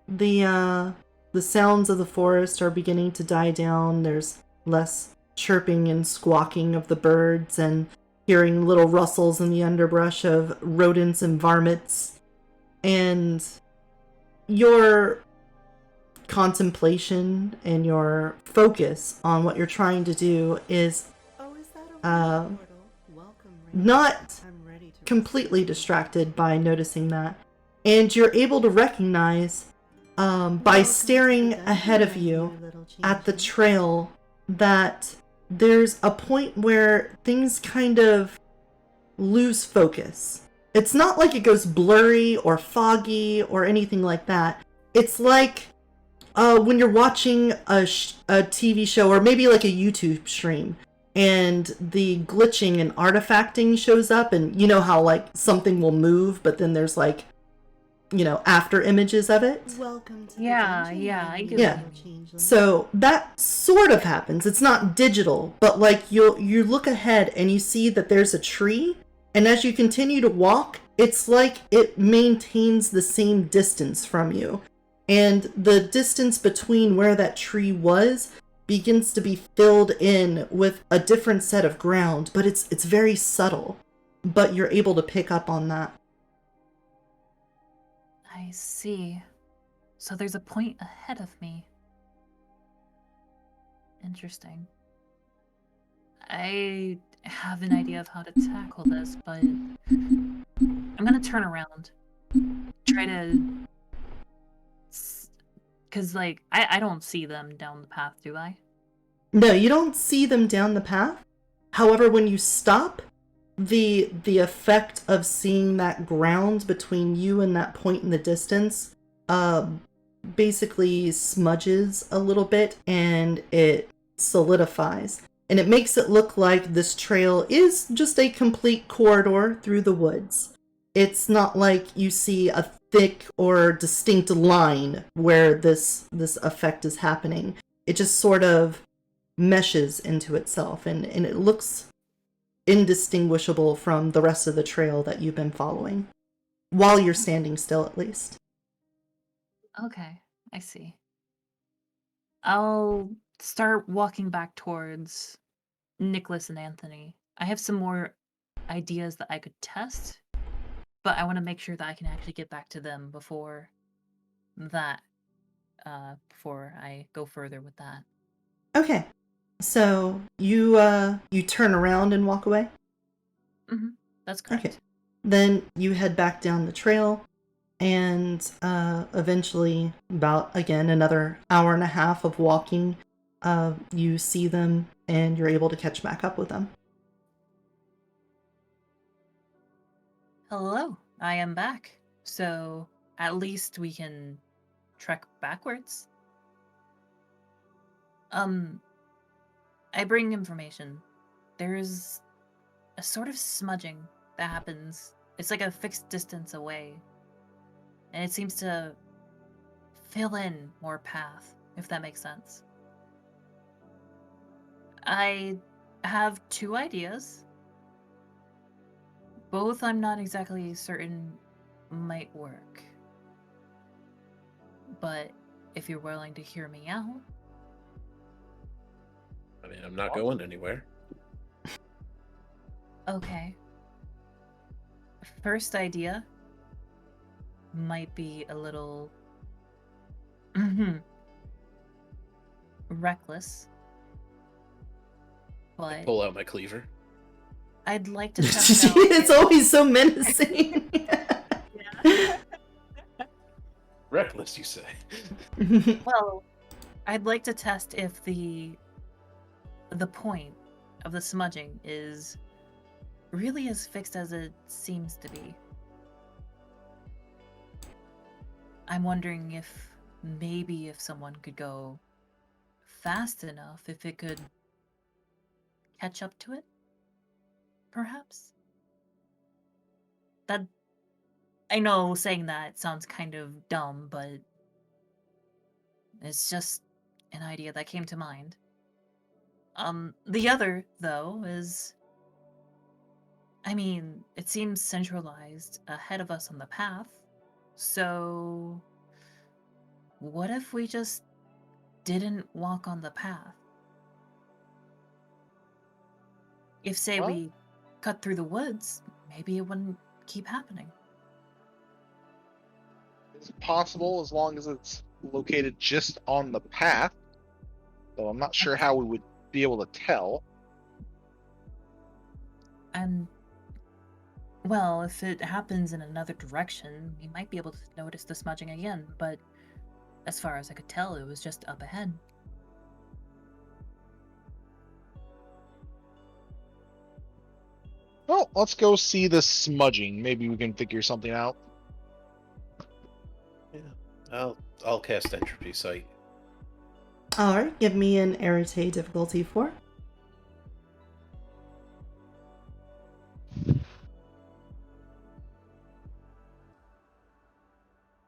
The sounds of the forest are beginning to die down. There's less chirping and squawking of the birds, and hearing little rustles in the underbrush of rodents and varmints. And your contemplation and your focus on what you're trying to do is not completely distracted by noticing that. And you're able to recognize by staring ahead of you at the trail that there's a point where things kind of lose focus. It's not like it goes blurry or foggy or anything like that. It's like when you're watching a TV show, or maybe like a YouTube stream, and the glitching and artifacting shows up, and you know how like something will move, but then there's like, you know, after images of it. Welcome to I get it. So that sort of happens. It's not digital, but like you look ahead and you see that there's a tree, and as you continue to walk, it's like it maintains the same distance from you. And the distance between where that tree was begins to be filled in with a different set of ground, but it's very subtle. But you're able to pick up on that. I see. So there's a point ahead of me. Interesting. I have an idea of how to tackle this, but I'm gonna turn around try to... Because, like, I don't see them down the path, do I? No, you don't see them down the path. However, when you stop, the effect of seeing that ground between you and that point in the distance basically smudges a little bit, and it solidifies. And it makes it look like this trail is just a complete corridor through the woods. It's not like you see a thick or distinct line where this effect is happening. It just sort of meshes into itself, and it looks indistinguishable from the rest of the trail that you've been following, while you're standing still at least. Okay, I see. I'll start walking back towards Nicholas and Anthony. I have some more ideas that I could test, but I want to make sure that I can actually get back to them before I go further with that. Okay, so you turn around and walk away? Mm-hmm. That's correct. Okay. Then you head back down the trail, and eventually, about, again, another hour and a half of walking, you see them, and you're able to catch back up with them. Hello, I am back. So at least we can trek backwards. I bring information. There's a sort of smudging that happens. It's like a fixed distance away. And it seems to fill in more path, if that makes sense. I have 2 ideas. Both I'm not exactly certain might work. But if you're willing to hear me out... I mean, I'm not going anywhere. Okay. First idea might be a little reckless, I but pull out my cleaver. I'd like to test out... It's always so menacing. Reckless, you say? Well, I'd like to test if the point of the smudging is really as fixed as it seems to be. I'm wondering if maybe if someone could go fast enough, if it could catch up to it, perhaps? That, I know saying that sounds kind of dumb, but it's just an idea that came to mind. The other, though, is... I mean, it seems centralized ahead of us on the path, so... what if we just didn't walk on the path? If, say, Well, we cut through the woods, maybe it wouldn't keep happening. it's possible as long as it's located just on the path. Though I'm not sure how we would be able to tell. And, well, if it happens in another direction, we might be able to notice the smudging again, but as far as I could tell, it was just up ahead. Well, let's go see the smudging. Maybe we can figure something out. Yeah, I'll cast Entropy Sight. Alright, give me an Arete difficulty 4.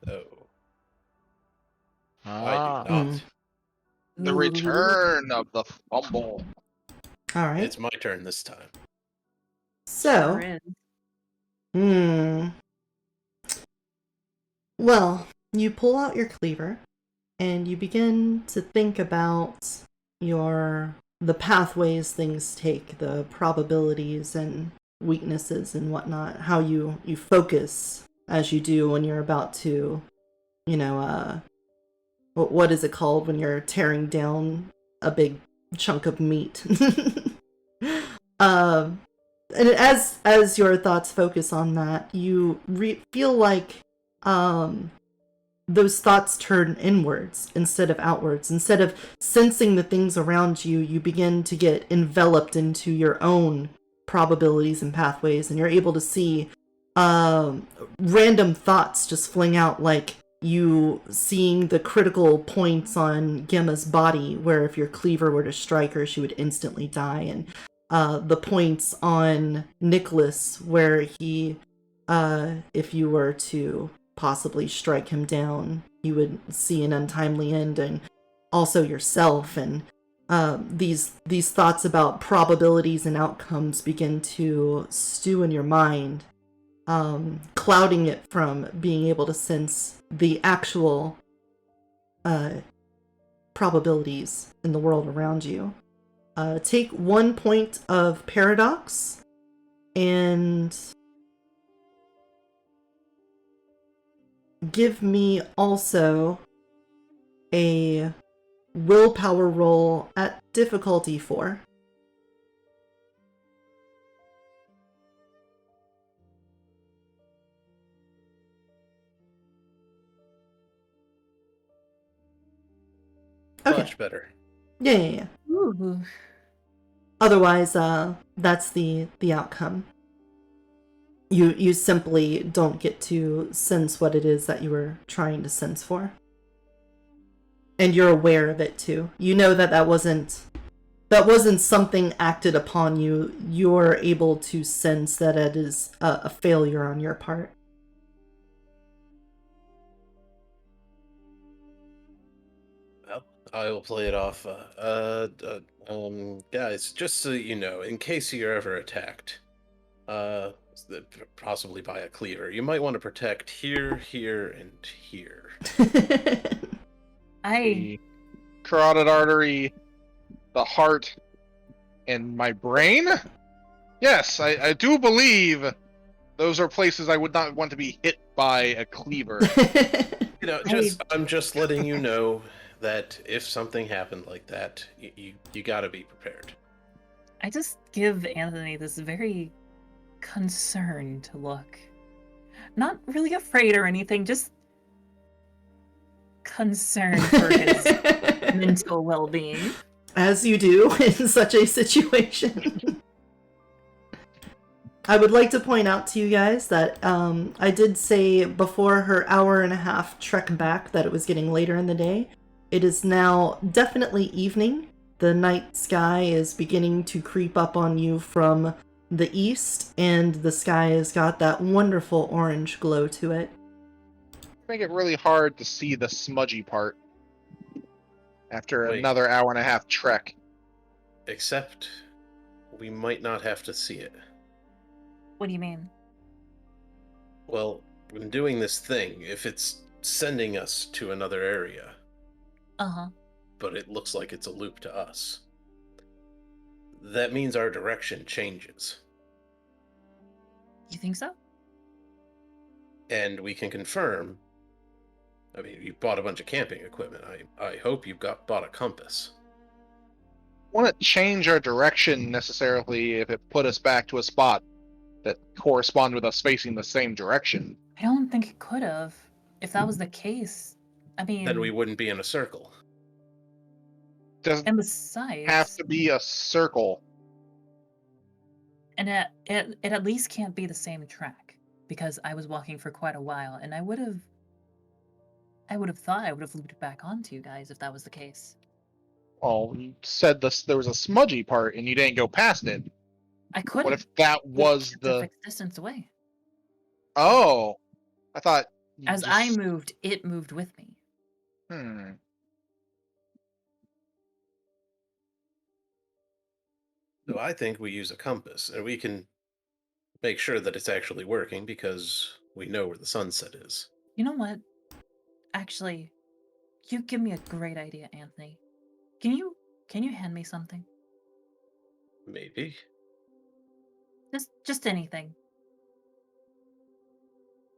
Oh, Ah, I do not. the return of the fumble. Alright, It's my turn this time. so... Sure is. Well, you pull out your cleaver, and you begin to think about the pathways things take, the probabilities and weaknesses and whatnot, how you focus as you do when you're about to, what is it called when you're tearing down a big chunk of meat? And as your thoughts focus on that, you feel like those thoughts turn inwards instead of outwards. Instead of sensing the things around you, you begin to get enveloped into your own probabilities and pathways, and you're able to see random thoughts just fling out, like you seeing the critical points on Gemma's body, where if your cleaver were to strike her, she would instantly die, and the points on Nicholas, where he, if you were to possibly strike him down, you would see an untimely end, and also yourself. And these thoughts about probabilities and outcomes begin to stew in your mind, clouding it from being able to sense the actual probabilities in the world around you. Take 1 point of paradox and give me also a willpower roll at difficulty 4. Okay. Much better. Yeah. Ooh. Otherwise, that's the outcome. You simply don't get to sense what it is that you were trying to sense for. And you're aware of it too. You know that wasn't something acted upon you. You're able to sense that it is a failure on your part. Well, I will play it off. Guys, just so you know, in case you're ever attacked, possibly by a cleaver, you might want to protect here, here, and here. The carotid artery, the heart, and my brain? Yes, I do believe those are places I would not want to be hit by a cleaver. You know, I'm just letting you know that if something happened like that, you gotta be prepared. I just give Anthony this very concerned look. Not really afraid or anything, just concerned for his mental well-being. As you do in such a situation. I would like to point out to you guys that I did say before her hour-and-a-half trek back that it was getting later in the day. It is now definitely evening. The night sky is beginning to creep up on you from the east, and the sky has got that wonderful orange glow to it. Make it really hard to see the smudgy part after Wait. another hour-and-a-half trek. Except we might not have to see it. What do you mean? Well, when doing this thing, if it's sending us to another area, Uh-huh. but it looks like it's a loop to us, that means our direction changes. You think so? And we can confirm. I mean, you bought a bunch of camping equipment. I hope you've bought a compass. Wouldn't change our direction necessarily if it put us back to a spot that corresponded with us facing the same direction. I don't think it could have. If that was the case, I mean... Then we wouldn't be in a circle. Doesn't And besides... have to be a circle. And it at least can't be the same track, because I was walking for quite a while, and I would have thought I would have looped back onto you guys if that was the case. Well, you said there was a smudgy part and you didn't go past it. I couldn't. What if that was a fixed distance away? Oh, I thought. As I moved, it moved with me. So I think we use a compass, and we can make sure that it's actually working because we know where the sunset is. You know what? Actually, you give me a great idea, Anthony. Can you hand me something? Maybe. Just anything.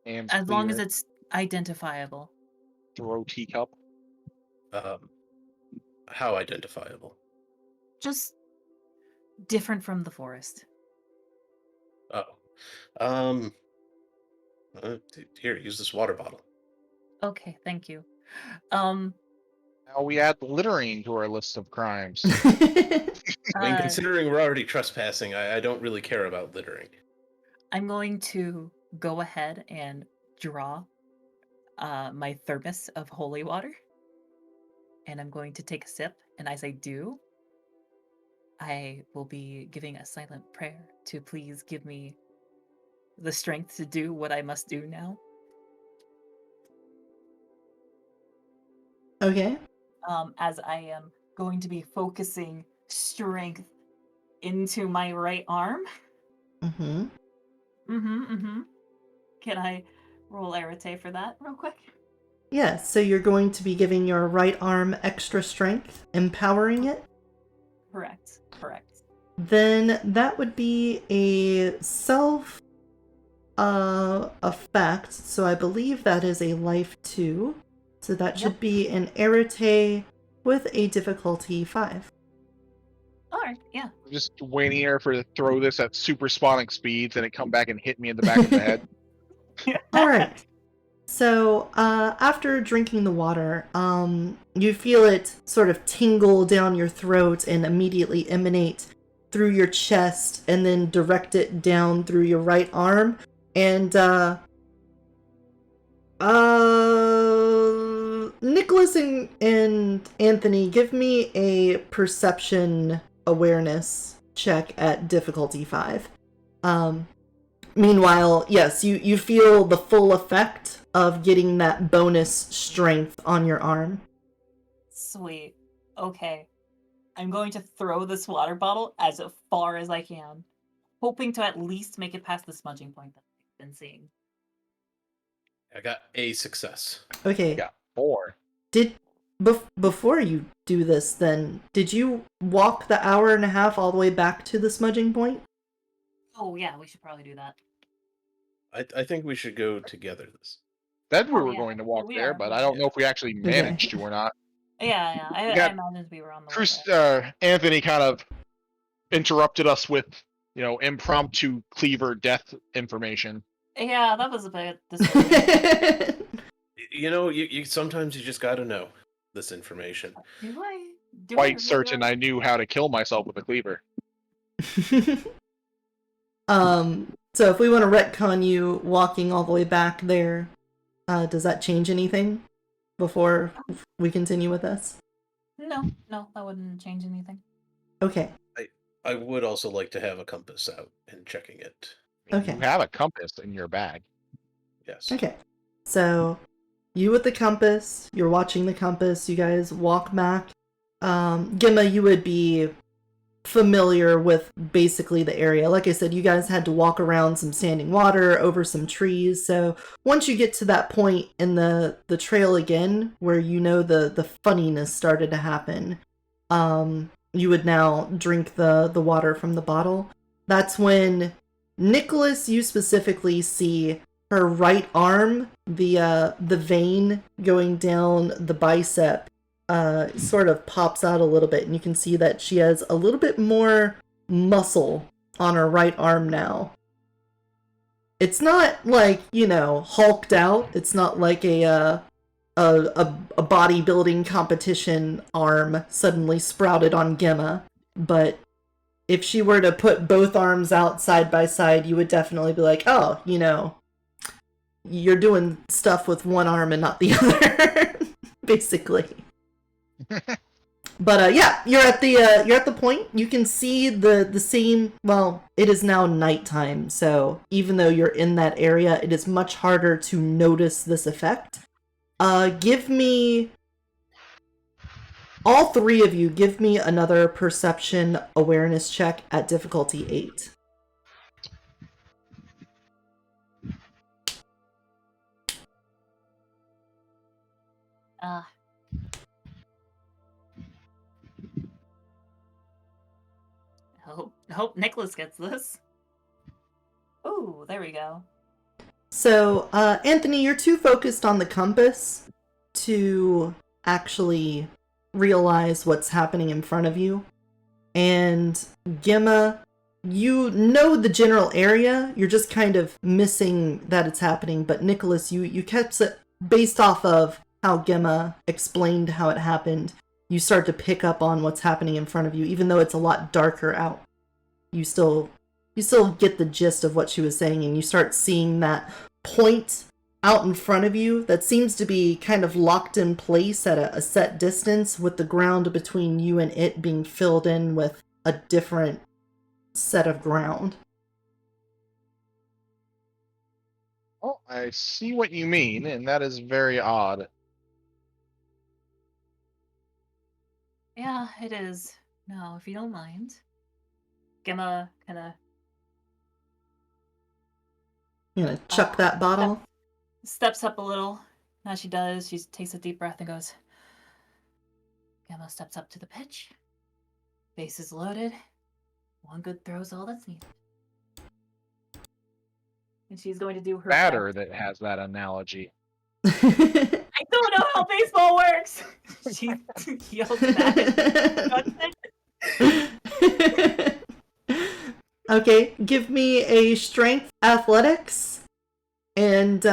And as long as it's identifiable. Throw teacup. How identifiable? Just different from the forest. Oh. Here, use this water bottle. Okay, thank you. Um, Now we add littering to our list of crimes. I mean, uh, considering we're already trespassing, I don't really care about littering. I'm going to go ahead and draw my thermos of holy water, and I'm going to take a sip. And as I do, I will be giving a silent prayer to please give me the strength to do what I must do now. Okay. As I am going to be focusing strength into my right arm. Mm-hmm. Can I roll Arete for that real quick? Yeah, so you're going to be giving your right arm extra strength, empowering it. Correct. Then that would be a self effect. So I believe that is a life 2. So that should be an Arete with a difficulty 5. Alright, yeah. I'm just waiting here for to throw this at supersonic speeds and it come back and hit me in the back of the head. All right. So after drinking the water, you feel it sort of tingle down your throat and immediately emanate through your chest and then direct it down through your right arm. And Nicholas and Anthony, give me a perception awareness check at difficulty 5. Meanwhile, yes, you feel the full effect of getting that bonus strength on your arm. Sweet. Okay. I'm going to throw this water bottle as far as I can, hoping to at least make it past the smudging point that I've been seeing. I got a success. Okay. Yeah, 4. Before you do this, then, did you walk the hour and a half all the way back to the smudging point? Oh yeah, we should probably do that. I think we should go together this. Said we Oh, were yeah. going to walk We there, are. but I don't know if we actually managed to or not. Yeah. I got imagined we were on the way there. Anthony kind of interrupted us with, impromptu cleaver death information. Yeah, that was a bit disturbing. You sometimes you just gotta know this information. Do I? Quite certain I knew how to kill myself with a cleaver. So if we want to retcon you walking all the way back there, does that change anything before we continue with this? No, that wouldn't change anything. Okay. I would also like to have a compass out and checking it. Okay. You have a compass in your bag. Yes. Okay. So you with the compass, you're watching the compass, you guys walk back. Gemma, you would be familiar with basically the area. Like I said, you guys had to walk around some standing water, over some trees. So once you get to that point in the trail again, where you know the funniness started to happen, you would now drink the water from the bottle. That's when Nicholas, you specifically see her right arm, the vein going down the bicep, sort of pops out a little bit, and you can see that she has a little bit more muscle on her right arm now. It's not like, hulked out. It's not like a bodybuilding competition arm suddenly sprouted on Gemma, but if she were to put both arms out side by side, you would definitely be like, oh, you're doing stuff with one arm and not the other, basically. But yeah, you're at the point. You can see the same. Well, it is now nighttime, so even though you're in that area, it is much harder to notice this effect. Give me, all three of you, give me another perception awareness check at difficulty 8. Hope Nicholas gets this. Oh, there we go. So, Anthony, you're too focused on the compass to actually realize what's happening in front of you. And Gemma, you know the general area. You're just kind of missing that it's happening. But Nicholas, you catch it based off of how Gemma explained how it happened. You start to pick up on what's happening in front of you, even though it's a lot darker out. You still get the gist of what she was saying, and you start seeing that point out in front of you that seems to be kind of locked in place at a set distance, with the ground between you and it being filled in with a different set of ground. Oh, I see what you mean, and that is very odd. Yeah, it is. No, if you don't mind. Gemma kind of You're gonna chuck that bottle? steps up a little. As she does, she takes a deep breath and goes. Gemma steps up to the pitch. Base is loaded. One good throw is all that's needed. And she's going to do her Batter that has that analogy. I don't know how baseball works. She yells back. Okay, give me a strength athletics, and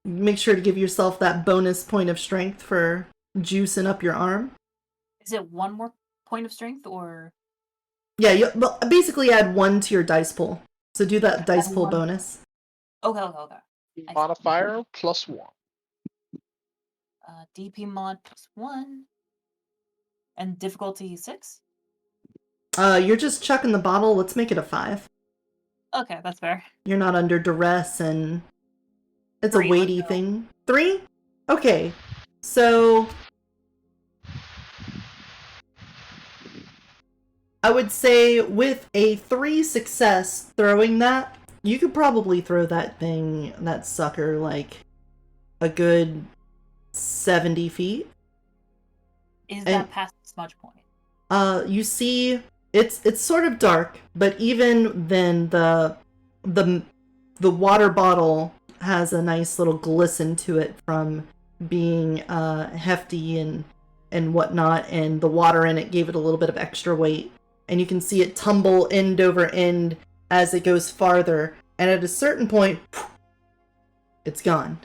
make sure to give yourself that bonus point of strength for juicing up your arm. Is it one more point of strength, or? Yeah, you basically add 1 to your dice pool. So do that dice pool bonus. Okay. Modifier +1. DP mod +1. And difficulty 6? You're just chucking the bottle. Let's make it a 5. Okay, that's fair. You're not under duress, and it's 3, a weighty thing. 3? Okay. So I would say with a 3 success throwing that, you could probably throw that sucker, like a good 70 feet. Is that past the smudge point? You see, it's sort of dark, but even then, the water bottle has a nice little glisten to it from being hefty and whatnot, and the water in it gave it a little bit of extra weight. And you can see it tumble end over end as it goes farther, and at a certain point, it's gone.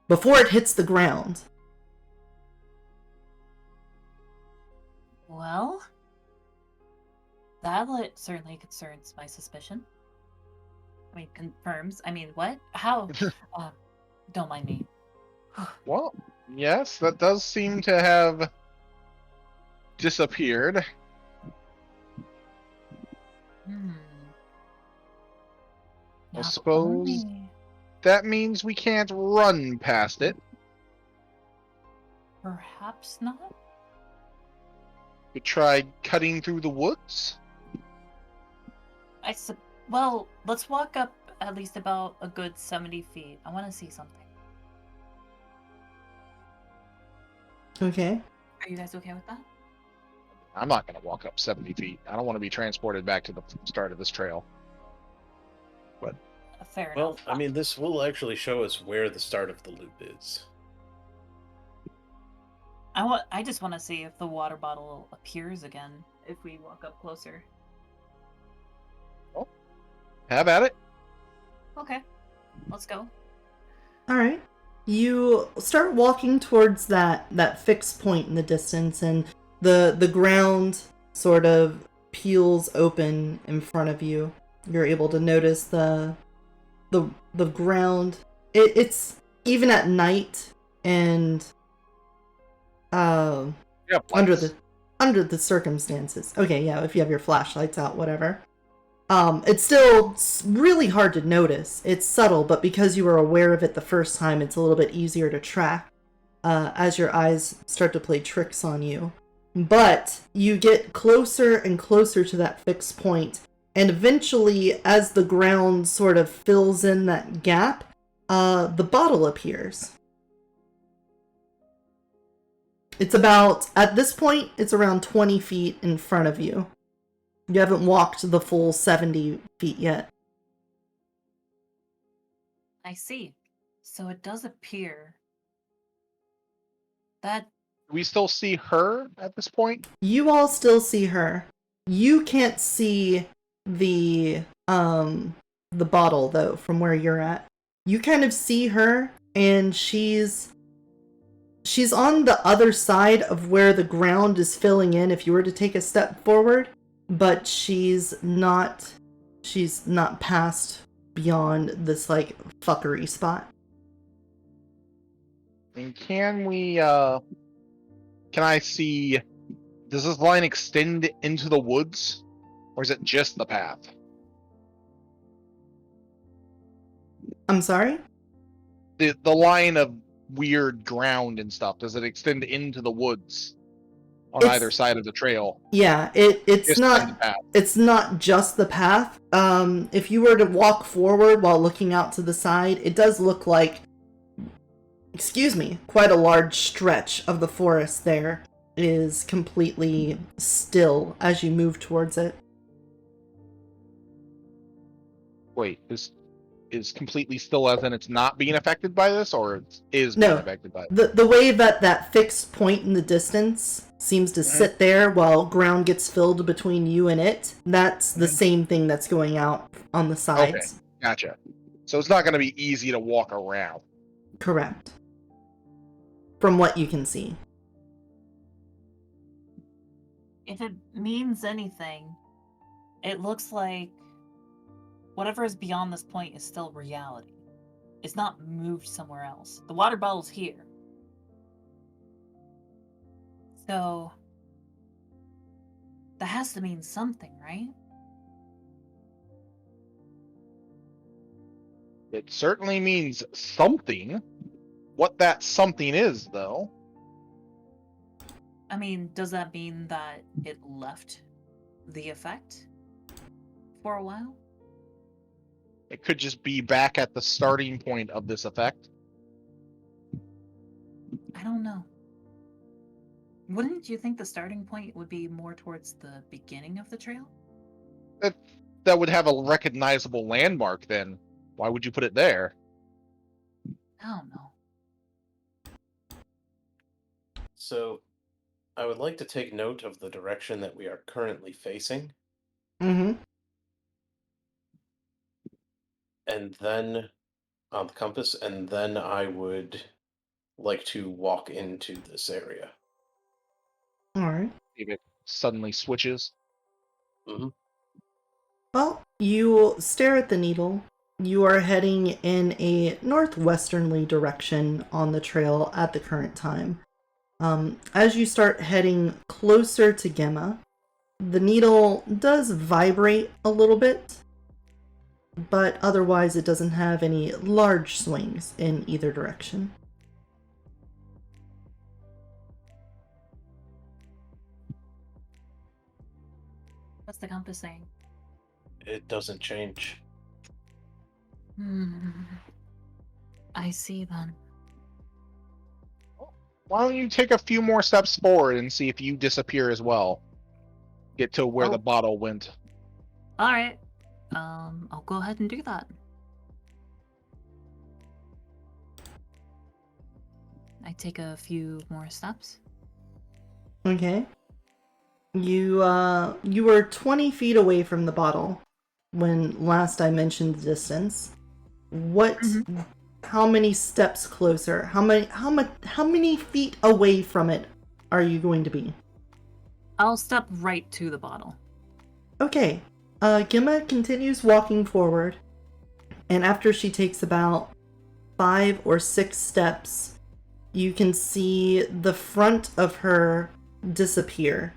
Before it hits the ground. Well, that certainly concerns my suspicion. I mean, confirms. I mean, what? How? Don't mind me. Well, yes, that does seem to have disappeared. I suppose that means we can't run past it. Perhaps not? We tried cutting through the woods? Well, let's walk up at least about a good 70 feet. I want to see something. Okay. Are you guys okay with that? I'm not going to walk up 70 feet. I don't want to be transported back to the start of this trail. But fair well, enough. I mean, this will actually show us where the start of the loop is. I just want to see if the water bottle appears again if we walk up closer. Well, have at it. Okay, let's go. All right. You start walking towards that fixed point in the distance, and the ground sort of peels open in front of you. You're able to notice the ground. It's even at night, and under the circumstances. Okay, yeah, if you have your flashlights out, whatever. It's still really hard to notice. It's subtle, but because you were aware of it the first time, it's a little bit easier to track as your eyes start to play tricks on you. But you get closer and closer to that fixed point, and eventually, as the ground sort of fills in that gap, the bottle appears. It's at this point, it's around 20 feet in front of you. You haven't walked the full 70 feet yet. I see. So it does appear that... We still see her at this point? You all still see her. You can't see the bottle though from where you're at. You kind of see her, and she's on the other side of where the ground is filling in if you were to take a step forward, but she's not past beyond this like fuckery spot. And can I see, does this line extend into the woods? Or is it just the path? I'm sorry? The line of weird ground and stuff, does it extend into the woods on either side of the trail? Yeah, it's Just on the path. It's not just the path. If you were to walk forward while looking out to the side, it does look like, quite a large stretch of the forest there is completely still as you move towards it. Wait, is completely still as in it's not being affected by this, or it is being affected by it? The way that fixed point in the distance seems to sit there while ground gets filled between you and it, that's the same thing that's going out on the sides. Okay, gotcha. So it's not going to be easy to walk around. Correct. From what you can see. If it means anything, it looks like whatever is beyond this point is still reality. It's not moved somewhere else. The water bottle's here. So that has to mean something, right? It certainly means something. What that something is, though. I mean, does that mean that it left the effect for a while? It could just be back at the starting point of this effect. I don't know. Wouldn't you think the starting point would be more towards the beginning of the trail? That would have a recognizable landmark then. Why would you put it there? I don't know. So, I would like to take note of the direction that we are currently facing. Mm-hmm. And then on the compass, and then I would like to walk into this area. Alright. If it suddenly switches. Mm-hmm. Well, you stare at the needle. You are heading in a northwesternly direction on the trail at the current time. As you start heading closer to Gemma, the needle does vibrate a little bit, but otherwise it doesn't have any large swings in either direction. What's the compass saying? It doesn't change. I see then. Why don't you take a few more steps forward and see if you disappear as well? Get to where the bottle went. Alright. I'll go ahead and do that. I take a few more steps. Okay. You were 20 feet away from the bottle when last I mentioned the distance. How many steps closer? How many feet away from it are you going to be? I'll step right to the bottle. Okay. Gemma continues walking forward, and after she takes about 5 or 6 steps, you can see the front of her disappear.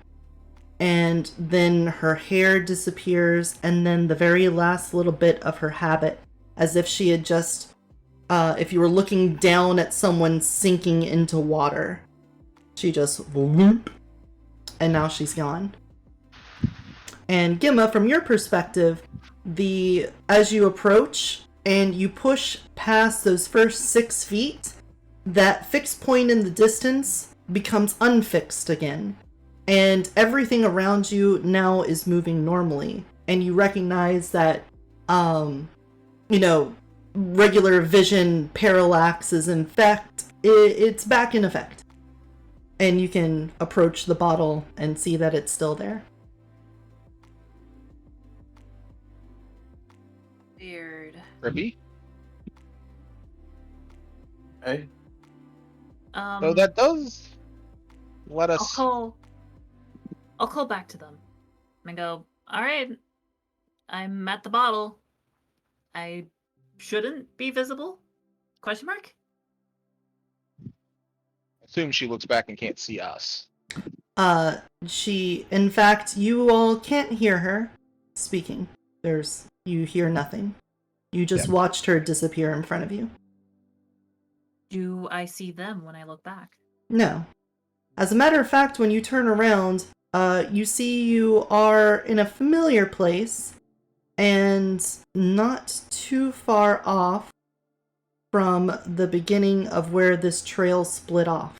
And then her hair disappears, and then the very last little bit of her habit, as if she had just, if you were looking down at someone sinking into water, she just whoop, and now she's gone. And Gemma, from your perspective, as you approach and you push past those first 6 feet, that fixed point in the distance becomes unfixed again. And everything around you now is moving normally. And you recognize that, regular vision parallax is in fact, it's back in effect. And you can approach the bottle and see that it's still there. Weird. Trippy. Hey, So that does let I'll us. call back to them and go, all right, I'm at the bottle. I shouldn't be visible? Question mark? Assume she looks back and can't see us. In fact, you all can't hear her speaking. You hear nothing. You just watched her disappear in front of you. Do I see them when I look back? No. As a matter of fact, when you turn around, you see you are in a familiar place and not too far off from the beginning of where this trail split off.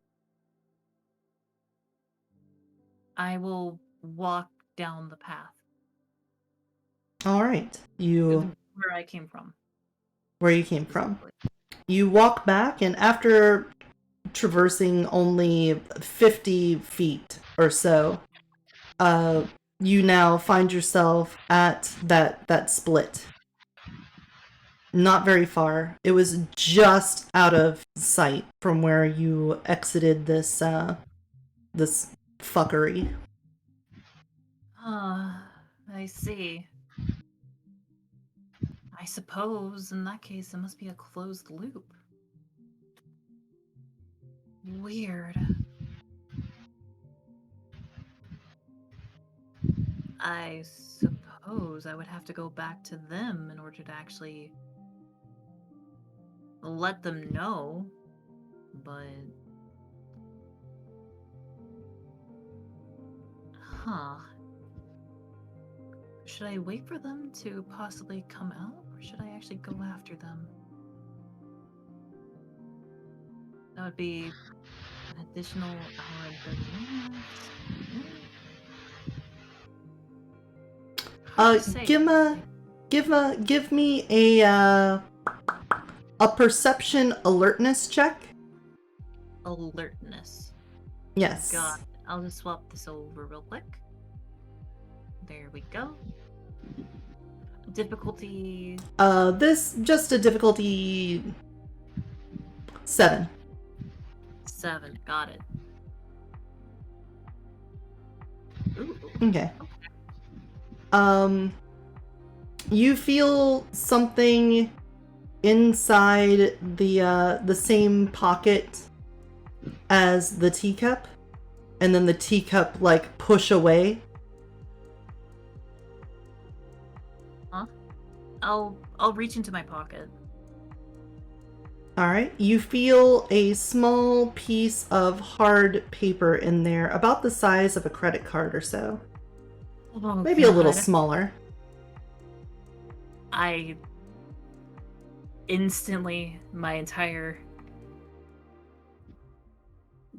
I will walk down the path. All right. Where I came from. Where you came from. You walk back, and after traversing only 50 feet or so, you now find yourself at that split. Not very far. It was just out of sight from where you exited this fuckery. I see. I suppose in that case it must be a closed loop. Weird. I suppose I would have to go back to them in order to actually let them know, but... Huh. Should I wait for them to possibly come out, or should I actually go after them? That would be an additional hour and 30 minutes. Give me a perception alertness check. Alertness. Yes. God, I'll just swap this over real quick. There we go. Difficulty. This just a difficulty 7. 7. Got it. Ooh. Okay. You feel something inside the same pocket as the teacup, and then the teacup like push away. Huh? I'll reach into my pocket. All right. You feel a small piece of hard paper in there, about the size of a credit card or so. Oh, Maybe a little God. smaller. I instantly, my entire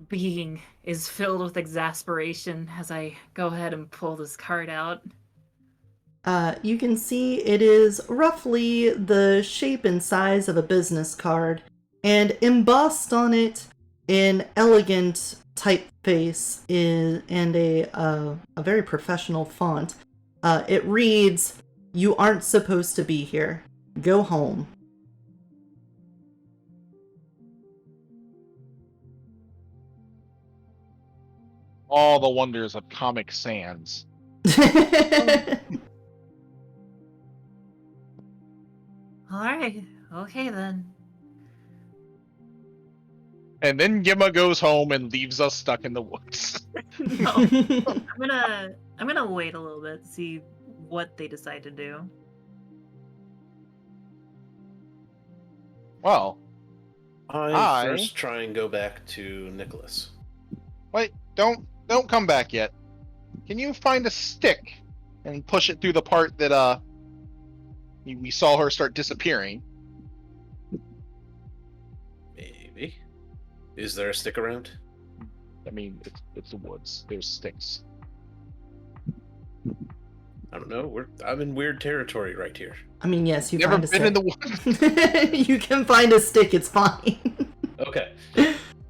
being is filled with exasperation as I go ahead and pull this card out. You can see it is roughly the shape and size of a business card, and embossed on it in elegant typeface and a very professional font. It reads, "You aren't supposed to be here. Go home." All the wonders of Comic Sans. Alright, okay then. And then Gimma goes home and leaves us stuck in the woods. No. I'm gonna wait a little bit to see what they decide to do. Well, I first try and go back to Nicholas. wait, don't come back yet. Can you find a stick and push it through the part that we saw her start disappearing? Maybe. Is there a stick around? I mean, it's the woods. There's sticks. I don't know. I'm in weird territory right here. I mean, yes, you Never find a been in stick. the woods. You can find a stick, it's fine. Okay.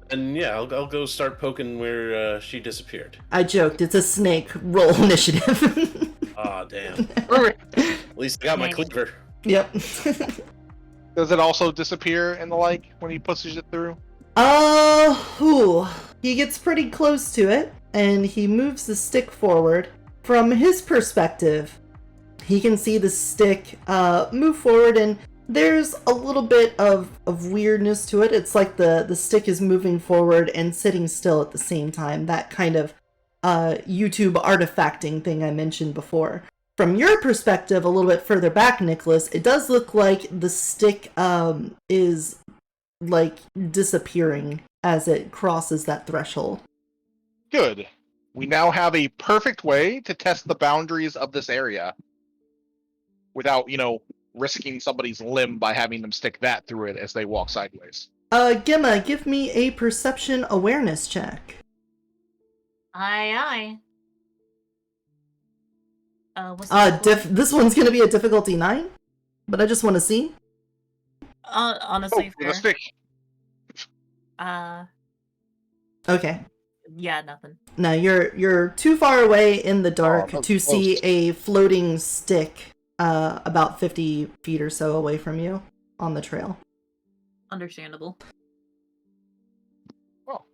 And yeah, I'll go start poking where she disappeared. I joked, it's a snake. Roll initiative. Ah, damn. At least I got my cleaver. Yep. Does it also disappear and the like when he pushes it through? Ooh. He gets pretty close to it, and he moves the stick forward. From his perspective, he can see the stick move forward, and there's a little bit of weirdness to it. It's like the stick is moving forward and sitting still at the same time. That kind of YouTube artifacting thing I mentioned before. From your perspective, a little bit further back, Nicholas, it does look like the stick is like disappearing as it crosses that threshold. Good. We now have a perfect way to test the boundaries of this area without, risking somebody's limb by having them stick that through it as they walk sideways. Gemma, give me a perception awareness check. Aye, aye. What's the This one's gonna be a difficulty 9, but I just want to see. honestly, with a fair. stick. Okay. Yeah, nothing. No, you're too far away in the dark that's to see close. a floating stick about 50 feet or so away from you on the trail. Understandable. Well,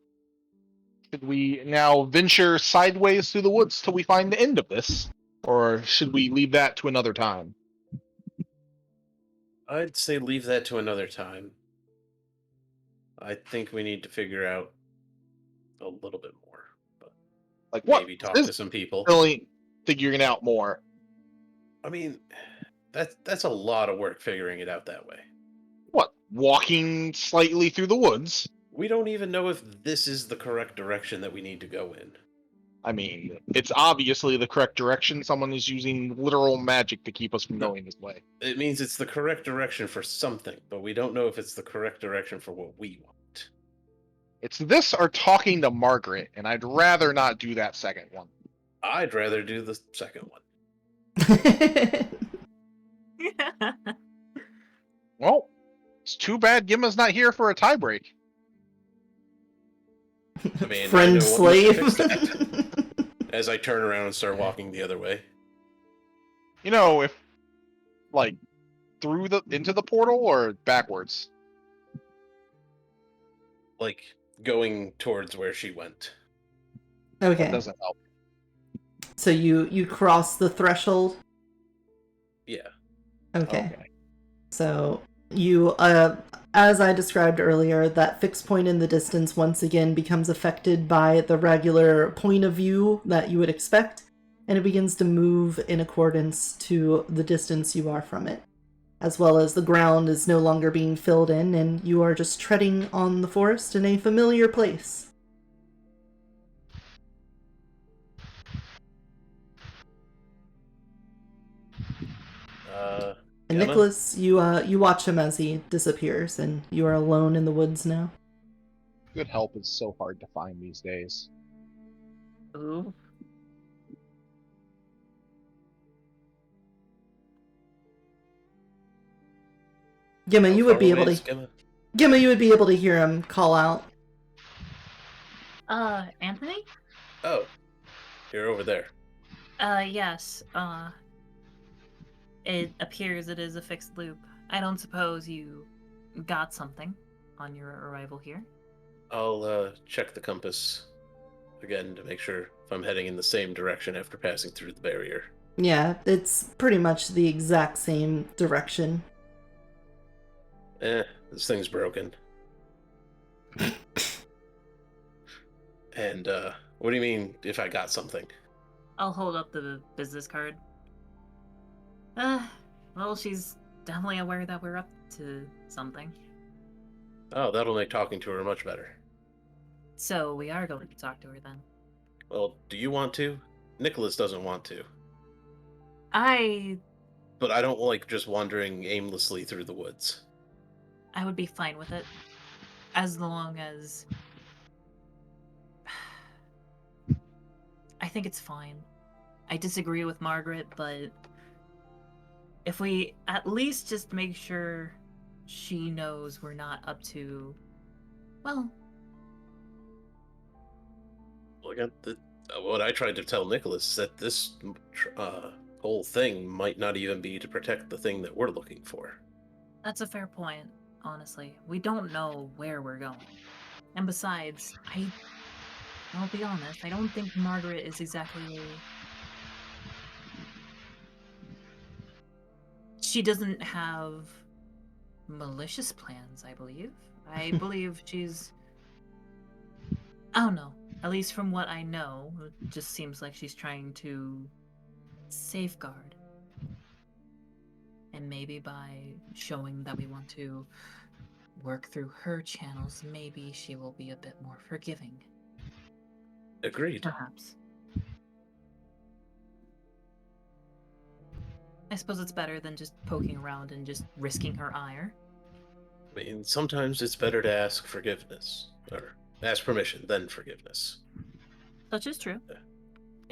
should we now venture sideways through the woods till we find the end of this? Or should we leave that to another time? I'd say leave that to another time. I think we need to figure out a little bit more, but Like what? maybe talk Is to some people. really figuring out more. I mean, that's a lot of work figuring it out that way. What? Walking slightly through the woods? We don't even know if this is the correct direction that we need to go in. I mean, it's obviously the correct direction. Someone is using literal magic to keep us from going this way. It means it's the correct direction for something, but we don't know if it's the correct direction for what we want. It's this or talking to Margaret, and I'd rather not do that second one. I'd rather do the second one. Well, it's too bad Gimma's not here for a tiebreak. I mean, Friend I know what we should fix slave. that. As I turn around and start walking the other way. If like into the portal or backwards. Like going towards where she went. That Okay. doesn't help. So you cross the threshold? Yeah. Okay. So you, as I described earlier, that fixed point in the distance once again becomes affected by the regular point of view that you would expect, and it begins to move in accordance to the distance you are from it, as well as the ground is no longer being filled in, and you are just treading on the forest in a familiar place. And Gemma? Nicholas, you watch him as he disappears, and you are alone in the woods now. Good help is so hard to find these days. Ooh. Gimma, How you would far be away able is to. Gemma? Gimma, you would be able to hear him call out. Anthony? Oh, you're over there. Yes. It appears it is a fixed loop. I don't suppose you got something on your arrival here? I'll check the compass again to make sure if I'm heading in the same direction after passing through the barrier. Yeah, it's pretty much the exact same direction. This thing's broken. And, what do you mean if I got something? I'll hold up the business card. Well, she's definitely aware that we're up to something. Oh, that'll make talking to her much better. So we are going to talk to her then. Well, do you want to? Nicholas doesn't want to. But I don't like just wandering aimlessly through the woods. I would be fine with it. As long as... I think it's fine. I disagree with Margaret, but... if we at least just make sure she knows we're not up to... well... What I tried to tell Nicholas is that this whole thing might not even be to protect the thing that we're looking for. That's a fair point, honestly. We don't know where we're going. And besides, I'll be honest, I don't think Margaret is exactly She doesn't have malicious plans, I believe. I believe she's... I don't know. At least from what I know, it just seems like she's trying to safeguard. And maybe by showing that we want to work through her channels, maybe she will be a bit more forgiving. Agreed. Perhaps. I suppose it's better than just poking around and just risking her ire. I mean, sometimes it's better to ask forgiveness, or ask permission, then forgiveness. Such is true. Yeah.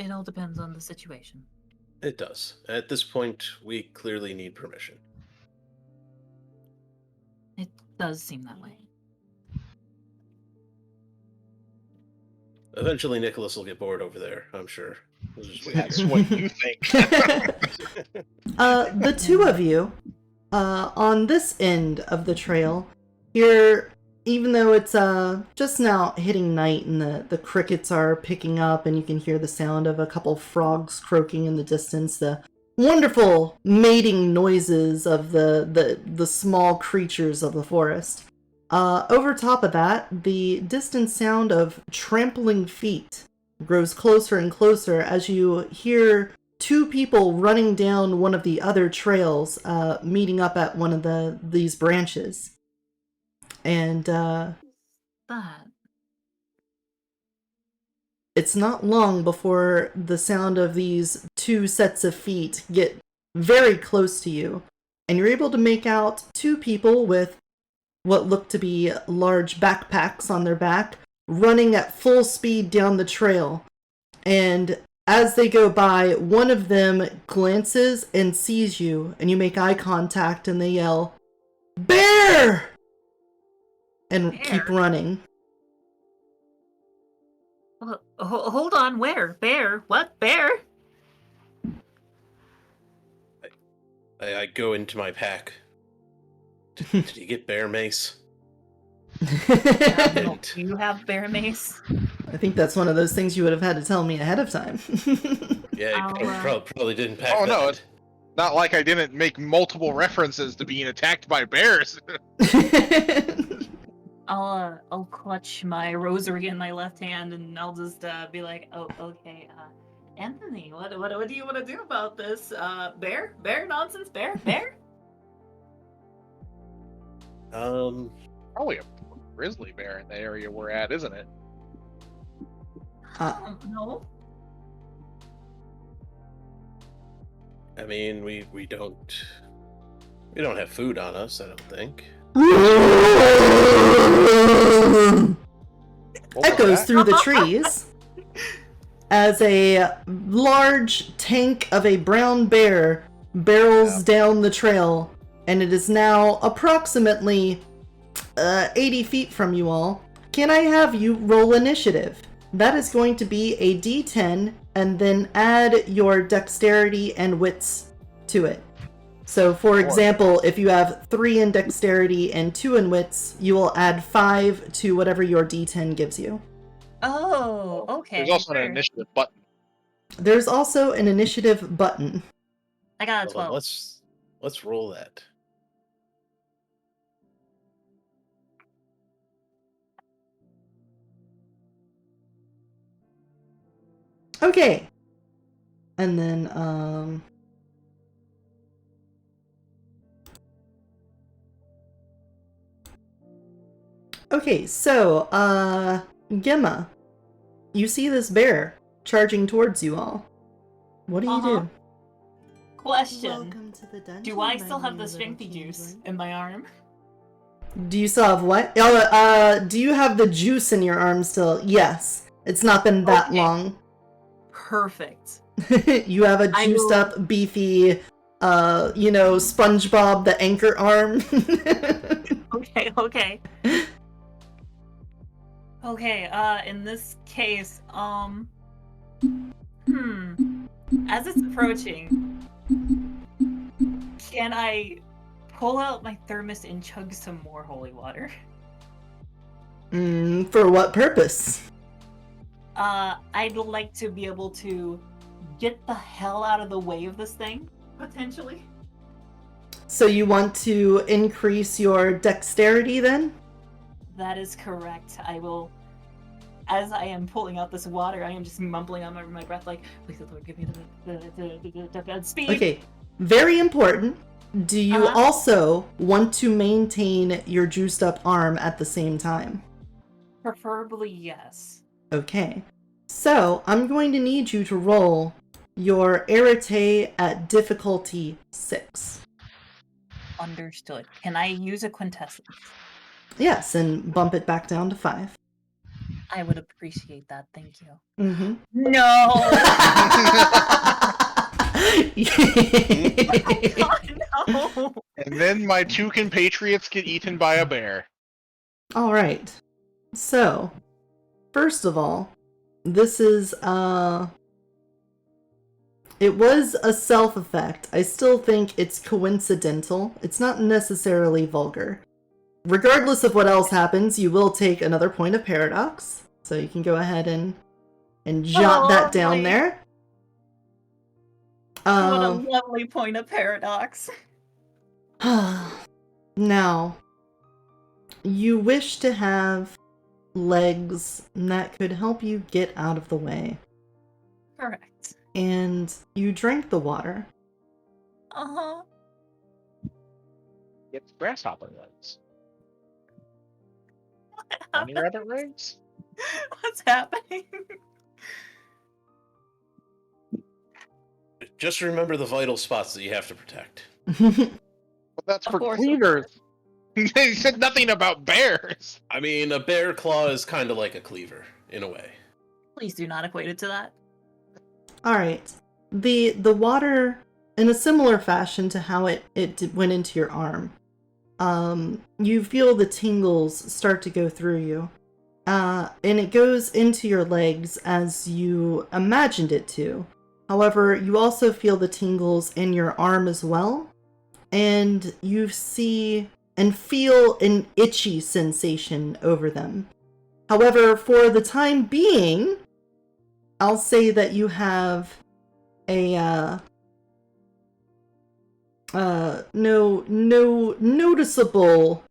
It all depends on the situation. It does. At this point, we clearly need permission. It does seem that way. Eventually, Nicholas will get bored over there, I'm sure. We'll just wait That's here. what you think. The two of you, on this end of the trail, you're, even though it's just now hitting night and the crickets are picking up and you can hear the sound of a couple frogs croaking in the distance, the wonderful mating noises of the small creatures of the forest. Over top of that, the distant sound of trampling feet grows closer and closer as you hear two people running down one of the other trails, meeting up at one of these branches. And That. it's not long before the sound of these two sets of feet get very close to you, and you're able to make out two people with what look to be large backpacks on their back, running at full speed down the trail. And as they go by, one of them glances and sees you, and you make eye contact, and they yell, "Bear!" and Bear? keep running. Hold on, where? Bear? What? Bear? I go into my pack. Did you get bear mace? No, you have bear mace? I think that's one of those things you would have had to tell me ahead of time. Yeah, you probably didn't pack Oh that. no, it's not like I didn't make multiple references to being attacked by bears. I'll clutch my rosary in my left hand and I'll just be like, oh, okay, Anthony, what do you want to do about this? Bear nonsense, bear. Probably a grizzly bear in the area we're at, isn't it? No. I mean, we don't have food on us, I don't think. What was Echoes that? through the trees as a large tank of a brown bear barrels down the trail, and it is now approximately 80 feet from you all. Can I have you roll initiative? That is going to be a D10, and then add your dexterity and wits to it. So, for example, if you have 3 in dexterity and 2 in wits, you will add 5 to whatever your D10 gives you. Oh, okay. There's also sure. an initiative button. There's also an initiative button. I got a Hold on, 12. let's roll that. Okay. And then, okay, so, Gemma, you see this bear charging towards you all. What do you do? Question. Welcome to the dungeon, Do I my still have new the little strengthy juice changeling. in my arm? Do you still have what? Do you have the juice in your arm still? Yes. It's not been that Okay. long. Perfect. You have a I juiced will- up, beefy, SpongeBob the anchor arm. Okay. Okay, in this case, as it's approaching, Can I pull out my thermos and chug some more holy water? For what purpose? I'd like to be able to get the hell out of the way of this thing, potentially. So you want to increase your dexterity then? That is correct. I will, as I am pulling out this water, I am just mumbling under my breath like, please Lord, give me the speed. Okay, very important. Do you also want to maintain your juiced up arm at the same time? Preferably, yes. Okay, so I'm going to need you to roll your arete at difficulty 6. Understood. Can I use a quintessence? Yes, and bump it back down to 5. I would appreciate that. Thank you. Mm-hmm. No! Oh, God, no! And then my 2 compatriots get eaten by a bear. All right. So, first of all, this is it was a self effect. I still think it's coincidental. It's not necessarily vulgar. Regardless of what else happens, you will take another point of paradox. So you can go ahead and jot that down there. What a lovely point of paradox. Now, you wish to have legs that could help you get out of the way. Correct. And you drank the water. Uh-huh. It's grasshopper legs. Bunny rabbit legs? What's happening? Just remember the vital spots that you have to protect. But that's Of for course. cleavers. They said nothing about bears. I mean, a bear claw is kind of like a cleaver, in a way. Please do not equate it to that. All right. The water, in a similar fashion to how it went into your arm, you feel the tingles start to go through you. And it goes into your legs as you imagined it to. However, you also feel the tingles in your arm as well. And you see and feel an itchy sensation over them. However, for the time being, I'll say that you have a no noticeable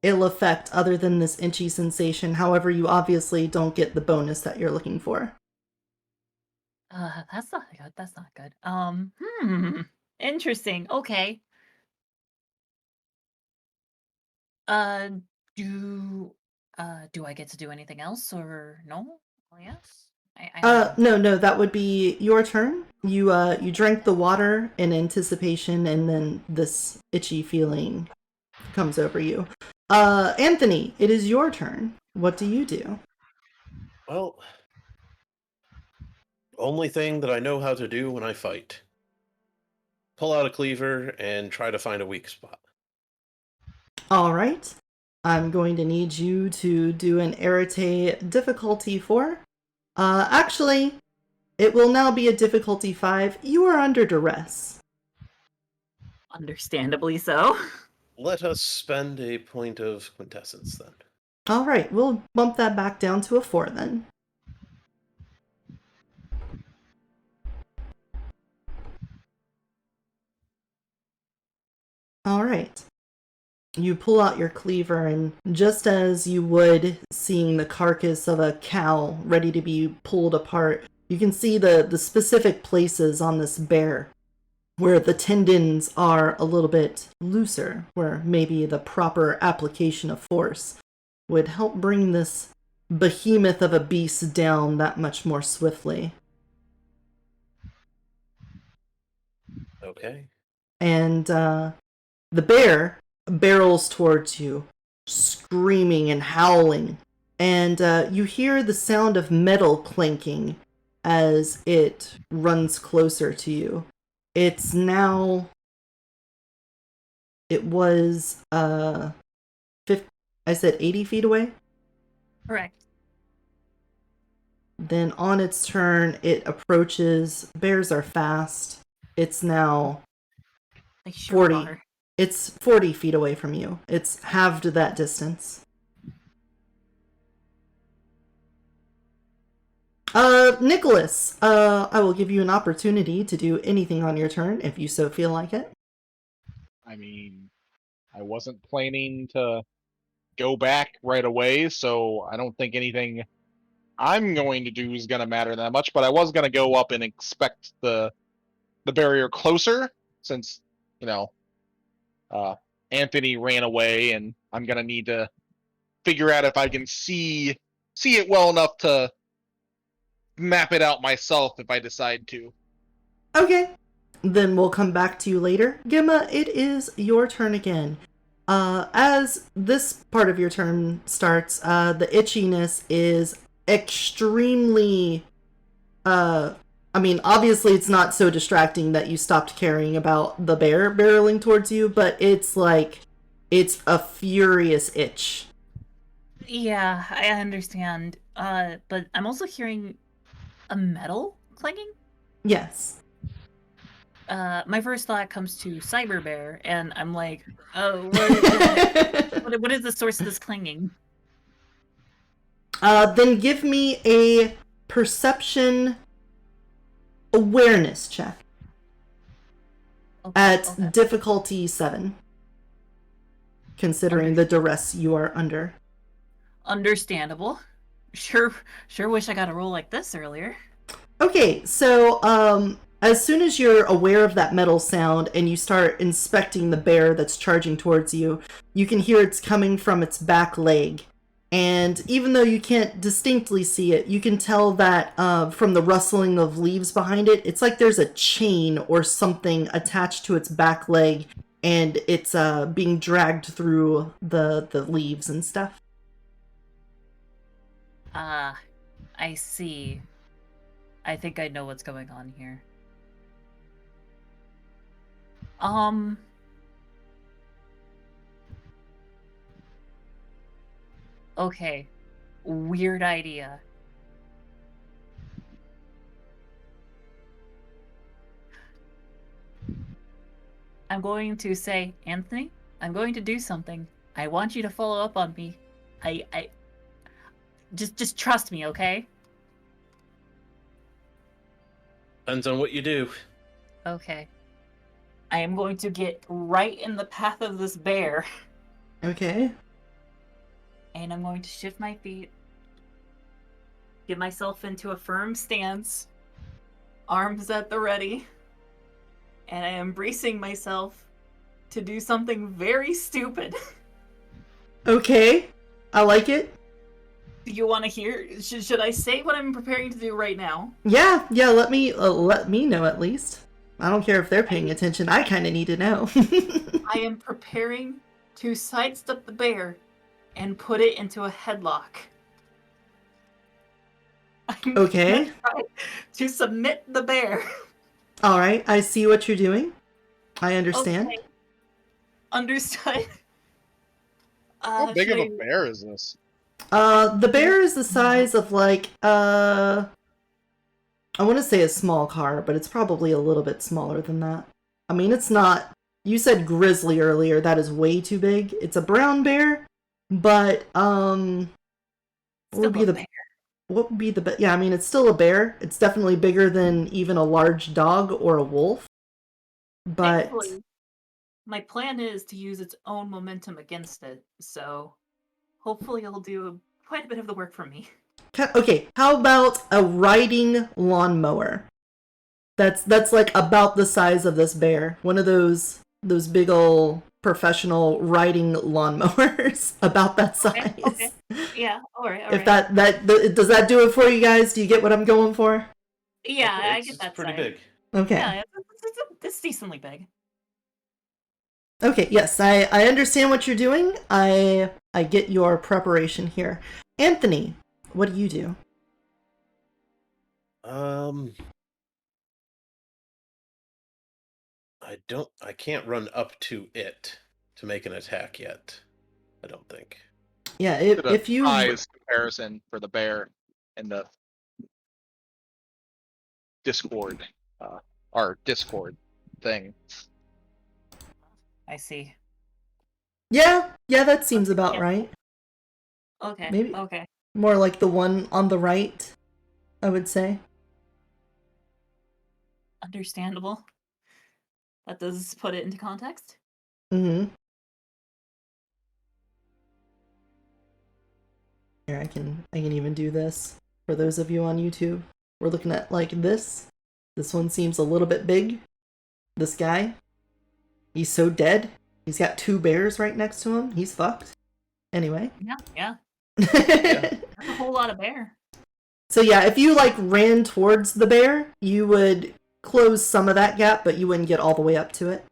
ill effect other than this itchy sensation. However, you obviously don't get the bonus that you're looking for. That's not good. That's not good. Interesting. Okay. Do I get to do anything else or no? Oh, yes. No, that would be your turn. You drank the water in anticipation, and then this itchy feeling comes over you. Anthony, it is your turn. What do you do? Well, only thing that I know how to do when I fight. Pull out a cleaver and try to find a weak spot. All right. I'm going to need you to do an arete difficulty 4. Actually, it will now be a difficulty 5. You are under duress. Understandably so. Let us spend a point of quintessence then. All right, we'll bump that back down to a 4 then. All right. You pull out your cleaver, and just as you would seeing the carcass of a cow ready to be pulled apart, you can see the specific places on this bear where the tendons are a little bit looser, where maybe the proper application of force would help bring this behemoth of a beast down that much more swiftly. Okay. And the bear barrels towards you, screaming and howling, and you hear the sound of metal clanking as it runs closer to you. It's now... It was, I said 80 feet away? Correct. Then on its turn, it approaches. Bears are fast. It's now I sure 40. are. It's 40 feet away from you. It's halved that distance. Nicholas, I will give you an opportunity to do anything on your turn if you so feel like it. I mean, I wasn't planning to go back right away, so I don't think anything I'm going to do is going to matter that much, but I was going to go up and inspect the barrier closer since, you know, Anthony ran away, and I'm going to need to figure out if I can see it well enough to map it out myself if I decide to. Okay. Then we'll come back to you later. Gemma, it is your turn again. As this part of your turn starts, the itchiness is extremely, I mean, obviously it's not so distracting that you stopped caring about the bear barreling towards you, but it's like, it's a furious itch. Yeah, I understand. But I'm also hearing a metal clanging. Yes. My first thought comes to Cyber Bear, and I'm like, oh, what is the source of this clanging? Then give me a perception awareness check Okay, at okay. difficulty 7, considering the duress you are under. Understandable. Sure wish I got a roll like this earlier. Okay, so as soon as you're aware of that metal sound and you start inspecting the bear that's charging towards you, you can hear it's coming from its back leg. And even though you can't distinctly see it, you can tell that from the rustling of leaves behind it, it's like there's a chain or something attached to its back leg, and it's being dragged through the leaves and stuff. I see. I think I know what's going on here. Okay. Weird idea. I'm going to say, Anthony, I'm going to do something. I want you to follow up on me. I just trust me, okay? Depends on what you do. Okay. I am going to get right in the path of this bear. Okay. And I'm going to shift my feet. Get myself into a firm stance. Arms at the ready. And I am bracing myself to do something very stupid. Okay. I like it. Do you want to hear? Should I say what I'm preparing to do right now? Yeah, let me know at least. I don't care if they're paying attention. I kind of need to know. I am preparing to sidestep the bear and put it into a headlock. Okay. To submit the bear. All right, I see what you're doing. I understand. Okay. Understood. How big of a bear is this? The bear is the size of like I want to say a small car, but it's probably a little bit smaller than that. I mean, it's not. You said grizzly earlier. That is way too big. It's a brown bear, but what would be the yeah, I mean, it's still a bear. It's definitely bigger than even a large dog or a wolf. But thankfully, my plan is to use its own momentum against it, so hopefully it'll do quite a bit of the work for me. okay, how about a riding lawnmower? That's like about the size of this bear. One of those big ol' professional riding lawnmowers, about that size. Okay. Yeah, all right. If that does that do it for you guys? Do you get what I'm going for? Yeah, Okay, I get that. It's pretty side. big. Okay. Yeah, it's decently big. Okay, yes, I understand what you're doing. I get your preparation here. Anthony, what do you do? I can't run up to it to make an attack yet. I don't think. Yeah, Did a if you size comparison for the bear and the Discord, our Discord thing. I see. Yeah, that seems about Yeah. right. Okay. Maybe Okay. more like the one on the right, I would say. Understandable. That does put it into context. Mm-hmm. Here, I can even do this for those of you on YouTube. We're looking at like this. This one seems a little bit big. This guy, he's so dead. He's got 2 bears right next to him. He's fucked. Anyway. Yeah. Yeah. That's a whole lot of bear. So yeah, if you like ran towards the bear, you would close some of that gap, but you wouldn't get all the way up to it.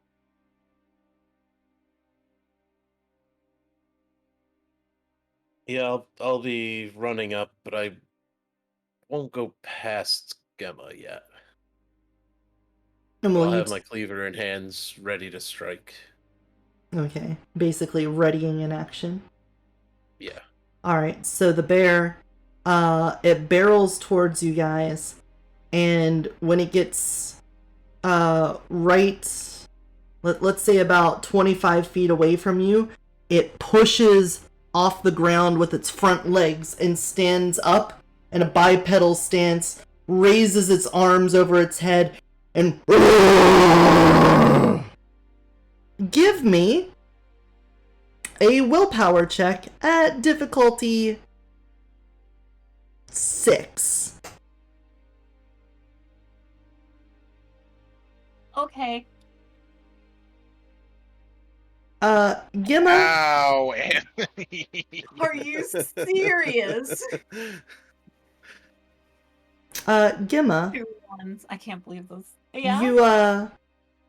Yeah, I'll be running up, but I won't go past Gemma yet. And But will I'll you have my cleaver in hands, ready to strike. Okay, basically readying in action. Yeah. Alright, so the bear, it barrels towards you guys, and when it gets, right, let's say about 25 feet away from you, it pushes off the ground with its front legs and stands up in a bipedal stance, raises its arms over its head, and give me a willpower check at difficulty 6. Okay. Gemma, Ow, Anthony. Are you serious? Gemma, 2 ones. I can't believe this. Yeah.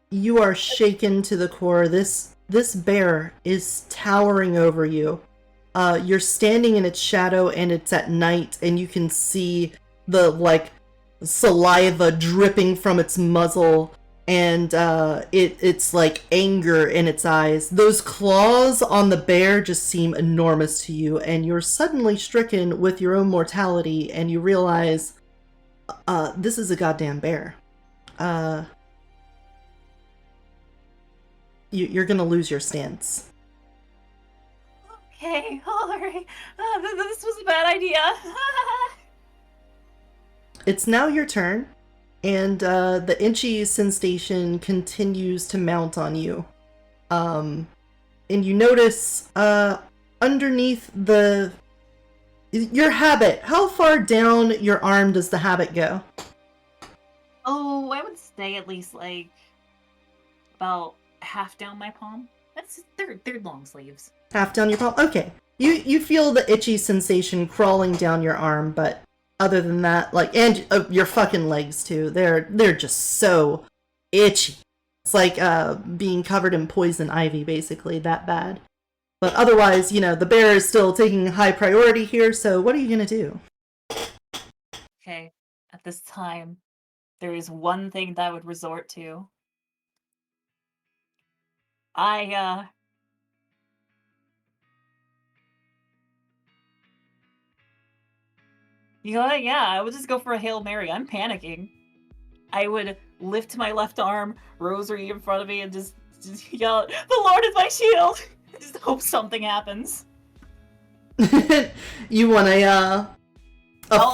you are shaken to the core. This bear is towering over you. You're standing in its shadow, and it's at night, and you can see the like saliva dripping from its muzzle, and it's like anger in its eyes. Those claws on the bear just seem enormous to you, and you're suddenly stricken with your own mortality, and you realize this is a goddamn bear. You're gonna lose your stance. Okay. All right. This was a bad idea. It's now your turn, and the itchy sensation continues to mount on you. And you notice underneath your habit, how far down your arm does the habit go? Oh, I would say at least like about half down my palm. They're long sleeves. Half down your palm? Okay. You feel the itchy sensation crawling down your arm, but other than that, like, and your fucking legs too, they're just so itchy. It's like being covered in poison ivy, basically, that bad. But otherwise, the bear is still taking high priority here, so what are you gonna do? Okay. At this time, there is one thing that I would resort to. You know what? Yeah, I would just go for a Hail Mary. I'm panicking. I would lift my left arm, rosary in front of me, and just yell, "The Lord is my shield!" Just hope something happens. You want a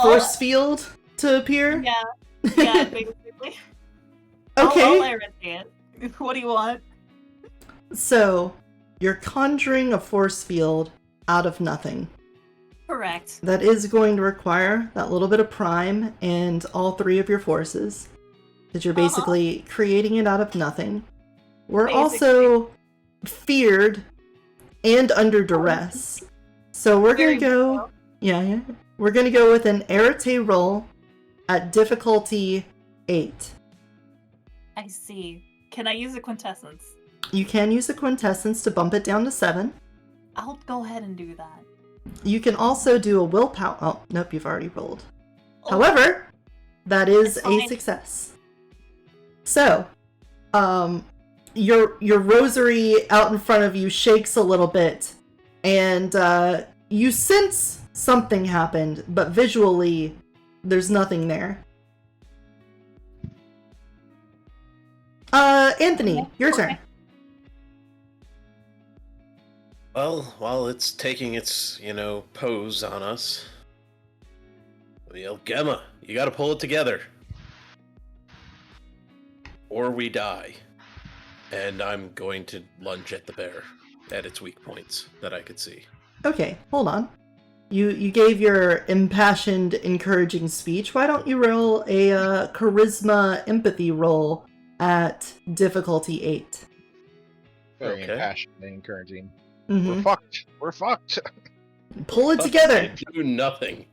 force field to appear? Yeah, basically. Okay. I'll irritate it. What do you want? So, you're conjuring a force field out of nothing. Correct. That is going to require that little bit of prime and all 3 of your forces. Because you're basically creating it out of nothing. We're also feared and under duress. So we're going to go... Yeah. We're going to go with an arete roll at difficulty 8. I see. Can I use a quintessence? You can use a quintessence to bump it down to 7. I'll go ahead and do that. You can also do a willpower... Oh, nope, you've already rolled. Oh. However, that is It's a fine. success. So, your rosary out in front of you shakes a little bit, and you sense something happened, but visually, there's nothing there. Anthony, your turn. Well, while it's taking its, pose on us, we yell, Gemma, you gotta pull it together. Or we die. And I'm going to lunge at the bear at its weak points that I could see. Okay, hold on. You gave your impassioned, encouraging speech. Why don't you roll a charisma empathy roll at difficulty 8? Very Okay. impassioned and encouraging. Mm-hmm. We're fucked. We're fucked. Pull it together. Do nothing.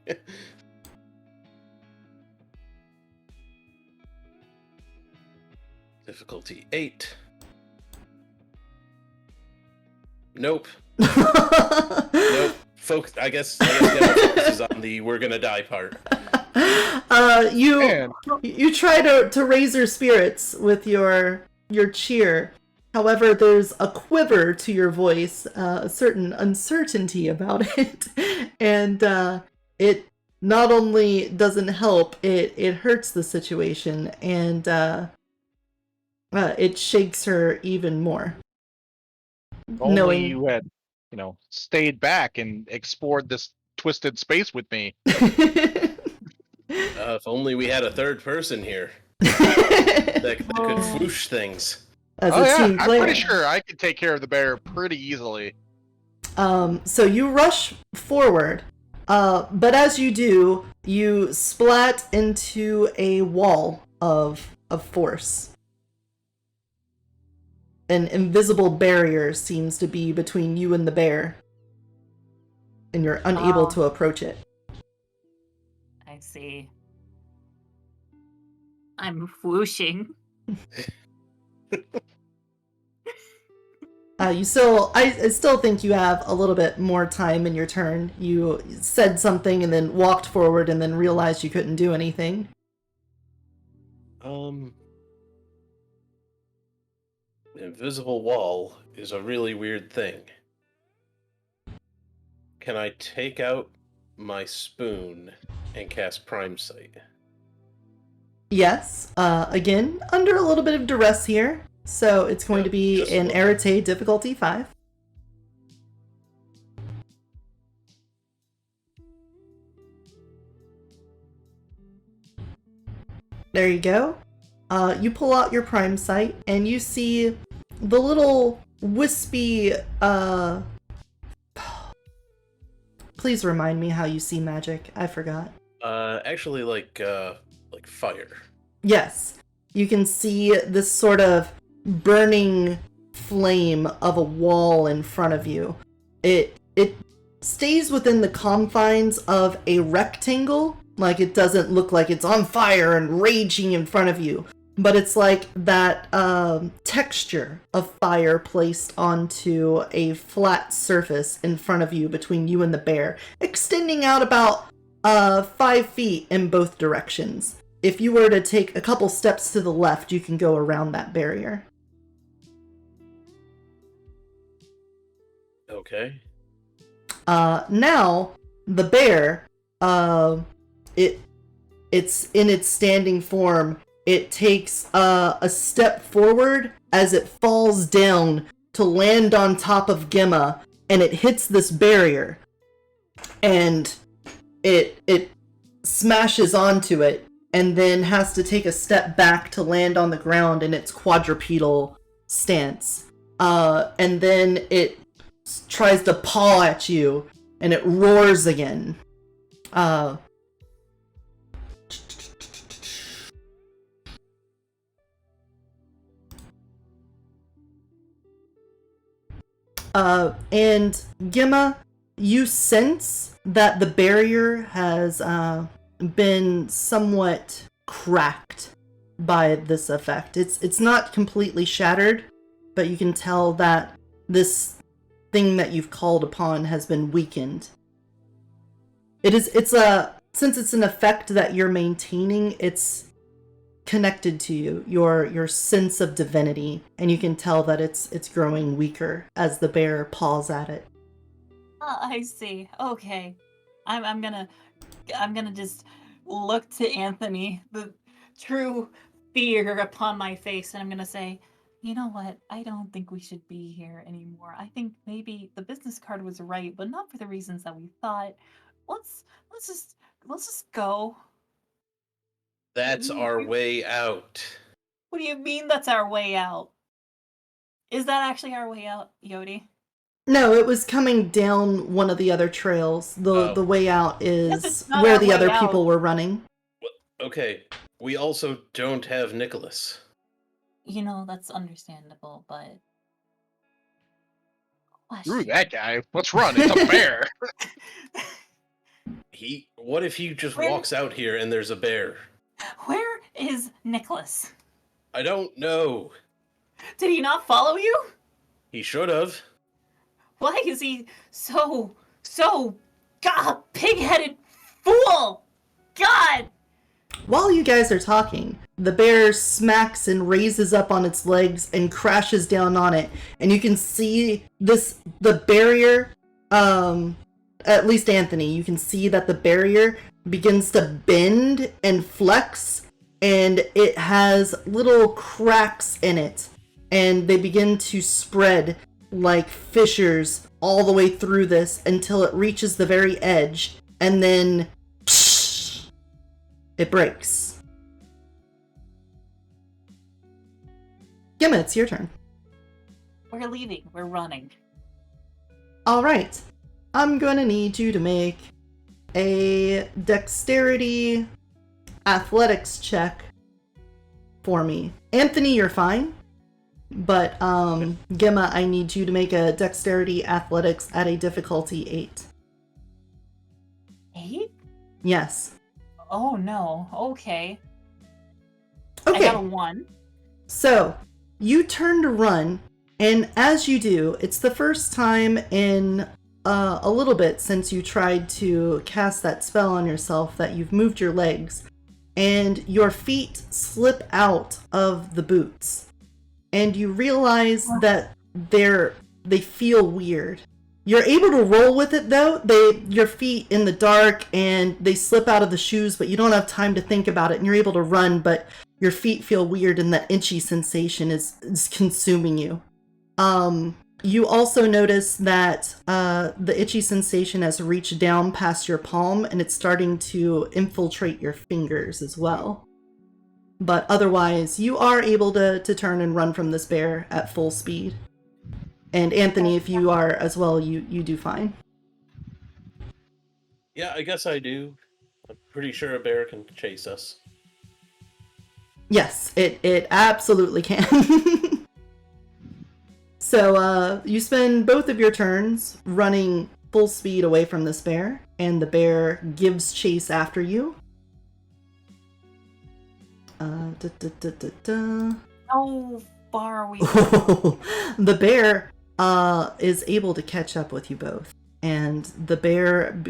Difficulty 8. Nope. Nope. I guess Gemma focuses on the "we're gonna die" part. You try to raise her spirits with your cheer. However, there's a quiver to your voice, a certain uncertainty about it, and it not only doesn't help, it hurts the situation, and it shakes her even more. Only you had, stayed back and explored this twisted space with me. If only we had a third person here that could whoosh things. As a team player. I'm pretty sure I could take care of the bear pretty easily. So you rush forward, but as you do, you splat into a wall of force. An invisible barrier seems to be between you and the bear, and you're unable to approach it. I see. I'm whooshing. I still think you have a little bit more time in your turn. You said something and then walked forward and then realized you couldn't do anything. Invisible wall is a really weird thing. Can I take out my spoon and cast Prime Sight? Yes. Again, under a little bit of duress here. So it's going to be an Arete difficulty 5. There you go. You pull out your Prime Sight and you see the little wispy, please remind me how you see magic. I forgot. Actually, like fire. Yes. You can see this sort of burning flame of a wall in front of you. It stays within the confines of a rectangle. Like, it doesn't look like it's on fire and raging in front of you. But it's like that texture of fire placed onto a flat surface in front of you between you and the bear, extending out about 5 feet in both directions. If you were to take a couple steps to the left, you can go around that barrier. Okay. Now, the bear, it's in its standing form. It takes a step forward as it falls down to land on top of Gemma, and it hits this barrier, and it smashes onto it, and then has to take a step back to land on the ground in its quadrupedal stance. And then it tries to paw at you, and it roars again. And Gemma, you sense that the barrier has been somewhat cracked by this effect. It's not completely shattered, but you can tell that this thing that you've called upon has been weakened. Since it's an effect that you're maintaining, it's connected to you, your sense of divinity, and you can tell that it's growing weaker as the bear paws at it. I see. Okay, I'm gonna just look to Anthony, the true fear upon my face, and I'm gonna say, You know what? I don't think we should be here anymore. I think maybe the business card was right, but not for the reasons that we thought. Let's let's just let's just go. That's our way out. What do you mean that's our way out? Is that actually our way out, Yodi? No, it was coming down one of the other trails. The way out Yes, is it's not where our the way other out. people were running. Okay, we also don't have Nicholas. You know, that's understandable, but Screw that guy. Let's run. It's a bear. What if he just Where- walks out here and there's a bear? Where is Nicholas? I don't know. Did he not follow you? He should have. Why is he so God, pig-headed fool? God! While you guys are talking, the bear smacks and raises up on its legs and crashes down on it. And you can see the barrier, at least Anthony, you can see that the barrier begins to bend and flex, and it has little cracks in it. And they begin to spread like fissures all the way through this until it reaches the very edge, and then it breaks. Gemma, it's your turn. We're leaving. We're running. Alright. I'm gonna need you to make a dexterity athletics check for me. Anthony, you're fine. But, Gemma, I need you to make a dexterity athletics at a difficulty 8. 8? Yes. Oh no. Okay. Okay. I got a 1. So, you turn to run, and as you do, it's the first time in a little bit since you tried to cast that spell on yourself that you've moved your legs, and your feet slip out of the boots. And you realize that they feel weird. You're able to roll with it though. Your feet in the dark and they slip out of the shoes, but you don't have time to think about it, and you're able to run, but your feet feel weird and that itchy sensation is consuming you. You also notice that the itchy sensation has reached down past your palm and it's starting to infiltrate your fingers as well. But otherwise, you are able to turn and run from this bear at full speed. And Anthony, if you are as well, you do fine. Yeah, I guess I do. I'm pretty sure a bear can chase us. Yes, it absolutely can. So you spend both of your turns running full speed away from this bear, and the bear gives chase after you. How far are we? The bear is able to catch up with you both, and the bear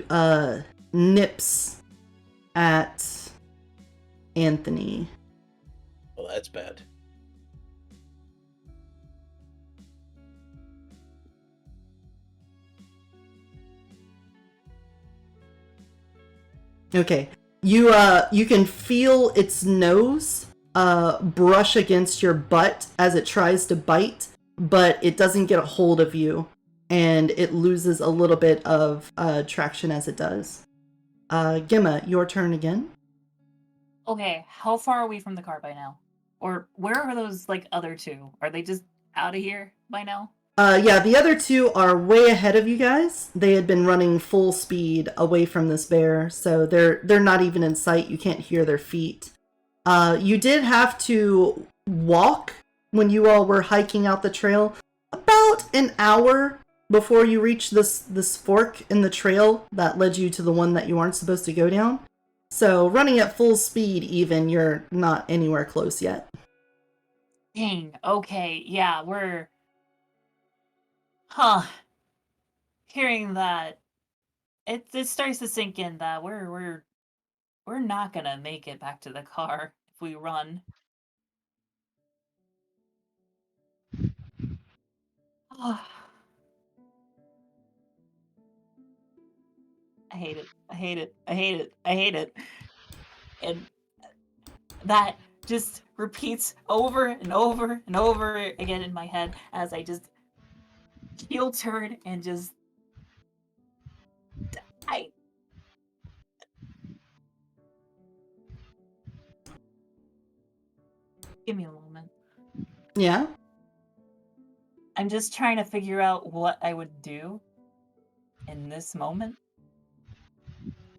nips at Anthony. Well, that's bad. Okay. You can feel its nose brush against your butt as it tries to bite, but it doesn't get a hold of you, and it loses a little bit of traction as it does. Gemma, your turn again. Okay, how far are we from the car by now? Or where are those other two? Are they just out of here by now? Yeah, the other two are way ahead of you guys. They had been running full speed away from this bear, so they're not even in sight. You can't hear their feet. You did have to walk when you all were hiking out the trail about an hour before you reached this fork in the trail that led you to the one that you aren't supposed to go down. So running at full speed even, you're not anywhere close yet. Dang, okay, yeah, we're... Huh. Hearing that, it starts to sink in that we're not gonna make it back to the car if we run. I hate it. I hate it. I hate it. I hate it. And that just repeats over and over and over again in my head as I just heel turn and just give me a moment. Yeah? I'm just trying to figure out what I would do in this moment.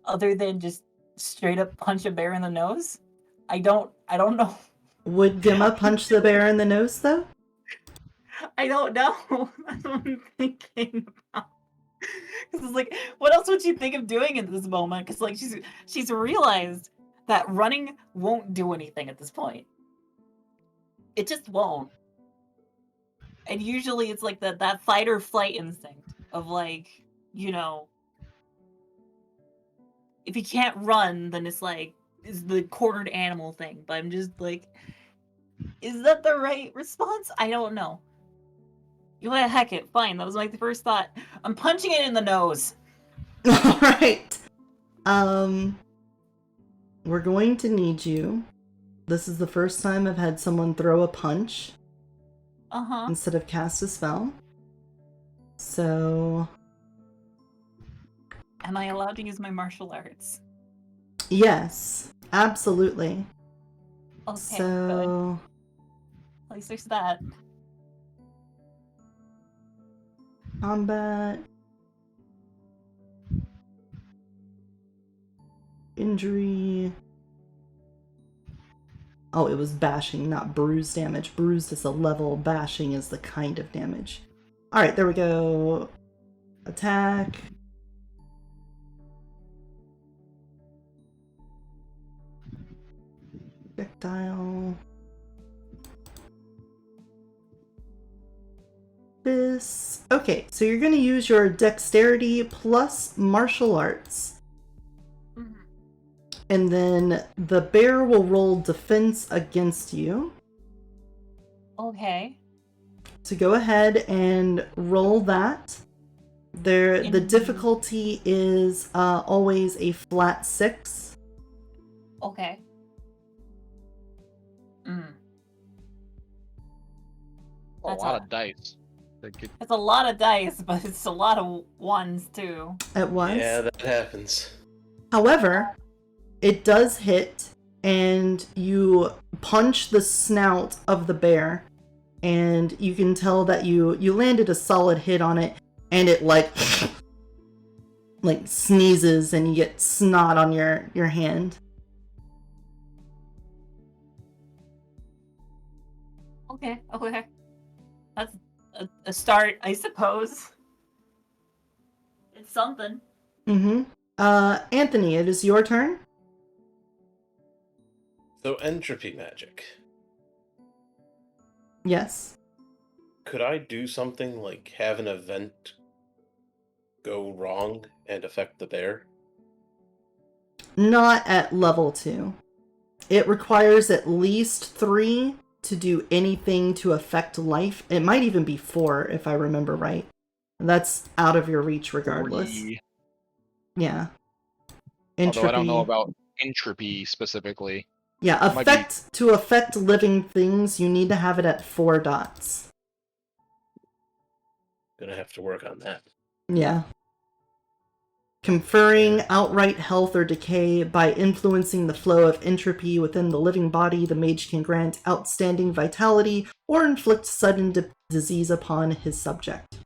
Other than just straight up punch a bear in the nose. I don't know. Would Gemma punch the bear in the nose, though? I don't know. That's what I'm thinking about. Because it's like, what else would she think of doing in this moment? Because like she's realized that running won't do anything at this point. It just won't. And usually it's like that fight or flight instinct of like, you know, if you can't run, then it's like is the cornered animal thing. But I'm just like, is that the right response? I don't know. You know what? Heck it. Fine. That was like the first thought. I'm punching it in the nose. Alright. We're going to need you. This is the first time I've had someone throw a punch. Instead of cast a spell. So... Am I allowed to use my martial arts? Yes. Absolutely. Okay, so... good. At least there's that. Combat. Injury. Oh, it was bashing, not bruise damage. Bruised is a level, bashing is the kind of damage. Alright, there we go. Attack. Projectile. This. Okay, so you're going to use your dexterity plus martial arts. And then the bear will roll defense against you. Okay. So go ahead and roll that. The difficulty is always a flat 6. Okay. A lot of dice. It's a lot of dice, but it's a lot of ones too. At once. Yeah, that happens. However, it does hit, and you punch the snout of the bear, and you can tell that you landed a solid hit on it, and it like sneezes, and you get snot on your hand. Okay. That's a start, I suppose. It's something. Anthony, it is your turn. So entropy magic. Yes. Could I do something like have an event go wrong and affect the bear? Not at level 2. It requires at least 3 to do anything to affect life. It might even be 4 if I remember right. That's out of your reach regardless. 3. Yeah. Entropy. Although I don't know about entropy specifically. Yeah, to affect living things, you need to have it at 4 dots. Gonna have to work on that. Yeah. Conferring outright health or decay by influencing the flow of entropy within the living body, the mage can grant outstanding vitality or inflict sudden disease upon his subject.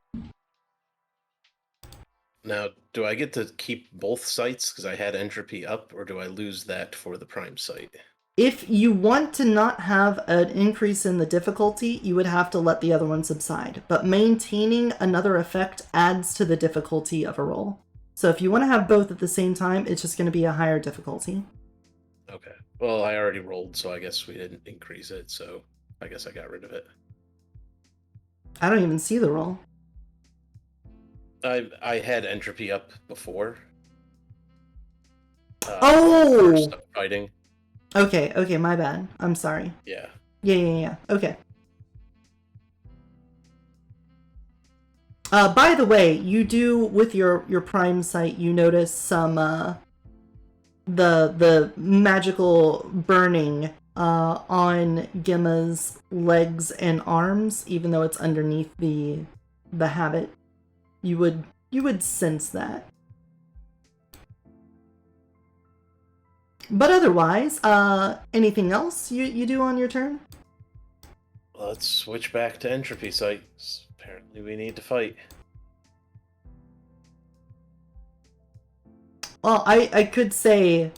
Now, do I get to keep both sites because I had entropy up, or do I lose that for the prime site? If you want to not have an increase in the difficulty, you would have to let the other one subside. But maintaining another effect adds to the difficulty of a roll. So if you want to have both at the same time, it's just going to be a higher difficulty. Okay. Well, I already rolled, so I guess we didn't increase it, so I guess I got rid of it. I don't even see the roll. I had entropy up before. Oh! Fighting. Okay, my bad. I'm sorry. Yeah. Yeah. Okay. By the way, you do, with your prime sight, you notice some, the magical burning on Gemma's legs and arms, even though it's underneath the habit. You would sense that. But otherwise, anything else you do on your turn? Let's switch back to entropy sites. Apparently we need to fight. Well, I could say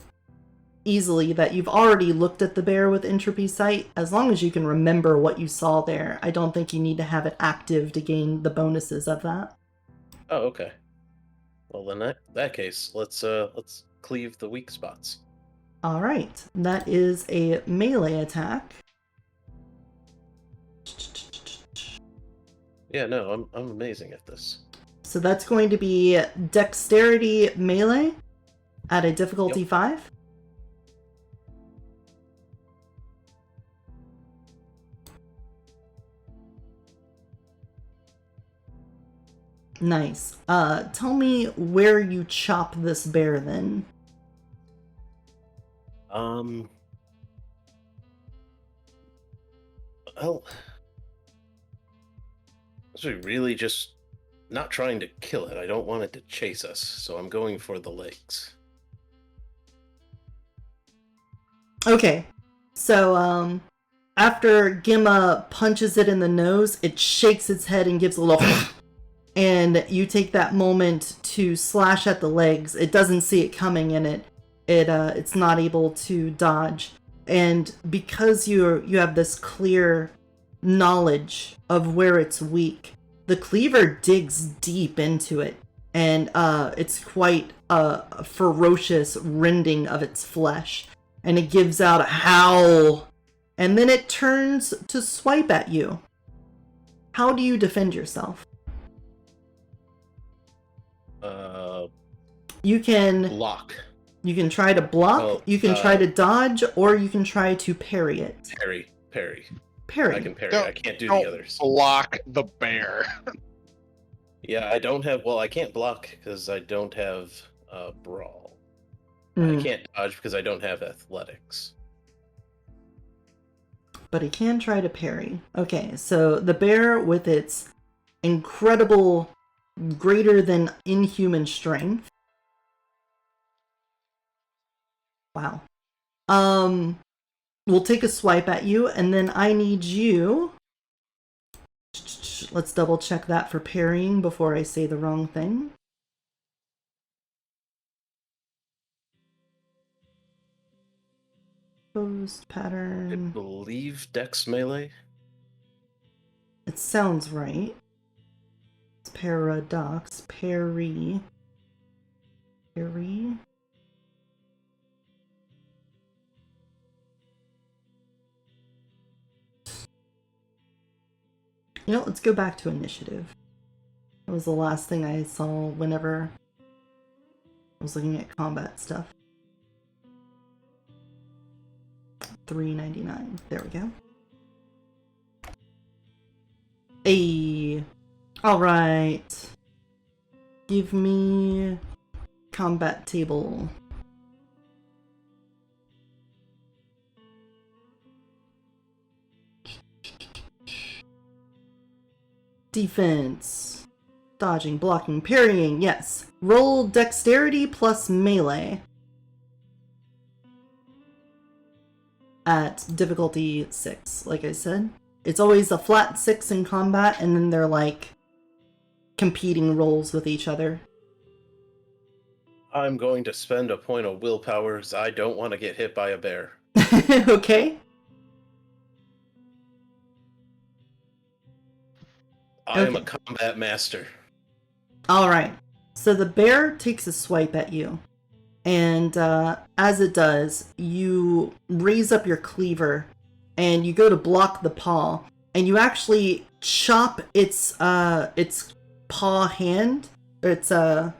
easily that you've already looked at the bear with entropy sight. As long as you can remember what you saw there, I don't think you need to have it active to gain the bonuses of that. Oh, okay. Well, in that case, let's cleave the weak spots. All right, that is a melee attack. Yeah, no, I'm amazing at this. So that's going to be dexterity melee at a difficulty 5. Nice. Tell me where you chop this bear then. Well, so really just not trying to kill it. I don't want it to chase us, so I'm going for the legs. Okay. So, after Gemma punches it in the nose, it shakes its head and gives a little and you take that moment to slash at the legs. It doesn't see it coming, and it's not able to dodge. And because you have this clear knowledge of where it's weak, the cleaver digs deep into it, and it's quite a ferocious rending of its flesh, and it gives out a howl, and then it turns to swipe at you. How do you defend yourself? You can block. You can try to block, you can try to dodge, or you can try to parry it. Parry. Parry. I can parry. I can't do the others. Block the bear. Yeah, I don't have. Well, I can't block because I don't have brawl. I can't dodge because I don't have athletics. But he can try to parry. Okay, so the bear with its incredible, greater than inhuman strength. Wow. We'll take a swipe at you, and then I need you. Let's double check that for parrying before I say the wrong thing. Post pattern. I believe Dex melee. It sounds right. It's paradox. Parry. You know, let's go back to initiative. That was the last thing I saw whenever I was looking at combat stuff. $3.99. There we go. Hey. Alright. Give me combat table. Defense. Dodging, blocking, parrying, yes. Roll dexterity plus melee. At difficulty 6, like I said. It's always a flat 6 in combat, and then they're like competing rolls with each other. I'm going to spend a point of willpower because I don't want to get hit by a bear. Okay. I am a combat master. Alright. So the bear takes a swipe at you. And as it does, you raise up your cleaver and you go to block the paw. And you actually chop its paw hand. Or its the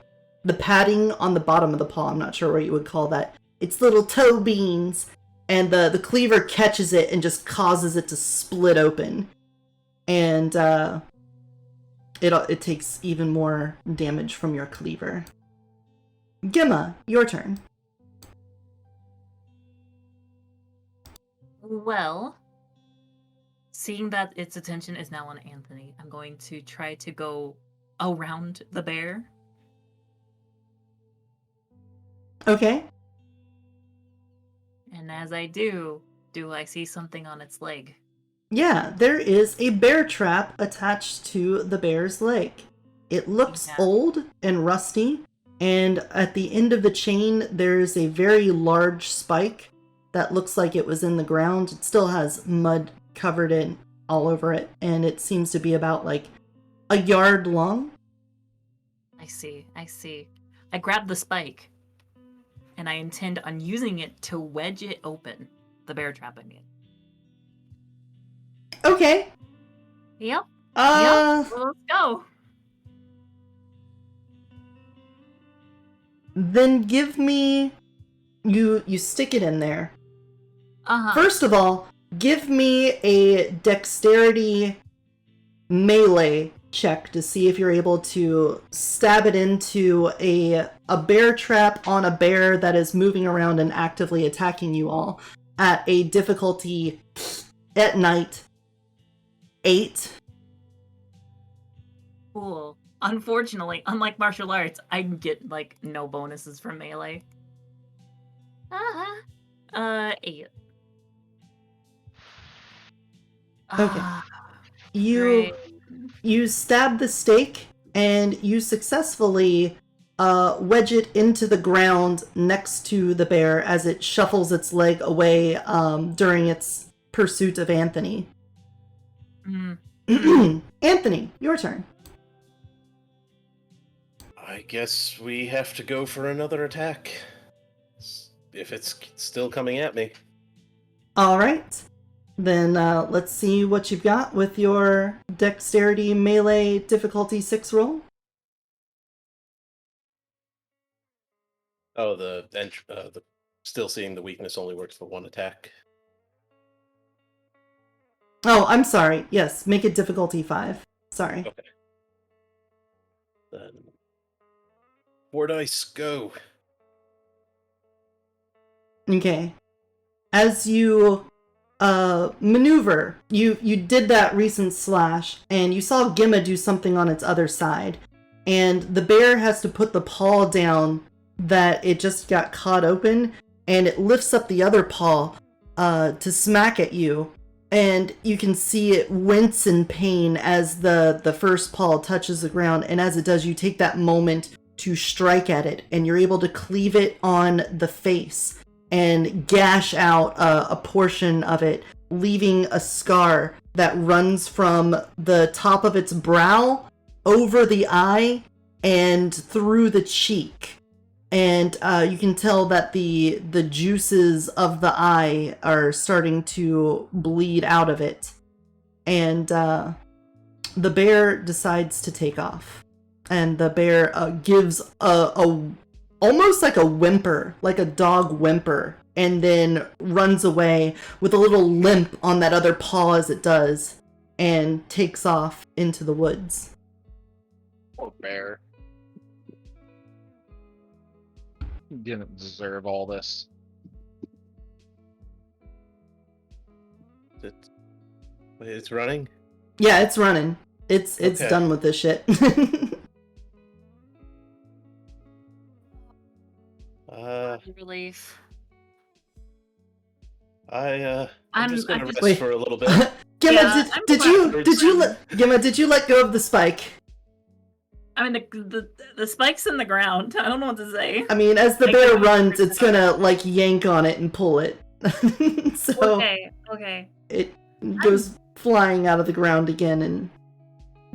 padding on the bottom of the paw. I'm not sure what you would call that. Its little toe beans. And the cleaver catches it and just causes it to split open. And it takes even more damage from your cleaver. Gemma, your turn. Well, seeing that its attention is now on Anthony, I'm going to try to go around the bear. Okay. And as I do I see something on its leg? Yeah, there is a bear trap attached to the bear's leg. It looks Yeah. old and rusty, and at the end of the chain, there's a very large spike that looks like it was in the ground. It still has mud covered in all over it, and it seems to be about like a yard long. I see. I grab the spike, and I intend on using it to wedge it open. The bear trap, I mean. Okay. Yep. Uh, Well, let's go. Then give me you stick it in there. First of all, give me a dexterity melee check to see if you're able to stab it into a bear trap on a bear that is moving around and actively attacking you all at a difficulty at night 8. Cool. Unfortunately, unlike martial arts, I get like no bonuses for melee. 8. Okay. You stab the stake and you successfully wedge it into the ground next to the bear as it shuffles its leg away during its pursuit of Anthony. Anthony, your turn. I guess we have to go for another attack. If it's still coming at me. All right. Then let's see what you've got with your dexterity melee difficulty 6 roll. Oh, the still seeing the weakness only works for one attack. Oh, I'm sorry. Yes, make it difficulty 5. Sorry. Okay. Then 4 dice, go. Okay. As you maneuver, you did that recent slash, and you saw Gimma do something on its other side, and the bear has to put the paw down that it just got caught open, and it lifts up the other paw to smack at you, and you can see it wince in pain as the first paw touches the ground, and as it does, you take that moment to strike at it, and you're able to cleave it on the face and gash out a portion of it, leaving a scar that runs from the top of its brow over the eye and through the cheek. And you can tell that the juices of the eye are starting to bleed out of it. And the bear decides to take off. And the bear gives a almost like a whimper, like a dog whimper, and then runs away with a little limp on that other paw as it does, and takes off into the woods. Poor bear. He didn't deserve all this. It's running? Yeah, it's running. It's Okay. done with this shit. Relief. I'm just gonna rest Wait. for a little bit. Gimma, Yeah, did you let go of the spike? I mean, the spike's in the ground. I don't know what to say. I mean, as the bear runs, it's gonna like yank on it and pull it. So Okay. it goes flying out of the ground again and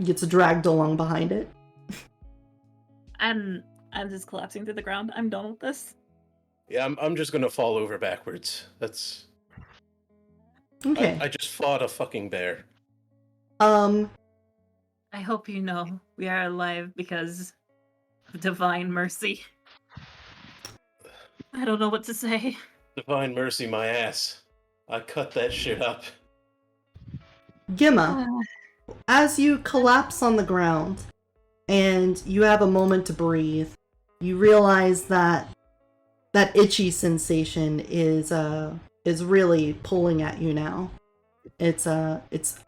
gets dragged along behind it. I'm just collapsing to the ground. I'm done with this. Yeah, I'm just gonna fall over backwards. That's... Okay. I just fought a fucking bear. I hope you know we are alive because of divine mercy. I don't know what to say. Divine mercy, my ass. I cut that shit up. Gimma, as you collapse on the ground and you have a moment to breathe, you realize that that itchy sensation is is really pulling at you now. It's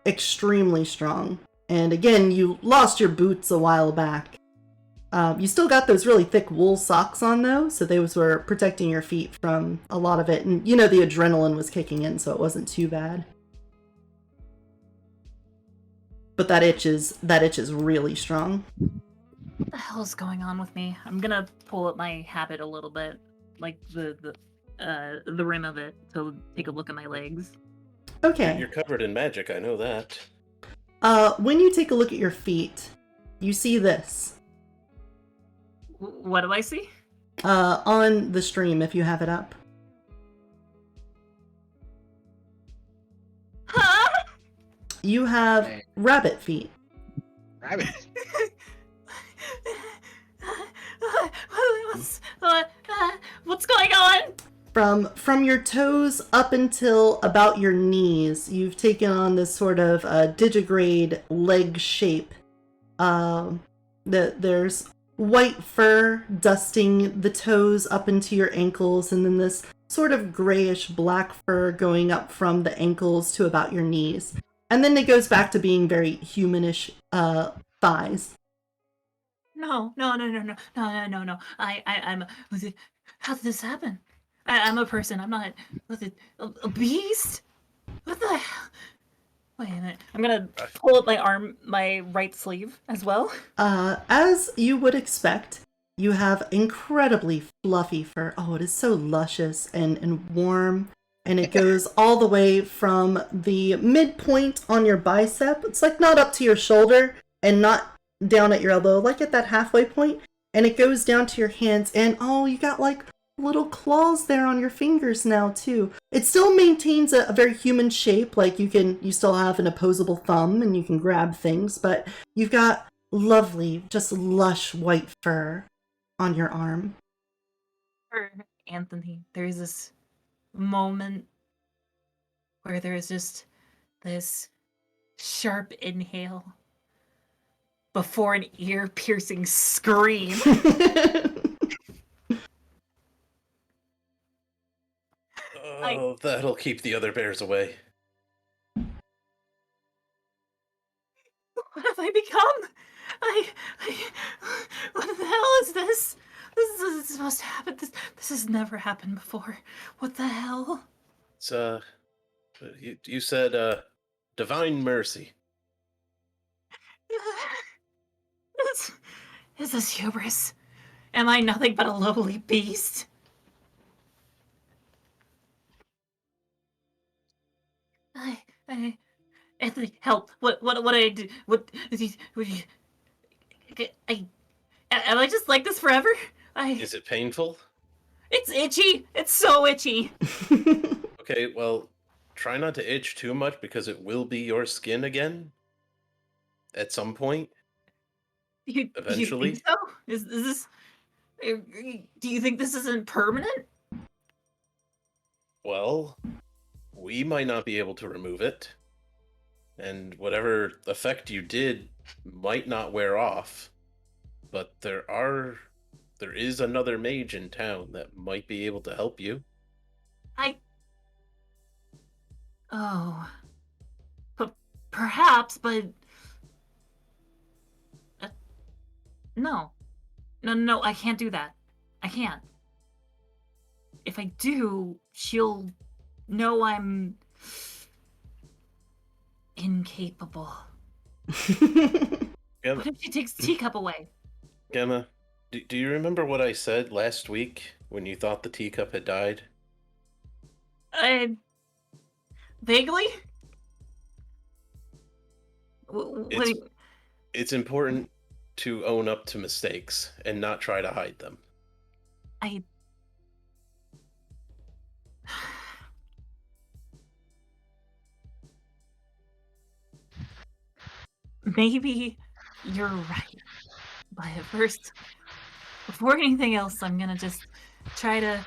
extremely strong. And again, you lost your boots a while back. You still got those really thick wool socks on though, so those were protecting your feet from a lot of it. And you know the adrenaline was kicking in, so it wasn't too bad. But that itch is really strong. What the hell is going on with me? I'm gonna pull up my habit a little bit, like the rim of it, to take a look at my legs. Okay. You're covered in magic, I know that. When you take a look at your feet, you see this. What do I see? On the stream, if you have it up. Huh? You have Hey. rabbit feet. Rabbit. What's going on? From your toes up until about your knees, you've taken on this sort of digigrade leg shape. There's white fur dusting the toes up into your ankles, and then this sort of grayish black fur going up from the ankles to about your knees. And then it goes back to being very humanish thighs. No. I'm. How did this happen? I'm a person. I'm not a beast. What the hell? Wait a minute. I'm gonna pull up my right sleeve as well. As you would expect, you have incredibly fluffy fur. Oh, it is so luscious and warm. And it goes all the way from the midpoint on your bicep. It's like not up to your shoulder and not down at your elbow, like at that halfway point. And it goes down to your hands. And oh, you got like little claws there on your fingers now too. It still maintains a very human shape. Like you still have an opposable thumb and you can grab things, but you've got lovely, just lush white fur on your arm. For Anthony, there's this moment where there is just this sharp inhale before an ear-piercing scream. Oh, that'll keep the other bears away. What have I become? What the hell is this? This is supposed to happen. This has never happened before. What the hell? It's, you said, divine mercy. Is this hubris? Am I nothing but a lowly beast? Anthony, help! What do I do? Am I just like this forever? Is it painful? It's itchy. It's so itchy. Okay, well, try not to itch too much because it will be your skin again. At some point. Eventually. You think so? Is this? Do you think this isn't permanent? Well, we might not be able to remove it. And whatever effect you did might not wear off. But there is another mage in town that might be able to help you. Oh. Perhaps, but... No, I can't do that. I can't. If I do, she'll know I'm... incapable. Gemma, What if she takes the teacup away? Gemma, do you remember what I said last week when you thought the teacup had died? Vaguely? It's important to own up to mistakes and not try to hide them. Maybe you're right. But first, before anything else, I'm gonna just try to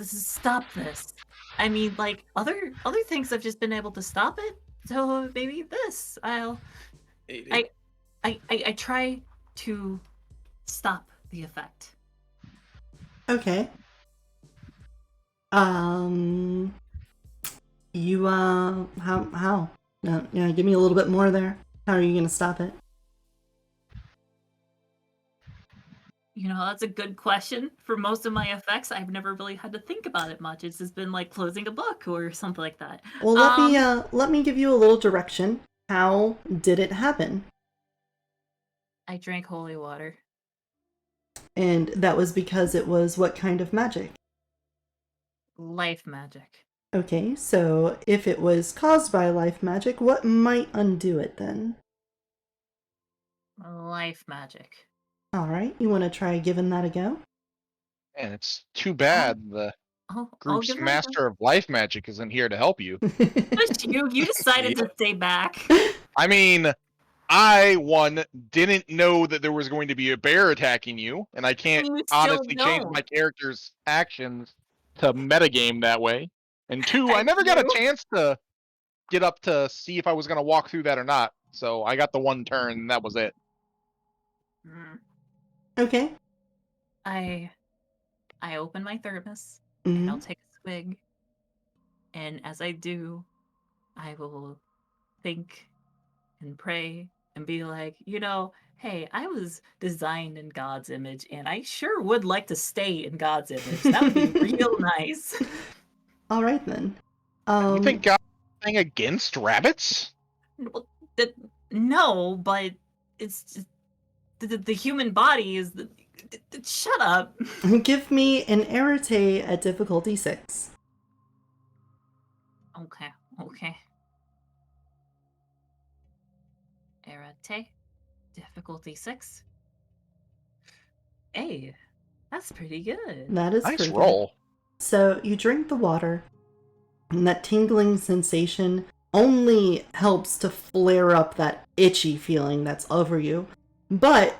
stop this. I mean, like, other things I've just been able to stop it. So maybe this. I try to stop the effect. Okay. You, how? No, yeah, give me a little bit more there. How are you gonna stop it? You know, that's a good question. For most of my effects, I've never really had to think about it much. It's just been like closing a book or something like that. Well, let me give you a little direction. How did it happen? I drank holy water. And that was because it was what kind of magic? Life magic. Okay, so if it was caused by life magic, what might undo it then? Life magic. Alright, you want to try giving that a go? And it's too bad the I'll group's give that a go. master of life magic isn't here to help you. Just you decided to stay back. I mean, I didn't know that there was going to be a bear attacking you, and I can't You still honestly change don't. my character's actions to metagame that way. And two, I And never got a you? chance to get up to see if I was going to walk through that or not. So I got the one turn, and that was it. Mm. Okay. I open my thermos Mm-hmm. and I'll take a swig. And as I do, I will think and pray and be like, you know, hey, I was designed in God's image and I sure would like to stay in God's image. That would be real nice. Alright then. You think God's thing against rabbits? Well, no, but it's just, the human body is the. Shut up. Give me an arete at difficulty 6. Okay. Arate, difficulty 6. Hey, that's pretty good. That is Nice pretty roll. good. So you drink the water, and that tingling sensation only helps to flare up that itchy feeling that's over you. But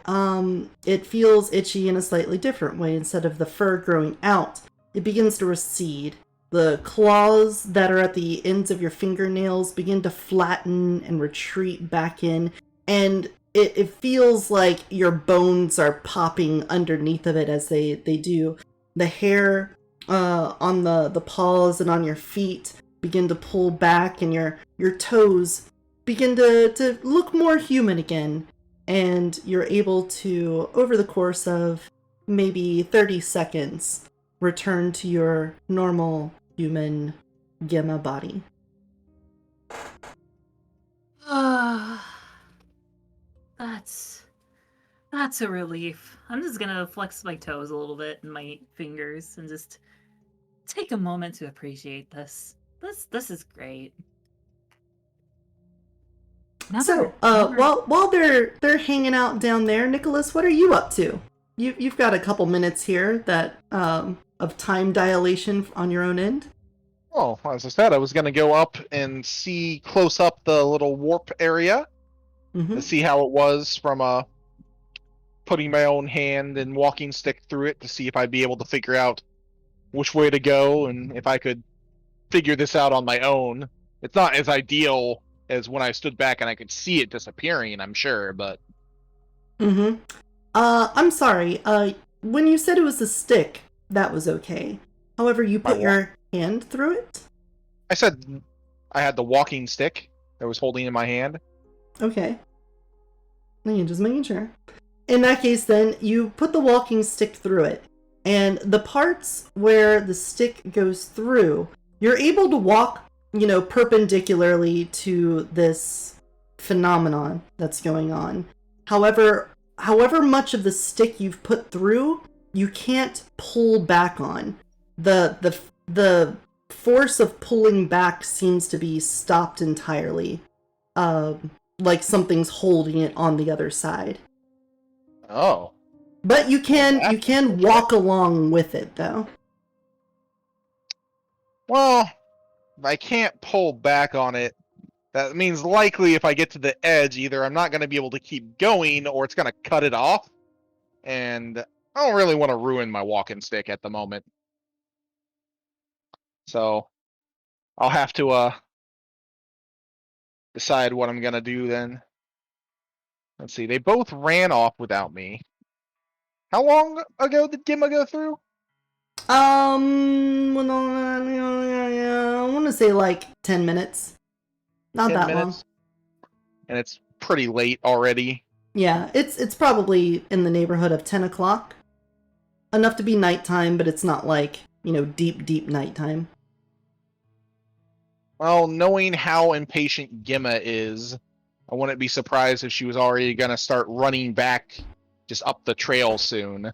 it feels itchy in a slightly different way. Instead of the fur growing out, it begins to recede. The claws that are at the ends of your fingernails begin to flatten and retreat back in, and it feels like your bones are popping underneath of it as they do. The hair on the paws and on your feet begin to pull back, and your toes begin to look more human again. And you're able to, over the course of maybe 30 seconds, return to your normal human Gemma body. That's a relief. I'm just gonna flex my toes a little bit and my fingers and just take a moment to appreciate this. This is great. While they're hanging out down there, Nicholas, what are you up to? You've got a couple minutes here that of time dilation on your own end. Well, as I said, I was going to go up and see close up the little warp area to see how it was from putting my own hand and walking stick through it to see if I'd be able to figure out which way to go and if I could figure this out on my own. It's not as ideal as when I stood back and I could see it disappearing, I'm sure, but... I'm sorry. When you said it was a stick, that was okay. However, you put your hand through it? I said I had the walking stick that I was holding in my hand. Okay. Just making sure. In that case, then, you put the walking stick through it. And the parts where the stick goes through, you're able to walk, perpendicularly to this phenomenon that's going on. However much of the stick you've put through, you can't pull back on. The force of pulling back seems to be stopped entirely. Like something's holding it on the other side. Oh. But you can walk along with it, though. Well, if I can't pull back on it, that means likely if I get to the edge, either I'm not going to be able to keep going or it's going to cut it off. And I don't really want to ruin my walking stick at the moment. So I'll have to decide what I'm going to do then. Let's see. They both ran off without me. How long ago did Gimma go through? I want to say like 10 minutes. Not 10 that minutes? And it's pretty late already. Yeah, it's probably in the neighborhood of 10 o'clock. Enough to be nighttime, but it's not like, deep nighttime. Well, knowing how impatient Gimma is, I wouldn't be surprised if she was already going to start running back just up the trail soon.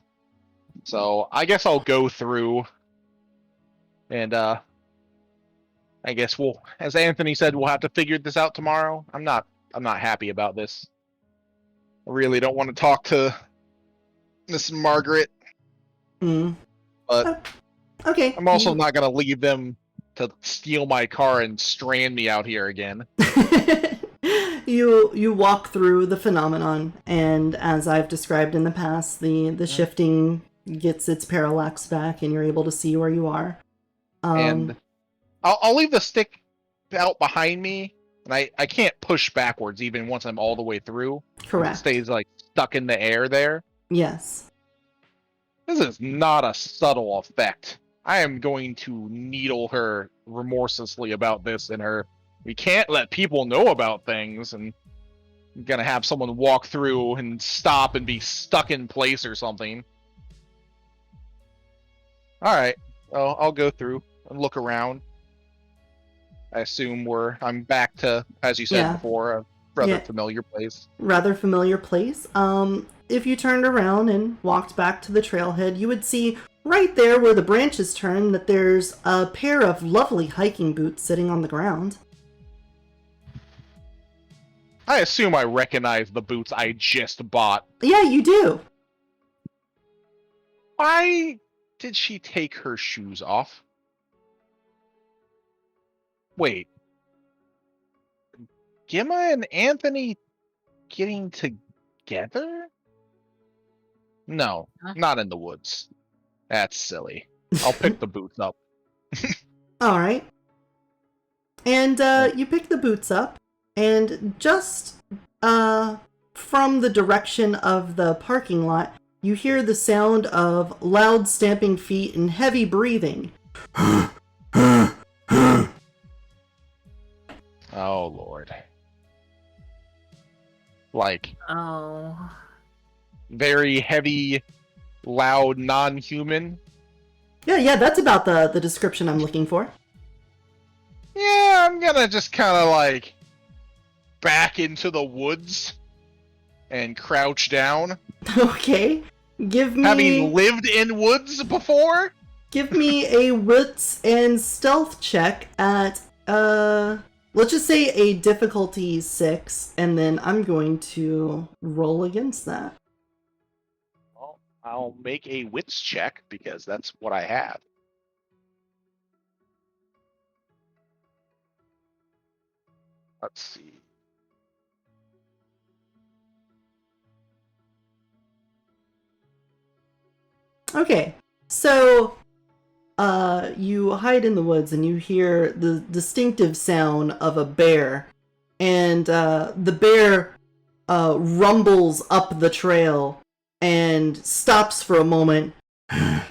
So I guess I'll go through. And I guess as Anthony said, we'll have to figure this out tomorrow. I'm not happy about this. I really don't want to talk to Miss Margaret. But okay. I'm also not going to leave them to steal my car and strand me out here again. You walk through the phenomenon, and as I've described in the past, the shifting gets its parallax back, and you're able to see where you are. And I'll leave the stick out behind me, and I can't push backwards even once I'm all the way through. Correct. It stays like stuck in the air there. Yes. This is not a subtle effect. I am going to needle her remorselessly about this in her. We can't let people know about things, and I'm gonna have someone walk through and stop and be stuck in place or something. Alright, well, I'll go through and look around. I assume I'm back to, as you said before, a rather familiar place. Rather familiar place. If you turned around and walked back to the trailhead, you would see right there where the branches turn that there's a pair of lovely hiking boots sitting on the ground. I assume I recognize the boots I just bought. Yeah, you do. Why did she take her shoes off? Wait. Gimma and Anthony getting together? No, not in the woods. That's silly. I'll pick the boots up. All right. And you pick the boots up, and just from the direction of the parking lot, you hear the sound of loud stamping feet and heavy breathing. Oh, Lord. Like, very heavy, loud, non-human. Yeah, that's about the description I'm looking for. Yeah, I'm gonna just kind of like back into the woods and crouch down. Okay. Having lived in woods before? Give me a wits and stealth check at, let's just say a difficulty 6, and then I'm going to roll against that. Well, I'll make a wits check because that's what I have. Let's see. Okay, so you hide in the woods and you hear the distinctive sound of a bear, and the bear rumbles up the trail and stops for a moment, and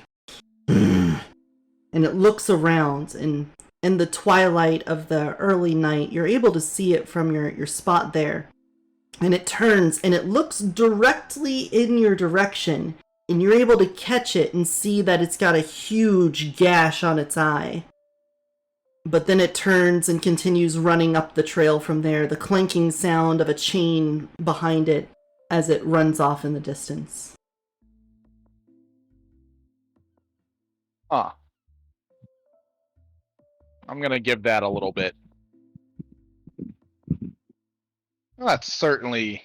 it looks around, and in the twilight of the early night, you're able to see it from your spot there, and it turns and it looks directly in your direction. And you're able to catch it and see that it's got a huge gash on its eye. But then it turns and continues running up the trail from there, the clanking sound of a chain behind it as it runs off in the distance. I'm gonna give that a little bit. Well, that's certainly...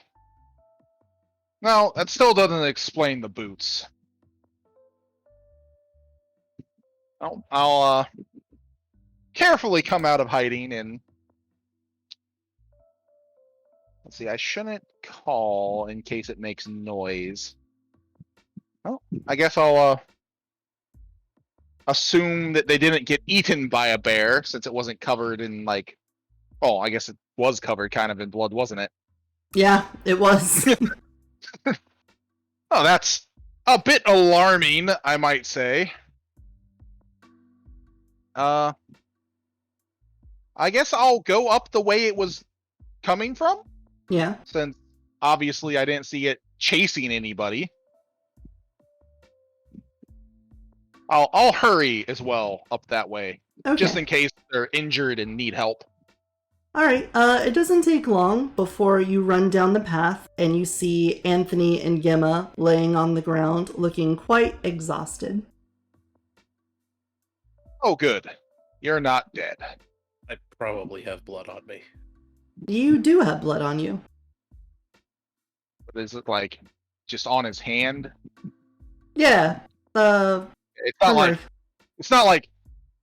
No, that still doesn't explain the boots. I'll carefully come out of hiding and... Let's see, I shouldn't call in case it makes noise. Well, I guess I'll assume that they didn't get eaten by a bear since it wasn't covered in, like... Oh, I guess it was covered kind of in blood, wasn't it? Yeah, it was. Oh, that's a bit alarming, I might say. I guess I'll go up the way it was coming from, Yeah. since obviously I didn't see it chasing anybody. I'll hurry as well up that way, Okay. just in case they're injured and need help. All right. It doesn't take long before you run down the path and you see Anthony and Gemma laying on the ground, looking quite exhausted. Oh, good. You're not dead. I probably have blood on me. You do have blood on you. But is it like just on his hand? Yeah. It's not like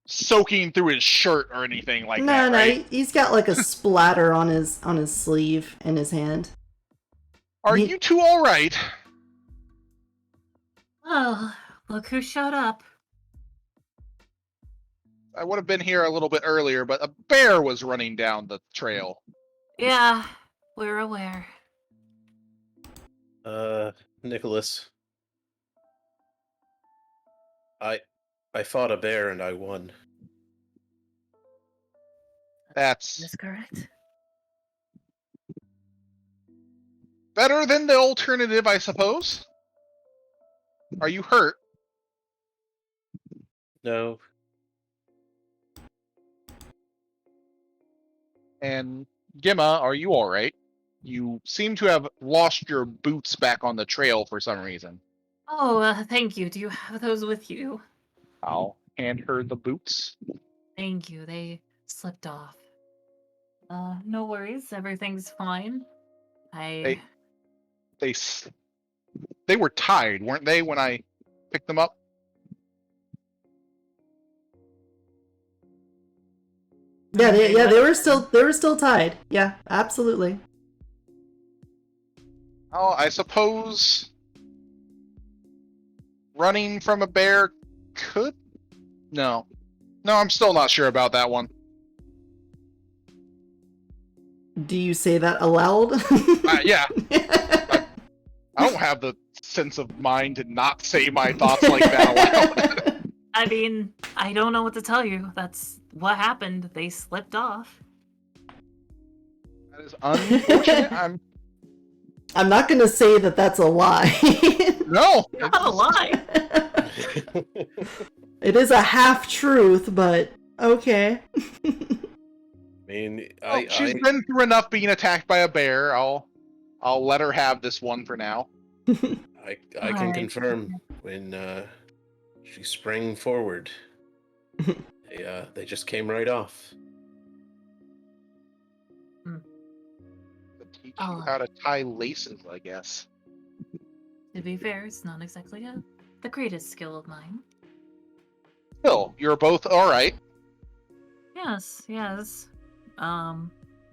soaking through his shirt or anything like that, right? He's got like a splatter on his sleeve and his hand. Are you two all right? Oh, look who showed up. I would have been here a little bit earlier, but a bear was running down the trail. Yeah, we're aware. Nicholas. I fought a bear and I won. That's correct. better than the alternative, I suppose. Are you hurt? No. And Gemma, are you all right? You seem to have lost your boots back on the trail for some reason. Oh, thank you. Do you have those with you? I'll hand her the boots. Thank you. They slipped off. No worries. Everything's fine. They were tied, weren't they, when I picked them up? Yeah, they were still tied. Yeah, absolutely. Oh, I suppose running from a bear could? No, I'm still not sure about that one. Do you say that aloud? Yeah. I don't have the sense of mind to not say my thoughts like that aloud. I mean, I don't know what to tell you. That's what happened. They slipped off. That is unfortunate. I'm not going to say that that's a lie. No. Not a lie. It is a half truth, but okay. I mean, She's been through enough being attacked by a bear. I'll let her have this one for now. I can confirm when she sprang forward, they just came right off. To teach you how to tie laces, I guess. To be fair, it's not exactly the greatest skill of mine. Still, you're both all right. Yes.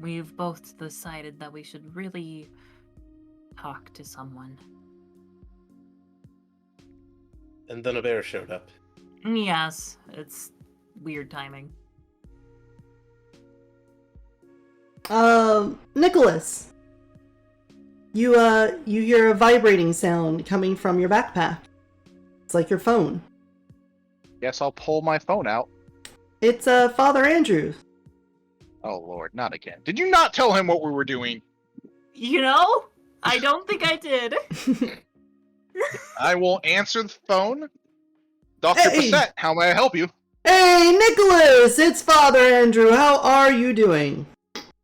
We've both decided that we should really talk to someone. And then a bear showed up. Yes, it's weird timing. Nicholas, you hear a vibrating sound coming from your backpack. It's like your phone. Guess I'll pull my phone out. It's Father Andrew. Oh Lord, not again. Did you not tell him what we were doing? You know, I don't think I did. I will answer the phone. Dr. Hey! Passett, how may I help you? Hey, Nicholas! It's Father Andrew. How are you doing?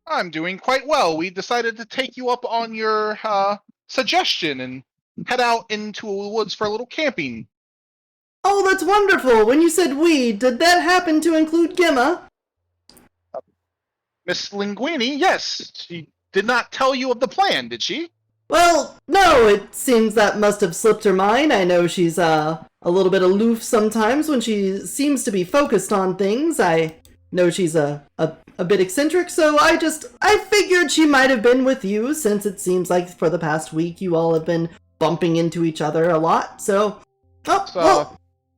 I'm doing quite well. We decided to take you up on your suggestion and head out into the woods for a little camping. Oh, that's wonderful. When you said we, did that happen to include Gemma? Miss Linguini, yes. She did not tell you of the plan, did she? Well, no, it seems that must have slipped her mind. I know she's a little bit aloof sometimes when she seems to be focused on things. I know she's a bit eccentric, so I figured she might have been with you, since it seems like for the past week you all have been bumping into each other a lot, so...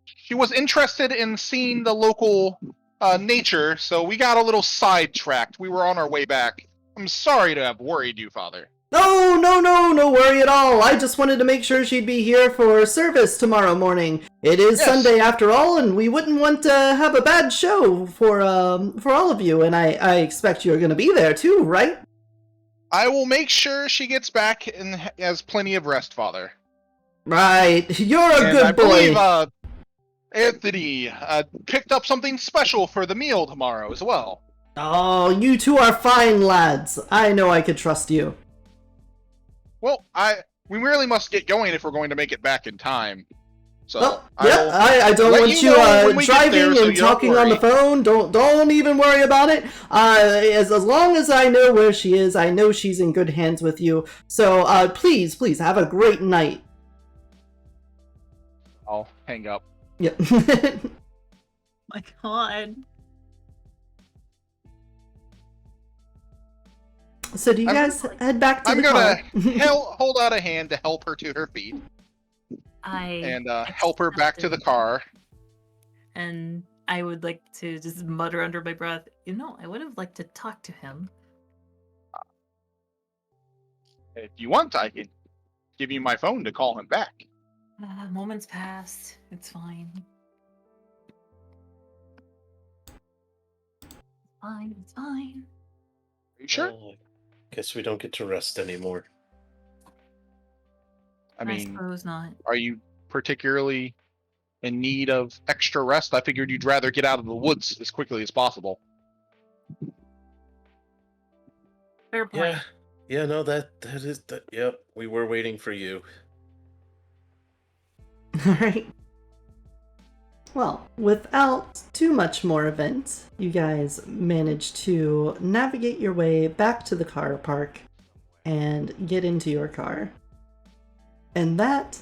She was interested in seeing the local nature, so we got a little sidetracked. We were on our way back. I'm sorry to have worried you, Father. No worry at all. I just wanted to make sure she'd be here for service tomorrow morning. It is Yes. Sunday after all, and we wouldn't want to have a bad show for all of you, and I expect you're going to be there too, right? I will make sure she gets back and has plenty of rest, Father. Right. You're a And good I boy. believe Anthony picked up something special for the meal tomorrow as well. Oh, you two are fine lads. I know I could trust you. Well, we really must get going if we're going to make it back in time. So Oh, I don't let want you you know when we get driving there, so and you don't talking on the worry. phone. Don't even worry about it. As long as I know where she is, I know she's in good hands with you. So please have a great night. I'll hang up. Yep. My God. So do you guys head back to I'm the gonna car? hold out a hand to help her to her feet and help her back to the car. And I would like to just mutter under my breath, I would have liked to talk to him. If you want, I can give you my phone to call him back. Moments passed. It's fine. It's fine. Are you sure? Well, I guess we don't get to rest anymore. I mean, suppose not. are you particularly in need of extra rest? I figured you'd rather get out of the woods as quickly as possible. Fair point. Yeah, no, that is that. Yep, we were waiting for you. Alright. Well, without too much more event, you guys managed to navigate your way back to the car park and get into your car. And that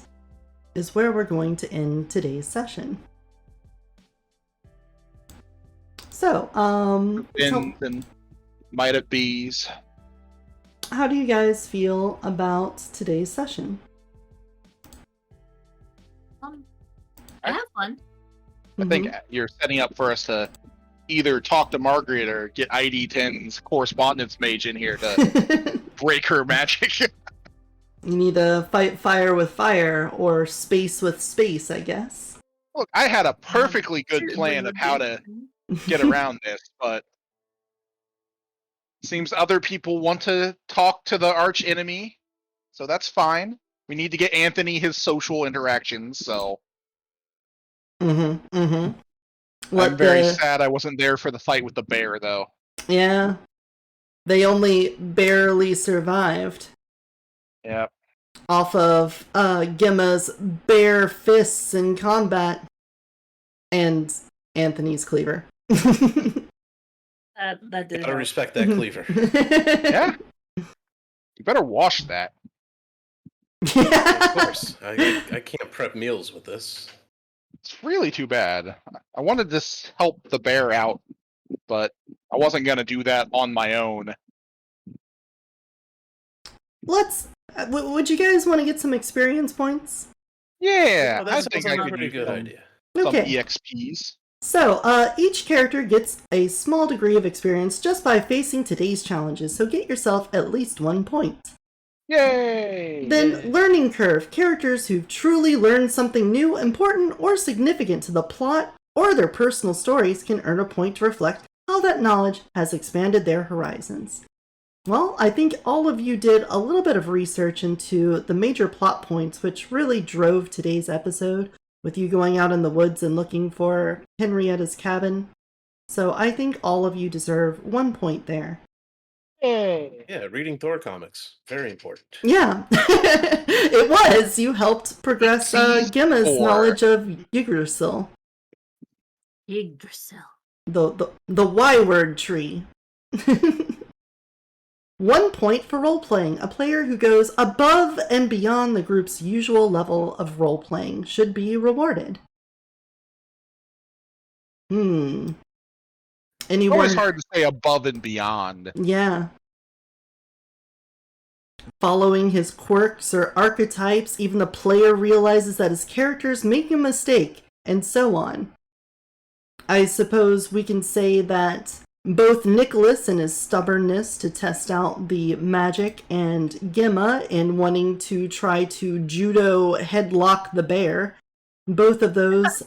is where we're going to end today's session. So, And might it bees? how do you guys feel about today's session? I have fun. I think you're setting up for us to either talk to Margaret or get ID10's correspondence mage in here to break her magic. You need to fight fire with fire, or space with space, I guess. Look, I had a perfectly good plan of how to get around this, but seems other people want to talk to the arch enemy, so that's fine. We need to get Anthony his social interactions, so I'm very sad I wasn't there for the fight with the bear, though. Yeah. They only barely survived. Yep. Off of Gemma's bare fists in combat. And Anthony's cleaver. That did. Gotta respect that cleaver. Yeah. You better wash that. Of course. I can't prep meals with this. It's really too bad. I wanted to help the bear out, but I wasn't going to do that on my own. Would you guys want to get some experience points? Yeah, That's I think a I could pretty use good some idea. Okay. EXPs. So, each character gets a small degree of experience just by facing today's challenges, so get yourself at least 1 point. Yay! Then, learning curve. Characters who've truly learned something new, important, or significant to the plot or their personal stories can earn a point to reflect how that knowledge has expanded their horizons. Well, I think all of you did a little bit of research into the major plot points which really drove today's episode, with you going out in the woods and looking for Henrietta's cabin. So I think all of you deserve 1 point there. Yay! Yeah, reading Thor comics. Very important. Yeah, it was. You helped progress Gemma's 4. knowledge of Yggdrasil. Yggdrasil. The Y word tree. 1 point for role-playing. A player who goes above and beyond the group's usual level of role-playing should be rewarded. Anyone? Always hard to say above and beyond. Yeah. Following his quirks or archetypes, even the player realizes that his character's making a mistake, and so on. I suppose we can say that both Nicholas and his stubbornness to test out the magic, and Gemma in wanting to try to judo headlock the bear. Both of those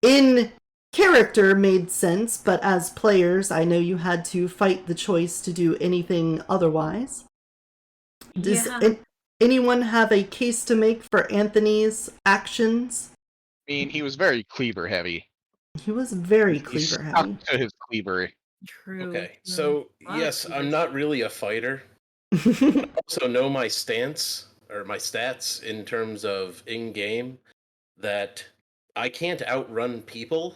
in character made sense, but as players, I know you had to fight the choice to do anything otherwise. Does anyone have a case to make for Anthony's actions? I mean, he was very cleaver heavy. He was very He cleaver stuck heavy. to his cleaver. True. Okay, so yes, I'm not really a fighter. Mm-hmm. I also know my stance or my stats in terms of in-game that I can't outrun people,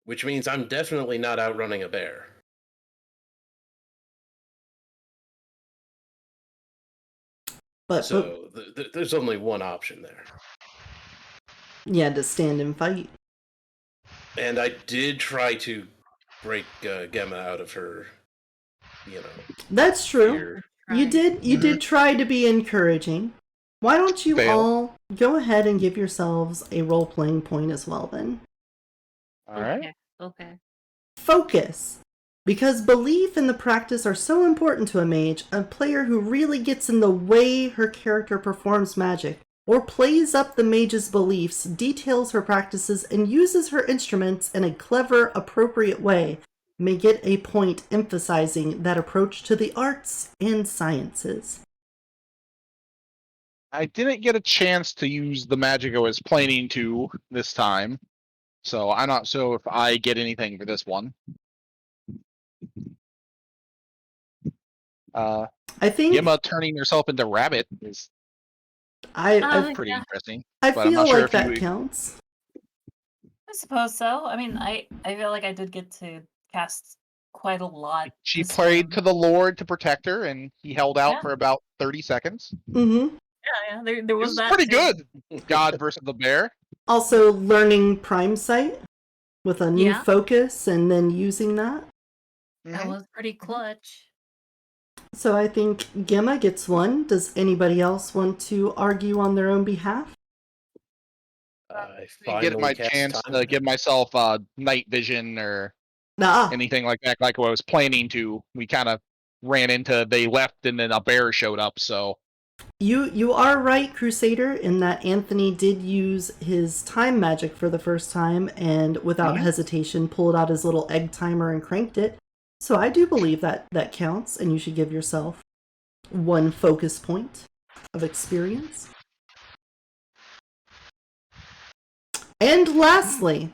which means I'm definitely not outrunning a bear. So there's only one option there. Yeah, to stand and fight. And I did try to break Gemma out of her, That's true. fear. You did try to be encouraging. Why don't you all go ahead and give yourselves a role-playing point as well then? All right. Okay. Focus. Because belief and the practice are so important to a mage, a player who really gets in the way her character performs magic, or plays up the mage's beliefs, details her practices, and uses her instruments in a clever, appropriate way, may get a point emphasizing that approach to the arts and sciences. I didn't get a chance to use the magic I was planning to this time, so I'm not sure if I get anything for this one. I think Gemma turning herself into rabbit is pretty interesting. I but I'm feel not sure like if that you... counts. I suppose so. I mean, I feel like I did get to cast quite a lot. She prayed to the Lord to protect her, and he held out for about 30 seconds. Mm-hmm. Yeah, there was that. Pretty good. God versus the bear. Also, learning Prime Sight with a new focus and then using that. That was pretty clutch. So I think Gemma gets one. Does anybody else want to argue on their own behalf? I get my chance to give myself night vision or anything like that, like what I was planning to. We kind of ran into, they left and then a bear showed up, so. You are right, Crusader, in that Anthony did use his time magic for the first time and without hesitation pulled out his little egg timer and cranked it. So I do believe that counts, and you should give yourself one focus point of experience. And lastly,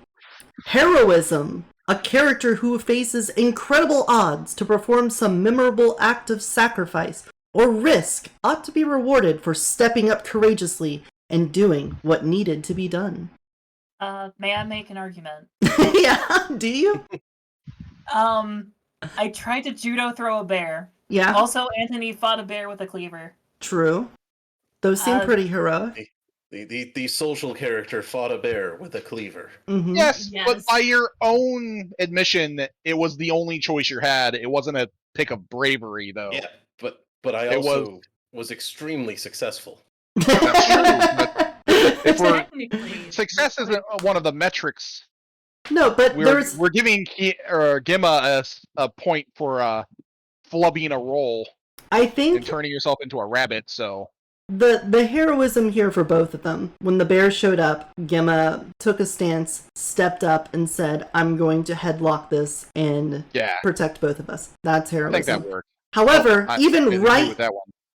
heroism. A character who faces incredible odds to perform some memorable act of sacrifice or risk ought to be rewarded for stepping up courageously and doing what needed to be done. May I make an argument? Yeah, do you? I tried to judo throw a bear. Yeah. Also, Anthony fought a bear with a cleaver. True. Those seem pretty heroic. The social character fought a bear with a cleaver. Mm-hmm. Yes, but by your own admission, it was the only choice you had. It wasn't a pick of bravery, though. Yeah, but I also was extremely successful. That's true. But success isn't one of the metrics. No, but we're giving Gemma a point for flubbing a roll. I think, and turning yourself into a rabbit. So the heroism here for both of them. When the bear showed up, Gemma took a stance, stepped up, and said, "I'm going to headlock this and protect both of us." That's heroism. I think that worked. However, even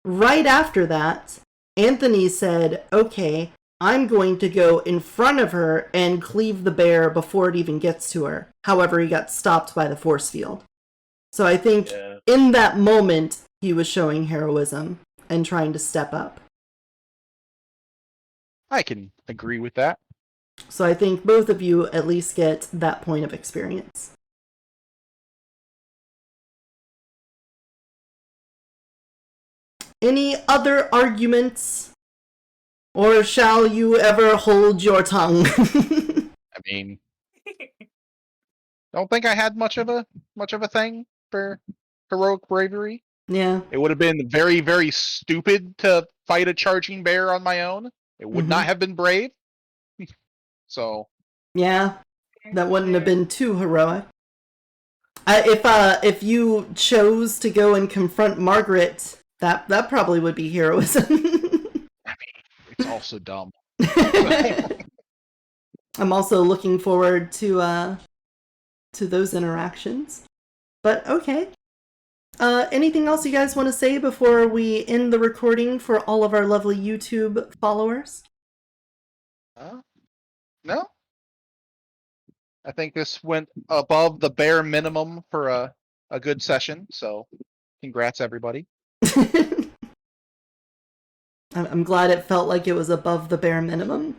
right after that, Anthony said, "Okay, I'm going to go in front of her and cleave the bear before it even gets to her." However, he got stopped by the force field. So I think in that moment, he was showing heroism and trying to step up. I can agree with that. So I think both of you at least get that point of experience. Any other arguments? Or shall you ever hold your tongue? I mean, don't think I had much of a thing for heroic bravery. Yeah. It would have been very, very stupid to fight a charging bear on my own. It would not have been brave. So. Yeah, that wouldn't have been too heroic. If you chose to go and confront Margaret, that probably would be heroism. I mean, it's also dumb. I'm also looking forward to those interactions. But okay. Anything else you guys want to say before we end the recording for all of our lovely YouTube followers? No. I think this went above the bare minimum for a good session, so congrats everybody. I'm glad it felt like it was above the bare minimum.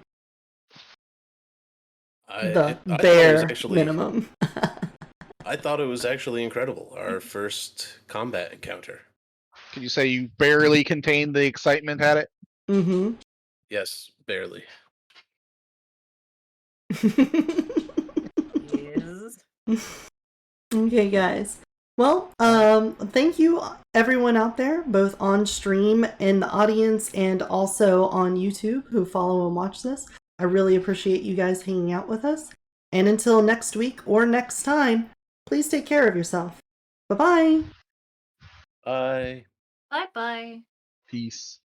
I thought it was actually, minimum. I thought it was actually incredible. Our first combat encounter. Can you say you barely contained the excitement at it? Mm-hmm. Yes, barely. Yes. Okay, guys. Well, thank you everyone out there, both on stream in the audience and also on YouTube who follow and watch this. I really appreciate you guys hanging out with us. And until next week or next time, please take care of yourself. Bye-bye. Bye. Bye bye. Peace.